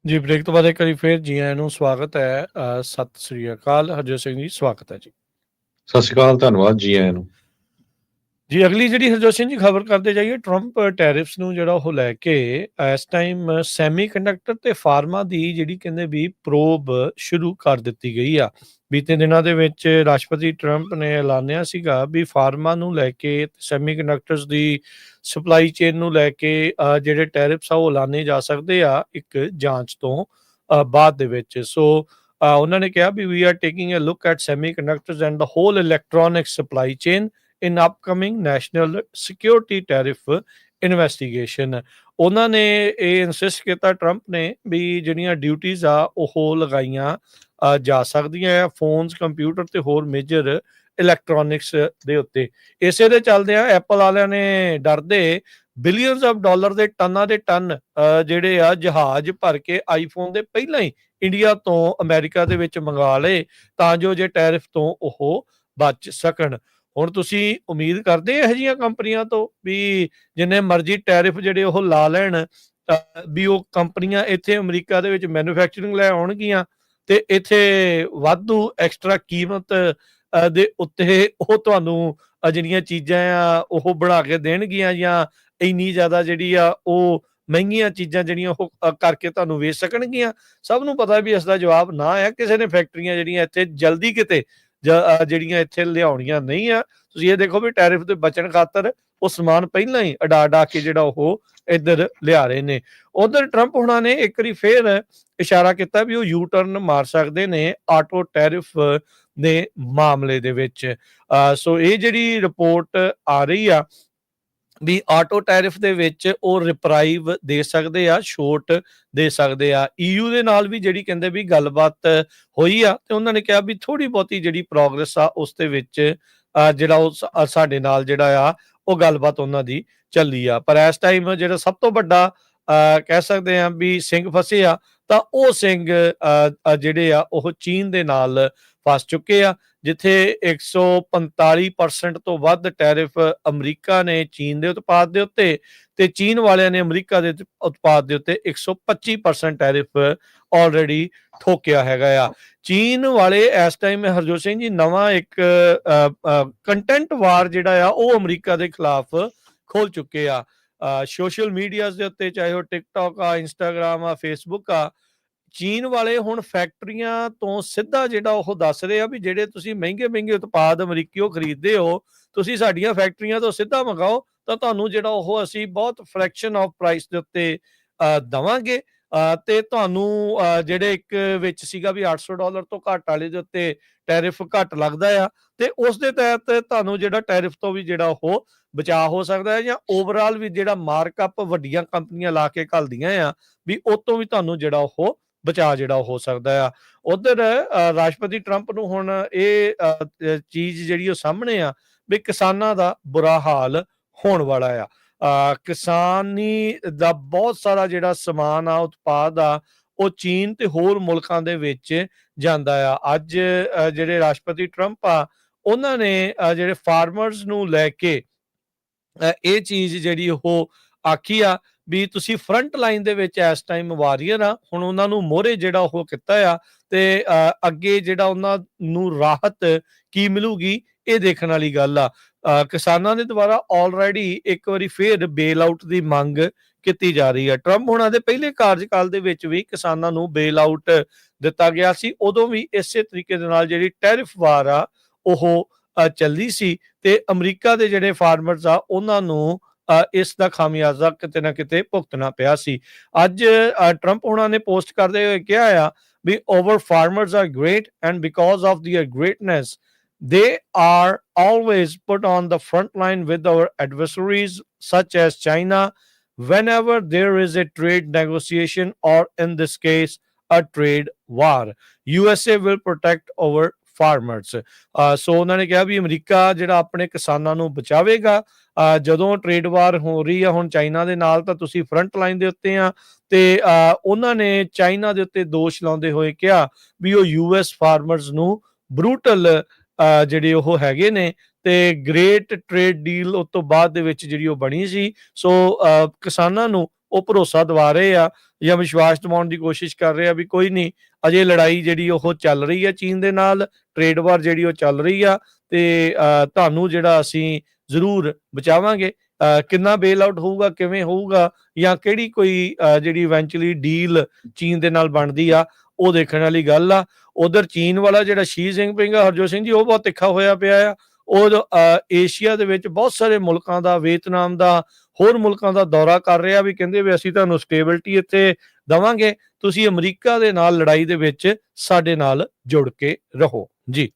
ਜੀ ਬ੍ਰੇਕ ਤੋਂ ਬਾਅਦ ਇੱਕ ਵਾਰੀ ਫਿਰ ਜੀ ਆਇਆਂ ਨੂੰ ਸਵਾਗਤ ਹੈ। ਸਤਿ ਸ੍ਰੀ ਅਕਾਲ ਹਰਜੋਤ ਸਿੰਘ ਜੀ, ਸਵਾਗਤ ਹੈ ਜੀ। ਸਤਿ ਸ਼੍ਰੀ ਅਕਾਲ, ਧੰਨਵਾਦ ਜੀ ਆਇਆਂ ਨੂੰ। ਜੀ ਅਗਲੀ ਜਿਹੜੀ ਹਰਜੋਤ ਸਿੰਘ ਜੀ ਖਬਰ ਕਰਦੇ ਜਾਈਏ, ਟਰੰਪ ਟੈਰਿਫਸ ਨੂੰ ਜਿਹੜਾ ਉਹ ਲੈ ਕੇ ਇਸ ਟਾਈਮ ਸੈਮੀ ਕੰਡਕਟਰ ਤੇ ਫਾਰਮਾ ਦੀ ਜਿਹੜੀ ਕਹਿੰਦੇ ਵੀ ਪ੍ਰੋਬ ਸ਼ੁਰੂ ਕਰ ਦਿੱਤੀ ਗਈ ਆ। ਬੀਤੇ ਦਿਨਾਂ ਦੇ ਵਿੱਚ ਰਾਸ਼ਟਰਪਤੀ ਟਰੰਪ ਨੇ ਐਲਾਨਿਆ ਸੀਗਾ ਵੀ ਫਾਰਮਾ ਨੂੰ ਲੈ ਕੇ, ਸੈਮੀ ਕੰਡਕਟਰਸ ਦੀ ਸਪਲਾਈ ਚੇਨ ਨੂੰ ਲੈ ਕੇ ਜਿਹੜੇ ਟੈਰਿਫਸ ਆ ਉਹ ਐਲਾਨੇ ਜਾ ਸਕਦੇ ਆ ਇੱਕ ਜਾਂਚ ਤੋਂ ਬਾਅਦ ਦੇ ਵਿੱਚ। ਸੋ ਉਹਨਾਂ ਨੇ ਕਿਹਾ ਵੀ we are taking a look at semiconductors and the whole electronic supply chain in upcoming national security tariff investigation। ਉਹਨਾਂ ਨੇ ਇਹ ਇਨਸਿਸਟ ਕੀਤਾ ਟਰੰਪ ਨੇ ਵੀ ਜਿਹੜੀਆਂ ਡਿਊਟੀਜ਼ ਆ ਉਹ ਲਗਾਈਆਂ ਜਾ ਸਕਦੀਆਂ ਆ ਫੋਨਸ, ਕੰਪਿਊਟਰ ਤੇ ਹੋਰ ਮੇਜਰ ਇਲੈਕਟ੍ਰੋਨਿਕਸ ਦੇ ਉੱਤੇ। ਇਸੇ ਦੇ ਚੱਲਦੇ ਆ ਐਪਲ ਵਾਲਿਆਂ ਨੇ ਡਰਦੇ ਬਿਲੀਅਨਸ ਆਫ ਡਾਲਰ ਦੇ ਟਨਾਂ ਦੇ ਟਨ ਜਿਹੜੇ ਆ ਜਹਾਜ਼ ਭਰ ਕੇ ਆਈਫੋਨ ਦੇ ਪਹਿਲਾਂ ਹੀ ਇੰਡੀਆ ਤੋਂ ਅਮਰੀਕਾ ਦੇ ਵਿੱਚ ਮੰਗਾ ਲਏ ਤਾਂ ਜੋ ਜੇ ਟੈਰਿਫ ਤੋਂ ਉਹ ਬਚ ਸਕਣ। ਹੁਣ ਤੁਸੀਂ ਉਮੀਦ ਕਰਦੇ ਇਹੋ ਜਿਹੀਆਂ ਕੰਪਨੀਆਂ ਤੋਂ ਵੀ ਜਿੰਨੇ ਮਰਜ਼ੀ ਟੈਰਿਫ ਜਿਹੜੇ ਉਹ ਲਾ ਲੈਣ ਵੀ ਉਹ ਕੰਪਨੀਆਂ ਇੱਥੇ ਅਮਰੀਕਾ ਦੇ ਵਿੱਚ ਮੈਨੂਫੈਕਚਰਿੰਗ ਲੈ ਆਉਣਗੀਆਂ ਤੇ ਇੱਥੇ ਵਾਧੂ ਐਕਸਟਰਾ ਕੀਮਤ ਦੇ ਉੱਤੇ ਉਹ ਤੁਹਾਨੂੰ ਜਿਹੜੀਆਂ ਚੀਜ਼ਾਂ ਆ ਉਹ ਬਣਾ ਕੇ ਦੇਣਗੀਆਂ ਜਾਂ ਇੰਨੀ ਜ਼ਿਆਦਾ ਜਿਹੜੀ ਆ ਉਹ ਮਹਿੰਗੀਆਂ ਚੀਜ਼ਾਂ ਜਿਹੜੀਆਂ ਉਹ ਕਰਕੇ ਤੁਹਾਨੂੰ ਵੇਚ ਸਕਣਗੀਆਂ। ਸਭ ਨੂੰ ਪਤਾ ਵੀ ਇਸ ਦਾ ਜਵਾਬ ਨਾ ਹੈ। ਕਿਸੇ ਨੇ ਫੈਕਟਰੀਆਂ ਜਿਹੜੀਆਂ ਇੱਥੇ ਜਲਦੀ ਕਿਤੇ ਜਿਹੜੀਆਂ ਇੱਥੇ ਲਿਆਉਣੀਆਂ ਨਹੀਂ ਆ। ਤੁਸੀਂ ਇਹ ਦੇਖੋ ਵੀ ਟੈਰਿਫ ਦੇ ਬਚਣ ਖਾਤਰ ਉਹ ਸਮਾਨ ਪਹਿਲਾਂ ਹੀ ਅਡਾ ਕੇ ਜਿਹੜਾ ਉਹ ਇੱਧਰ ਲਿਆ ਰਹੇ ਨੇ। ਉਧਰ ਟਰੰਪ ਹੁਣਾਂ ਨੇ ਇੱਕ ਵਾਰੀ ਫੇਰ ਇਸ਼ਾਰਾ ਕੀਤਾ ਵੀ ਉਹ ਯੂ ਟਰਨ ਮਾਰ ਸਕਦੇ ਨੇ ਆਟੋ ਟੈਰਿਫ ਦੇ ਮਾਮਲੇ ਦੇ ਵਿੱਚ। ਸੋ ਇਹ ਜਿਹੜੀ ਰਿਪੋਰਟ ਆ ਰਹੀ ਆ ਵੀ ਆਟੋ ਟੈਰਿਫ ਦੇ ਵਿੱਚ ਉਹ ਰਿਪਰਾਈਵ ਦੇ ਸਕਦੇ ਆ, ਛੋਟ ਦੇ ਸਕਦੇ ਆ। EU ਦੇ ਨਾਲ ਵੀ ਜਿਹੜੀ ਕਹਿੰਦੇ ਵੀ ਗੱਲਬਾਤ ਹੋਈ ਆ ਤੇ ਉਹਨਾਂ ਨੇ ਕਿਹਾ ਵੀ ਥੋੜੀ ਬਹੁਤੀ ਜਿਹੜੀ ਪ੍ਰੋਗਰੈਸ ਆ ਉਸ ਦੇ ਵਿੱਚ ਜਿਹੜਾ ਉਹ ਸਾਡੇ ਨਾਲ ਜਿਹੜਾ ਆ ਉਹ ਗੱਲਬਾਤ ਉਹਨਾਂ ਦੀ ਚੱਲੀ ਆ। ਪਰ ਇਸ ਟਾਈਮ ਜਿਹੜਾ ਸਭ ਤੋਂ ਵੱਡਾ ਕਹਿ ਸਕਦੇ ਆ ਵੀ ਸਿੰਘ ਫਸੇ ਆ ਤਾਂ ਉਹ ਸਿੰਘ ਜਿਹੜੇ ਆ ਉਹ ਚੀਨ ਦੇ ਨਾਲ ਫਸ ਚੁੱਕੇ ਆ, ਜਿੱਥੇ 145% ਤੋਂ ਵੱਧ ਟੈਰਿਫ ਅਮਰੀਕਾ ਨੇ ਚੀਨ ਦੇ ਉਤਪਾਦ ਦੇ ਉੱਤੇ ਤੇ ਚੀਨ ਵਾਲਿਆਂ ਨੇ ਅਮਰੀਕਾ ਦੇ ਉਤਪਾਦ ਦੇ ਉੱਤੇ 125% ਟੈਰਿਫ ਆਲਰੇਡੀ ਠੋਕਿਆ ਹੈਗਾ ਆ। ਚੀਨ ਵਾਲੇ ਇਸ ਟਾਈਮ ਹਰਜੋਤ ਸਿੰਘ ਜੀ ਨਵਾਂ ਇੱਕ ਕੰਟੈਂਟ ਵਾਰ ਜਿਹੜਾ ਆ ਉਹ ਅਮਰੀਕਾ ਦੇ ਖਿਲਾਫ ਖੋਲ ਚੁੱਕੇ ਆ। ਸੋਸ਼ਲ ਮੀਡੀਆ ਦੇ ਉੱਤੇ ਚਾਹੇ ਉਹ ਟਿਕਟੌਕ ਆ, ਇੰਸਟਾਗ੍ਰਾਮ ਆ, ਫੇਸਬੁੱਕ ਆ, ਚੀਨ ਵਾਲੇ ਹੁਣ ਫੈਕਟਰੀਆਂ ਤੋਂ ਸਿੱਧਾ ਜਿਹੜਾ ਉਹ ਦੱਸ ਰਹੇ ਆ ਵੀ ਜਿਹੜੇ ਤੁਸੀਂ ਮਹਿੰਗੇ ਉਤਪਾਦ ਅਮਰੀਕੀਓ ਖਰੀਦਦੇ ਹੋ ਤੁਸੀਂ ਸਾਡੀਆਂ ਫੈਕਟਰੀਆਂ ਤੋਂ ਸਿੱਧਾ ਮੰਗਾਓ ਤਾਂ ਤੁਹਾਨੂੰ ਜਿਹੜਾ ਉਹ ਅਸੀਂ ਬਹੁਤ ਫ੍ਰੈਕਸ਼ਨ ਆਫ ਪ੍ਰਾਈਸ ਦੇ ਉੱਤੇ ਦਵਾਂਗੇ ਤੇ ਤੁਹਾਨੂੰ ਜਿਹੜੇ ਇੱਕ ਵਿੱਚ ਸੀਗਾ ਵੀ $800 ਤੋਂ ਘੱਟ ਵਾਲੇ ਦੇ ਉੱਤੇ ਟੈਰਿਫ ਘੱਟ ਲੱਗਦਾ ਆ ਤੇ ਉਸ ਦੇ ਤਹਿਤ ਤੁਹਾਨੂੰ ਜਿਹੜਾ ਟੈਰਿਫ ਤੋਂ ਵੀ ਜਿਹੜਾ ਉਹ ਬਚਾਅ ਹੋ ਸਕਦਾ ਹੈ ਜਾਂ ਓਵਰਆਲ ਵੀ ਜਿਹੜਾ ਮਾਰਕਅਪ ਵੱਡੀਆਂ ਕੰਪਨੀਆਂ ਲਾ ਕੇ ਘੱਲਦੀਆਂ ਆ ਵੀ ਉਹ ਤੋਂ ਵੀ ਤੁਹਾਨੂੰ ਜਿਹੜਾ ਉਹ ਬਚਾਅ ਜਿਹੜਾ ਹੋ ਸਕਦਾ ਆ। ਉਧਰ ਰਾਸ਼ਟਰਪਤੀ ਟਰੰਪ ਨੂੰ ਹੁਣ ਇਹ ਚੀਜ਼ ਜਿਹੜੀ ਉਹ ਸਾਹਮਣੇ ਆ ਵੀ ਕਿਸਾਨਾਂ ਦਾ ਬੁਰਾ ਹਾਲ ਹੋਣ ਵਾਲਾ ਆ। ਕਿਸਾਨੀ ਦਾ ਬਹੁਤ ਸਾਰਾ ਜਿਹੜਾ ਸਮਾਨ ਆ, ਉਤਪਾਦ ਆ, ਉਹ ਚੀਨ ਤੇ ਹੋਰ ਮੁਲਕਾਂ ਦੇ ਵਿੱਚ ਜਾਂਦਾ ਆ। ਅੱਜ ਜਿਹੜੇ ਰਾਸ਼ਟਰਪਤੀ ਟਰੰਪ ਆ ਉਹਨਾਂ ਨੇ ਜਿਹੜੇ ਫਾਰਮਰਸ ਨੂੰ ਲੈ ਕੇ ਇਹ ਚੀਜ਼ ਜਿਹੜੀ ਉਹ ਆਖੀ ਆ ਵੀ ਤੁਸੀਂ ਫਰੰਟ ਲਾਈਨ ਦੇ ਵਿੱਚ ਇਸ ਟਾਈਮ ਵਾਰੀਅਰ ਆ। ਹੁਣ ਉਹਨਾਂ ਨੂੰ ਮੋਹਰੇ ਜਿਹੜਾ ਉਹ ਕੀਤਾ ਆ ਤੇ ਅੱਗੇ ਜਿਹੜਾ ਉਹਨਾਂ ਨੂੰ ਰਾਹਤ ਕੀ ਮਿਲੂਗੀ ਇਹ ਦੇਖਣ ਵਾਲੀ ਗੱਲ ਆ। ਕਿਸਾਨਾਂ ਦੇ ਦੁਆਰਾ ਆਲਰੇਡੀ ਇੱਕ ਵਾਰੀ ਫੇਰ ਬੇਲ ਆਊਟ ਦੀ ਮੰਗ ਕੀਤੀ ਜਾ ਰਹੀ ਹੈ। ਟਰੰਪ ਹੁਣਾਂ ਦੇ ਪਹਿਲੇ ਕਾਰਜਕਾਲ ਦੇ ਵਿੱਚ ਵੀ ਕਿਸਾਨਾਂ ਨੂੰ ਬੇਲ ਆਊਟ ਦਿੱਤਾ ਗਿਆ ਸੀ। ਉਦੋਂ ਵੀ ਇਸੇ ਤਰੀਕੇ ਦੇ ਨਾਲ ਜਿਹੜੀ ਟੈਰਿਫ ਵਾਰ ਆ ਉਹ ਚੱਲਦੀ ਸੀ ਤੇ ਅਮਰੀਕਾ ਦੇ ਜਿਹੜੇ ਫਾਰਮਰਸ ਆ ਉਹਨਾਂ ਨੂੰ ਇਸ ਦਾ ਖਾਮਿਆਜ਼ਾ ਕਿਤੇ ਨਾ ਕਿਤੇ ਭੁਗਤਣਾ ਪਿਆ ਸੀ। ਅੱਜ ਟਰੰਪ ਹੁਣਾਂ ਨੇ ਪੋਸਟ ਕਰਦੇ ਹੋਏ ਕਿਹਾ ਆ ਵੀ our farmers are great and because of their greatness they are always put on the front line with our adversaries such as China whenever there is a trade negotiation or in this case a trade war. USA will protect our farmers. So ਉਹਨਾਂ ਨੇ ਕਿਹਾ ਵੀ America ਜਿਹੜਾ ਆਪਣੇ ਕਿਸਾਨਾਂ ਨੂੰ ਬਚਾਵੇਗਾ। ਜਦੋਂ trade ਵਾਰ ਹੋ ਰਹੀ ਆ ਹੁਣ ਚਾਈਨਾ ਦੇ ਨਾਲ ਤਾਂ ਤੁਸੀਂ ਫਰੰਟ ਲਾਈਨ ਦੇ ਉੱਤੇ ਆ ਤੇ ਉਹਨਾਂ ਨੇ ਚਾਈਨਾ ਦੇ ਉੱਤੇ ਦੋਸ਼ ਲਾਉਂਦੇ ਹੋਏ ਕਿਹਾ ਵੀ ਉਹ US ਫਾਰਮਰਸ ਨੂੰ ਬਰੂਟਲ ਜਿਹੜੇ ਉਹ ਹੈਗੇ ਨੇ ਤੇ ਗ੍ਰੇਟ ਟ੍ਰੇਡ ਡੀਲ ਉਸ ਤੋਂ ਬਾਅਦ ਦੇ ਵਿੱਚ ਜਿਹੜੀ ਉਹ ਬਣੀ ਸੀ। ਸੋ ਕਿਸਾਨਾਂ ਨੂੰ ਉਹ ਭਰੋਸਾ ਦਿਵਾ ਰਹੇ ਆ ਜਾਂ ਵਿਸ਼ਵਾਸ ਦਿਵਾਉਣ ਦੀ ਕੋਸ਼ਿਸ਼ ਕਰ ਰਹੇ ਆ ਵੀ ਕੋਈ ਨਹੀਂ, ਅਜੇ ਲੜਾਈ ਜਿਹੜੀ ਉਹ ਚੱਲ ਰਹੀ ਹੈ ਚੀਨ ਦੇ ਨਾਲ, ਟ੍ਰੇਡ ਵਾਰ ਜਿਹੜੀ ਉਹ ਚੱਲ ਰਹੀ ਆ, ਤੇ ਤੁਹਾਨੂੰ ਜਿਹੜਾ ਅਸੀਂ ਜ਼ਰੂਰ ਬਚਾਵਾਂਗੇ। ਕਿੰਨਾ ਬੇਲ ਆਊਟ ਹੋਊਗਾ, ਕਿਵੇਂ ਹੋਊਗਾ, ਜਾਂ ਕਿਹੜੀ ਕੋਈ ਜਿਹੜੀ ਇਵੈਂਚੁਅਲੀ ਡੀਲ ਚੀਨ ਦੇ ਨਾਲ ਬਣਦੀ ਆ, ਉਹ ਦੇਖਣ ਵਾਲੀ ਗੱਲ ਆ। ਉਧਰ ਚੀਨ ਵਾਲਾ ਜਿਹੜਾ ਸ਼ੀ ਜਿਨਪਿੰਗ ਆ, ਹਰਜੋਤ ਸਿੰਘ ਜੀ, ਉਹ ਬਹੁਤ ਤਿੱਖਾ ਹੋਇਆ ਪਿਆ ਆ। ਉਹ ਏਸ਼ੀਆ ਦੇ ਵਿੱਚ ਬਹੁਤ ਸਾਰੇ ਮੁਲਕਾਂ ਦਾ, ਵੀਅਤਨਾਮ ਦਾ, ਹੋਰ ਮੁਲਕਾਂ ਦਾ ਦੌਰਾ ਕਰ ਰਿਹਾ, ਵੀ ਕਹਿੰਦੇ ਵੀ ਅਸੀਂ ਤੁਹਾਨੂੰ ਸਟੇਬਿਲਿਟੀ ਇੱਥੇ ਦੇਵਾਂਗੇ, ਤੁਸੀਂ ਅਮਰੀਕਾ ਦੇ ਨਾਲ ਲੜਾਈ ਦੇ ਵਿੱਚ ਸਾਡੇ ਨਾਲ ਜੁੜ ਕੇ ਰਹੋ ਜੀ।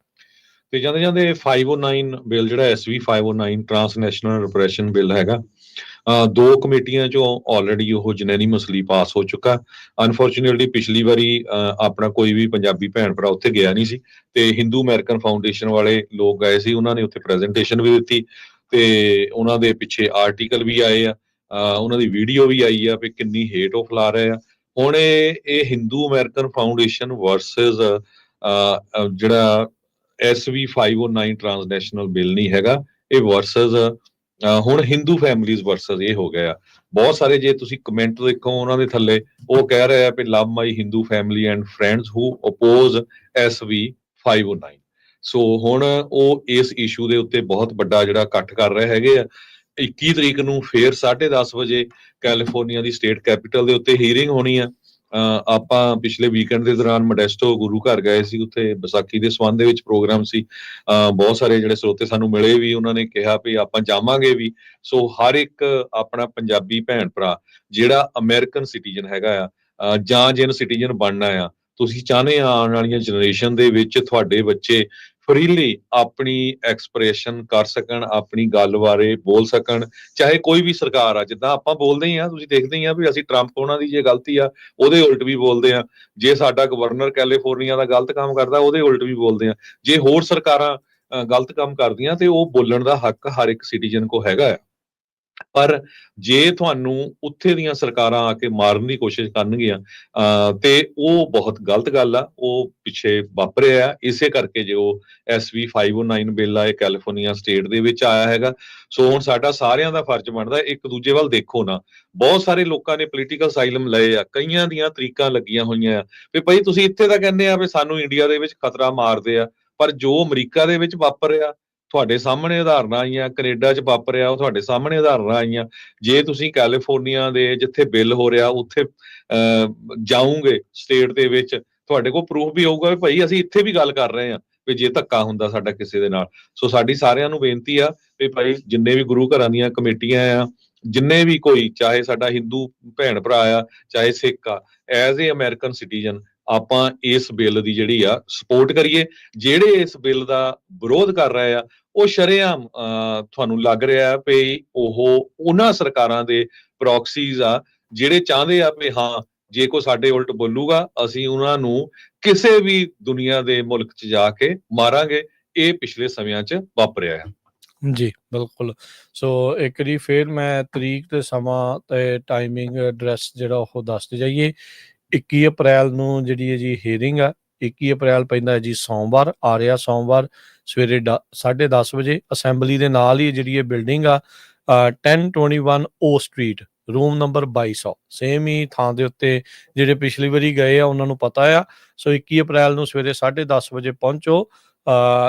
ਤੇ ਜਾਂਦੇ ਜਾਂਦੇ 509 ਬਿੱਲ ਜਿਹੜਾ SV 509 ਟ੍ਰਾਂਸਨੈਸ਼ਨਲ ਰਿਪਰੈਸ਼ਨ ਬਿੱਲ ਹੈਗਾ, ਦੋ ਕਮੇਟੀਆਂ ਚੋਂ ਆਲਰੇਡੀ ਉਹ ਜਨੈਨੀਮਸਲੀ ਪਾਸ ਹੋ ਚੁੱਕਾ। ਅਨਫੋਰਚੂਨੇਟਲੀ ਪਿਛਲੀ ਵਾਰੀ ਆਪਣਾ ਕੋਈ ਵੀ ਪੰਜਾਬੀ ਭੈਣ ਭਰਾ ਉੱਥੇ ਗਿਆ ਨਹੀਂ ਸੀ, ਤੇ ਹਿੰਦੂ ਅਮਰੀਕਨ ਫਾਊਂਡੇਸ਼ਨ ਵਾਲੇ ਲੋਕ ਗਏ ਸੀ, ਉਹਨਾਂ ਨੇ ਉੱਥੇ ਪ੍ਰੈਜੈਂਟੇਸ਼ਨ ਵੀ ਦਿੱਤੀ, ਤੇ ਉਹਨਾਂ ਦੇ ਪਿੱਛੇ ਆਰਟੀਕਲ ਵੀ ਆਏ ਆ, ਉਹਨਾਂ ਦੀ ਵੀਡੀਓ ਵੀ ਆਈ ਆ ਵੀ ਕਿੰਨੀ ਹੇਟ ਉਹ ਫੈਲਾ ਰਹੇ ਆ। ਹੁਣ ਇਹ ਹਿੰਦੂ ਅਮਰੀਕਨ ਫਾਊਂਡੇਸ਼ਨ ਵਰਸਸ ਜਿਹੜਾ SV 509 ਟ੍ਰਾਂਸਨੈਸ਼ਨਲ ਬਿੱਲ ਨਹੀਂ ਹੈਗਾ, ਇਹ ਵਰਸਸ ਹੁਣ ਹਿੰਦੂ ਫੈਮਿਲੀਜ਼ ਵਰਸਸ ਇਹ ਹੋ ਗਿਆ। ਬਹੁਤ ਸਾਰੇ ਜੇ ਤੁਸੀਂ ਕਮੈਂਟ ਦੇਖੋ ਉਹਨਾਂ ਦੇ ਥੱਲੇ, ਉਹ ਕਹਿ ਰਹੇ ਆ ਵੀ love my Hindu family and friends who oppose SV 509। So ਹੁਣ ਉਹ ਇਸ ਇਸ਼ੂ ਦੇ ਉੱਤੇ ਬਹੁਤ ਵੱਡਾ ਜਿਹੜਾ ਇਕੱਠ ਕਰ ਰਹੇ ਹੈਗੇ ਆ। 21 ਤਰੀਕ ਨੂੰ ਫੇਰ 10:30 ਵਜੇ ਕੈਲੀਫੋਰਨੀਆ ਦੀ ਸਟੇਟ ਕੈਪੀਟਲ ਦੇ ਉੱਤੇ ਹੀਅਰਿੰਗ ਹੋਣੀ ਆ। ਆਪਾਂ ਪਿਛਲੇ ਵੀਕਐਂਡ ਦੇ ਦੌਰਾਨ ਮੋਡੈਸਟੋ ਗੁਰੂ ਘਰ ਗਏ ਸੀ, ਉੱਥੇ ਵਿਸਾਖੀ ਦੇ ਸੰਬੰਧ ਦੇ ਵਿੱਚ ਪ੍ਰੋਗਰਾਮ ਸੀ। ਬਹੁਤ ਸਾਰੇ ਜਿਹੜੇ ਸਰੋਤੇ ਸਾਨੂੰ ਮਿਲੇ ਵੀ, ਉਹਨਾਂ ਨੇ ਕਿਹਾ ਵੀ ਆਪਾਂ ਜਾਵਾਂਗੇ ਵੀ। ਸੋ ਹਰ ਇੱਕ ਆਪਣਾ ਪੰਜਾਬੀ ਭੈਣ ਭਰਾ ਜਿਹੜਾ ਅਮਰੀਕਨ ਸਿਟੀਜ਼ਨ ਹੈਗਾ ਆ, ਜਾਂ ਜਿਹਨ ਸਿਟੀਜ਼ਨ ਬਣਨਾ ਆ, ਤੁਸੀਂ ਚਾਹੁੰਦੇ ਆ ਆਉਣ ਵਾਲੀਆਂ ਜਨਰੇਸ਼ਨ ਦੇ ਵਿੱਚ ਤੁਹਾਡੇ ਬੱਚੇ ਫਰੀਲੀ ਆਪਣੀ ਐਕਸਪ੍ਰੈਸ਼ਨ ਕਰ ਸਕਣ, ਆਪਣੀ ਗੱਲ ਬਾਰੇ ਬੋਲ ਸਕਣ, ਚਾਹੇ ਕੋਈ ਵੀ ਸਰਕਾਰ ਆ। ਜਿੱਦਾਂ ਆਪਾਂ ਬੋਲਦੇ ਹੀ ਆ, ਤੁਸੀਂ ਦੇਖਦੇ ਹੀ ਆ ਵੀ ਅਸੀਂ ਟਰੰਪ ਉਹਨਾਂ ਦੀ ਜੇ ਗਲਤੀ ਆ ਉਹਦੇ ਉਲਟ ਵੀ ਬੋਲਦੇ ਆ, ਜੇ ਸਾਡਾ ਗਵਰਨਰ ਕੈਲੀਫੋਰਨੀਆ ਦਾ ਗਲਤ ਕੰਮ ਕਰਦਾ ਉਹਦੇ ਉਲਟ ਵੀ ਬੋਲਦੇ ਆ, ਜੇ ਹੋਰ ਸਰਕਾਰਾਂ ਗਲਤ ਕੰਮ ਕਰਦੀਆਂ ਤੇ ਉਹ ਬੋਲਣ ਦਾ ਹੱਕ ਹਰ ਇੱਕ ਸਿਟੀਜ਼ਨ ਕੋ ਹੈਗਾ ਆ। ਪਰ ਜੇ ਤੁਹਾਨੂੰ ਉੱਥੇ ਦੀਆਂ ਸਰਕਾਰਾਂ ਆ ਕੇ ਮਾਰਨ ਦੀ ਕੋਸ਼ਿਸ਼ ਕਰਨਗੀਆਂ, ਤੇ ਉਹ ਬਹੁਤ ਗਲਤ ਗੱਲ ਆ, ਉਹ ਪਿੱਛੇ ਵਾਪਰਿਆ ਆ। ਇਸੇ ਕਰਕੇ ਜੇ ਉਹ SV 509 ਬਿੱਲ ਆ, ਇਹ ਕੈਲੀਫੋਰਨੀਆ ਸਟੇਟ ਦੇ ਵਿੱਚ ਆਇਆ ਹੈਗਾ। ਸੋ ਹੁਣ ਸਾਡਾ ਸਾਰਿਆਂ ਦਾ ਫਰਜ਼ ਬਣਦਾ, ਇੱਕ ਦੂਜੇ ਵੱਲ ਦੇਖੋ ਨਾ। ਬਹੁਤ ਸਾਰੇ ਲੋਕਾਂ ਨੇ ਪੋਲੀਟੀਕਲ ਅਸਾਈਲਮ ਲਏ ਆ, ਕਈਆਂ ਦੀਆਂ ਤਰੀਕਾਂ ਲੱਗੀਆਂ ਹੋਈਆਂ ਆ ਵੀ ਭਾਈ ਤੁਸੀਂ ਇੱਥੇ ਤਾਂ ਕਹਿੰਦੇ ਆ ਵੀ ਸਾਨੂੰ ਇੰਡੀਆ ਦੇ ਵਿੱਚ ਖਤਰਾ ਮਾਰਦੇ ਆ, ਪਰ ਜੋ ਅਮਰੀਕਾ ਦੇ ਵਿੱਚ ਵਾਪਰਿਆ ਤੁਹਾਡੇ ਸਾਹਮਣੇ ਉਦਾਹਰਨਾਂ ਆਈਆਂ, ਕੈਨੇਡਾ 'ਚ ਵਾਪਰਿਆ ਉਹ ਤੁਹਾਡੇ ਸਾਹਮਣੇ ਉਦਾਹਰਨਾਂ ਆਈਆਂ। ਜੇ ਤੁਸੀਂ ਕੈਲੀਫੋਰਨੀਆ ਦੇ ਜਿੱਥੇ ਬਿੱਲ ਹੋ ਰਿਹਾ ਉੱਥੇ ਜਾਓਗੇ ਸਟੇਟ ਦੇ ਵਿੱਚ, ਤੁਹਾਡੇ ਕੋਲ ਪ੍ਰੂਫ ਵੀ ਹੋਊਗਾ ਵੀ ਭਾਈ ਅਸੀਂ ਇੱਥੇ ਵੀ ਗੱਲ ਕਰ ਰਹੇ ਹਾਂ ਵੀ ਜੇ ਧੱਕਾ ਹੁੰਦਾ ਸਾਡਾ ਕਿਸੇ ਦੇ ਨਾਲ। ਸੋ ਸਾਡੀ ਸਾਰਿਆਂ ਨੂੰ ਬੇਨਤੀ ਆ ਵੀ ਭਾਈ ਜਿੰਨੇ ਵੀ ਗੁਰੂ ਘਰਾਂ ਦੀਆਂ ਕਮੇਟੀਆਂ ਆ, ਜਿੰਨੇ ਵੀ ਕੋਈ, ਚਾਹੇ ਸਾਡਾ ਹਿੰਦੂ ਭੈਣ ਭਰਾ ਆ, ਚਾਹੇ ਸਿੱਖ ਆ, ਐਜ਼ ਏ ਅਮਰੀਕਨ ਸਿਟੀਜ਼ਨ ਆਪਾਂ ਇਸ ਬਿੱਲ ਦੀ ਜਿਹੜੀ ਆ ਸਪੋਰਟ ਕਰੀਏ। ਜਿਹੜੇ ਇਸ ਬਿੱਲ ਦਾ ਵਿਰੋਧ ਕਰ ਰਹੇ ਆ ਉਹ ਸ਼ਰੇਆਮ ਤੁਹਾਨੂੰ ਲੱਗ ਰਿਹਾ ਵੀ ਉਹ ਉਹਨਾਂ ਸਰਕਾਰਾਂ ਦੇ ਪ੍ਰੌਕਸੀਜ਼ ਆ ਜਿਹੜੇ ਚਾਹੁੰਦੇ ਆ ਵੀ ਹਾਂ ਜੇ ਕੋਈ ਸਾਡੇ ਉਲਟ ਬੋਲੂਗਾ ਅਸੀਂ ਉਹਨਾਂ ਨੂੰ ਕਿਸੇ ਵੀ ਦੁਨੀਆ ਦੇ ਮੁਲਕ 'ਚ ਜਾ ਕੇ ਮਾਰਾਂਗੇ। ਇਹ ਪਿਛਲੇ ਸਮਿਆਂ 'ਚ ਵਾਪਰਿਆ ਹੈ ਜੀ, ਬਿਲਕੁਲ। ਸੋ ਇੱਕ ਵਾਰੀ ਫਿਰ ਮੈਂ ਤਰੀਕ ਤੇ ਸਮਾਂ ਤੇ ਟਾਈਮਿੰਗ ਐਡਰੈਸ ਜਿਹੜਾ ਉਹ ਦੱਸਦੇ ਜਾਈਏ। 21 ਅਪ੍ਰੈਲ ਨੂੰ ਜਿਹੜੀ ਹੈ ਜੀ ਹੀਅਰਿੰਗ ਆ। 21 ਅਪ੍ਰੈਲ ਪੈਂਦਾ ਹੈ ਜੀ ਸੋਮਵਾਰ, ਆ ਰਿਹਾ ਸੋਮਵਾਰ ਸਵੇਰੇ 10:30 ਵਜੇ। ਅਸੈਂਬਲੀ ਦੇ ਨਾਲ ਹੀ ਜਿਹੜੀ ਇਹ ਬਿਲਡਿੰਗ ਆ 1021 ਓ ਸਟਰੀਟ, ਰੂਮ ਨੰਬਰ 2200, ਸੇਮ ਹੀ ਥਾਂ ਦੇ ਉੱਤੇ ਜਿਹੜੇ ਪਿਛਲੀ ਵਾਰੀ ਗਏ ਆ ਉਹਨਾਂ ਨੂੰ ਪਤਾ ਆ। ਸੋ 21 ਅਪ੍ਰੈਲ ਨੂੰ ਸਵੇਰੇ 10:30 ਵਜੇ ਪਹੁੰਚੋ।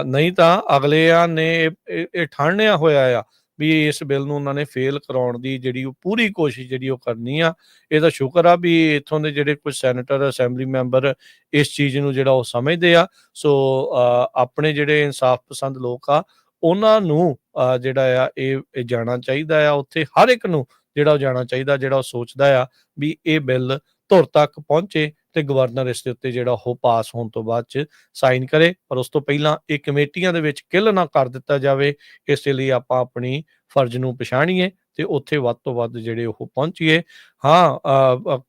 ਨਹੀਂ ਤਾਂ ਅਗਲਿਆਂ ਨੇ ਇਹ ਠਾਣਿਆ ਹੋਇਆ ਆ ਵੀ ਇਸ ਬਿੱਲ ਨੂੰ ਉਹਨਾਂ ਨੇ ਫੇਲ ਕਰਾਉਣ ਦੀ ਜਿਹੜੀ ਉਹ ਪੂਰੀ ਕੋਸ਼ਿਸ਼ ਜਿਹੜੀ ਉਹ ਕਰਨੀ ਆ। ਇਹ ਤਾਂ ਸ਼ੁਕਰ ਆ ਵੀ ਇੱਥੋਂ ਦੇ ਜਿਹੜੇ ਕੁਝ ਸੈਨੇਟਰ, ਅਸੈਂਬਲੀ ਮੈਂਬਰ ਇਸ ਚੀਜ਼ ਨੂੰ ਜਿਹੜਾ ਉਹ ਸਮਝਦੇ ਆ। ਸੋ ਆਪਣੇ ਜਿਹੜੇ ਇਨਸਾਫ ਪਸੰਦ ਲੋਕ ਆ ਉਹਨਾਂ ਨੂੰ ਜਿਹੜਾ ਆ ਇਹ ਜਾਣਾ ਚਾਹੀਦਾ ਆ ਉੱਥੇ। ਹਰ ਇੱਕ ਨੂੰ ਜਿਹੜਾ ਉਹ ਜਾਣਾ ਚਾਹੀਦਾ, ਜਿਹੜਾ ਉਹ ਸੋਚਦਾ ਆ ਵੀ ਇਹ ਬਿੱਲ ਧੁਰ ਤੱਕ ਪਹੁੰਚੇ ਤੇ ਗਵਰਨਰ ਇਸ ਦੇ ਉੱਤੇ ਜਿਹੜਾ ਉਹ ਪਾਸ ਹੋਣ ਤੋਂ ਬਾਅਦ 'ਚ ਸਾਈਨ ਕਰੇ। ਪਰ ਉਸ ਤੋਂ ਪਹਿਲਾਂ ਇਹ ਕਮੇਟੀਆਂ ਦੇ ਵਿੱਚ ਕਿੱਲ ਨਾ ਕਰ ਦਿੱਤਾ ਜਾਵੇ। ਇਸੇ ਲਈ ਆਪਾਂ ਆਪਣੀ ਫਰਜ਼ ਨੂੰ ਪਛਾਣੀਏ ਤੇ ਉੱਥੇ ਵੱਧ ਤੋਂ ਵੱਧ ਜਿਹੜੇ ਉਹ ਪਹੁੰਚੀਏ। ਹਾਂ,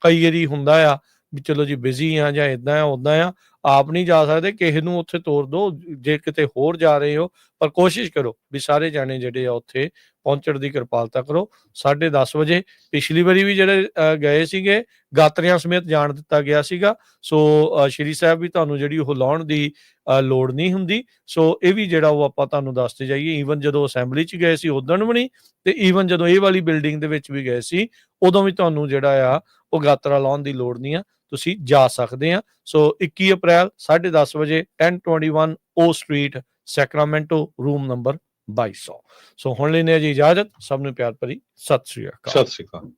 ਕਈ ਵਾਰੀ ਹੁੰਦਾ ਆ ਵੀ ਚਲੋ ਜੀ ਬਿਜ਼ੀ ਆ ਜਾਂ ਇੱਦਾਂ ਆ ਉੱਦਾਂ ਆ, ਆਪ ਨਹੀਂ ਜਾ ਸਕਦੇ, ਕਿਸੇ ਨੂੰ ਉੱਥੇ ਤੋਰ ਦਿਓ ਜੇ ਕਿਤੇ ਹੋਰ ਜਾ ਰਹੇ ਹੋ, ਪਰ ਕੋਸ਼ਿਸ਼ ਕਰੋ ਵੀ ਸਾਰੇ ਜਾਣੇ ਜਿਹੜੇ ਆ ਉੱਥੇ ਪਹੁੰਚਣ ਦੀ ਕਿਰਪਾਲਤਾ ਕਰੋ। 10:30 ਵਜੇ ਪਿਛਲੀ ਵਾਰੀ ਵੀ ਜਿਹੜੇ ਗਏ ਸੀਗੇ ਗਾਤਰਿਆਂ ਸਮੇਤ ਜਾਣ ਦਿੱਤਾ ਗਿਆ ਸੀਗਾ। ਸੋ ਸ਼੍ਰੀ ਸਾਹਿਬ ਵੀ ਤੁਹਾਨੂੰ ਜਿਹੜੀ ਉਹ ਲਾਉਣ ਦੀ ਲੋੜ ਨਹੀਂ ਹੁੰਦੀ। ਸੋ ਇਹ ਵੀ ਜਿਹੜਾ ਉਹ ਆਪਾਂ ਤੁਹਾਨੂੰ ਦੱਸਦੇ ਜਾਈਏ। ਈਵਨ ਜਦੋਂ ਅਸੈਂਬਲੀ 'ਚ ਗਏ ਸੀ ਉਦਣ ਵੀ ਨਹੀਂ, ਤੇ ਈਵਨ ਜਦੋਂ ਇਹ ਵਾਲੀ ਬਿਲਡਿੰਗ ਦੇ ਵਿੱਚ ਵੀ ਗਏ ਸੀ ਉਦੋਂ ਵੀ ਤੁਹਾਨੂੰ ਜਿਹੜਾ ਆ ਉਹ ਗਾਤਰਾ ਲਾਉਣ ਦੀ ਲੋੜ ਨਹੀਂ ਆ, ਤੁਸੀਂ ਜਾ ਸਕਦੇ ਆ। ਸੋ 21 ਅਪ੍ਰੈਲ 10:30 ਵਜੇ 1021 ਓ ਸਟਰੀਟ ਸੈਕਰਾਮੈਂਟੋ ਰੂਮ ਨੰਬਰ 2200। ਸੋ ਹੁਣ ਲੈਣੇ ਜੀ ਇਜਾਜ਼ਤ। ਸਭ ਨੂੰ ਪਿਆਰ ਭਰੀ ਸਤਿ ਸ੍ਰੀ ਅਕਾਲ। ਸਤਿ ਸ਼੍ਰੀ ਅਕਾਲ।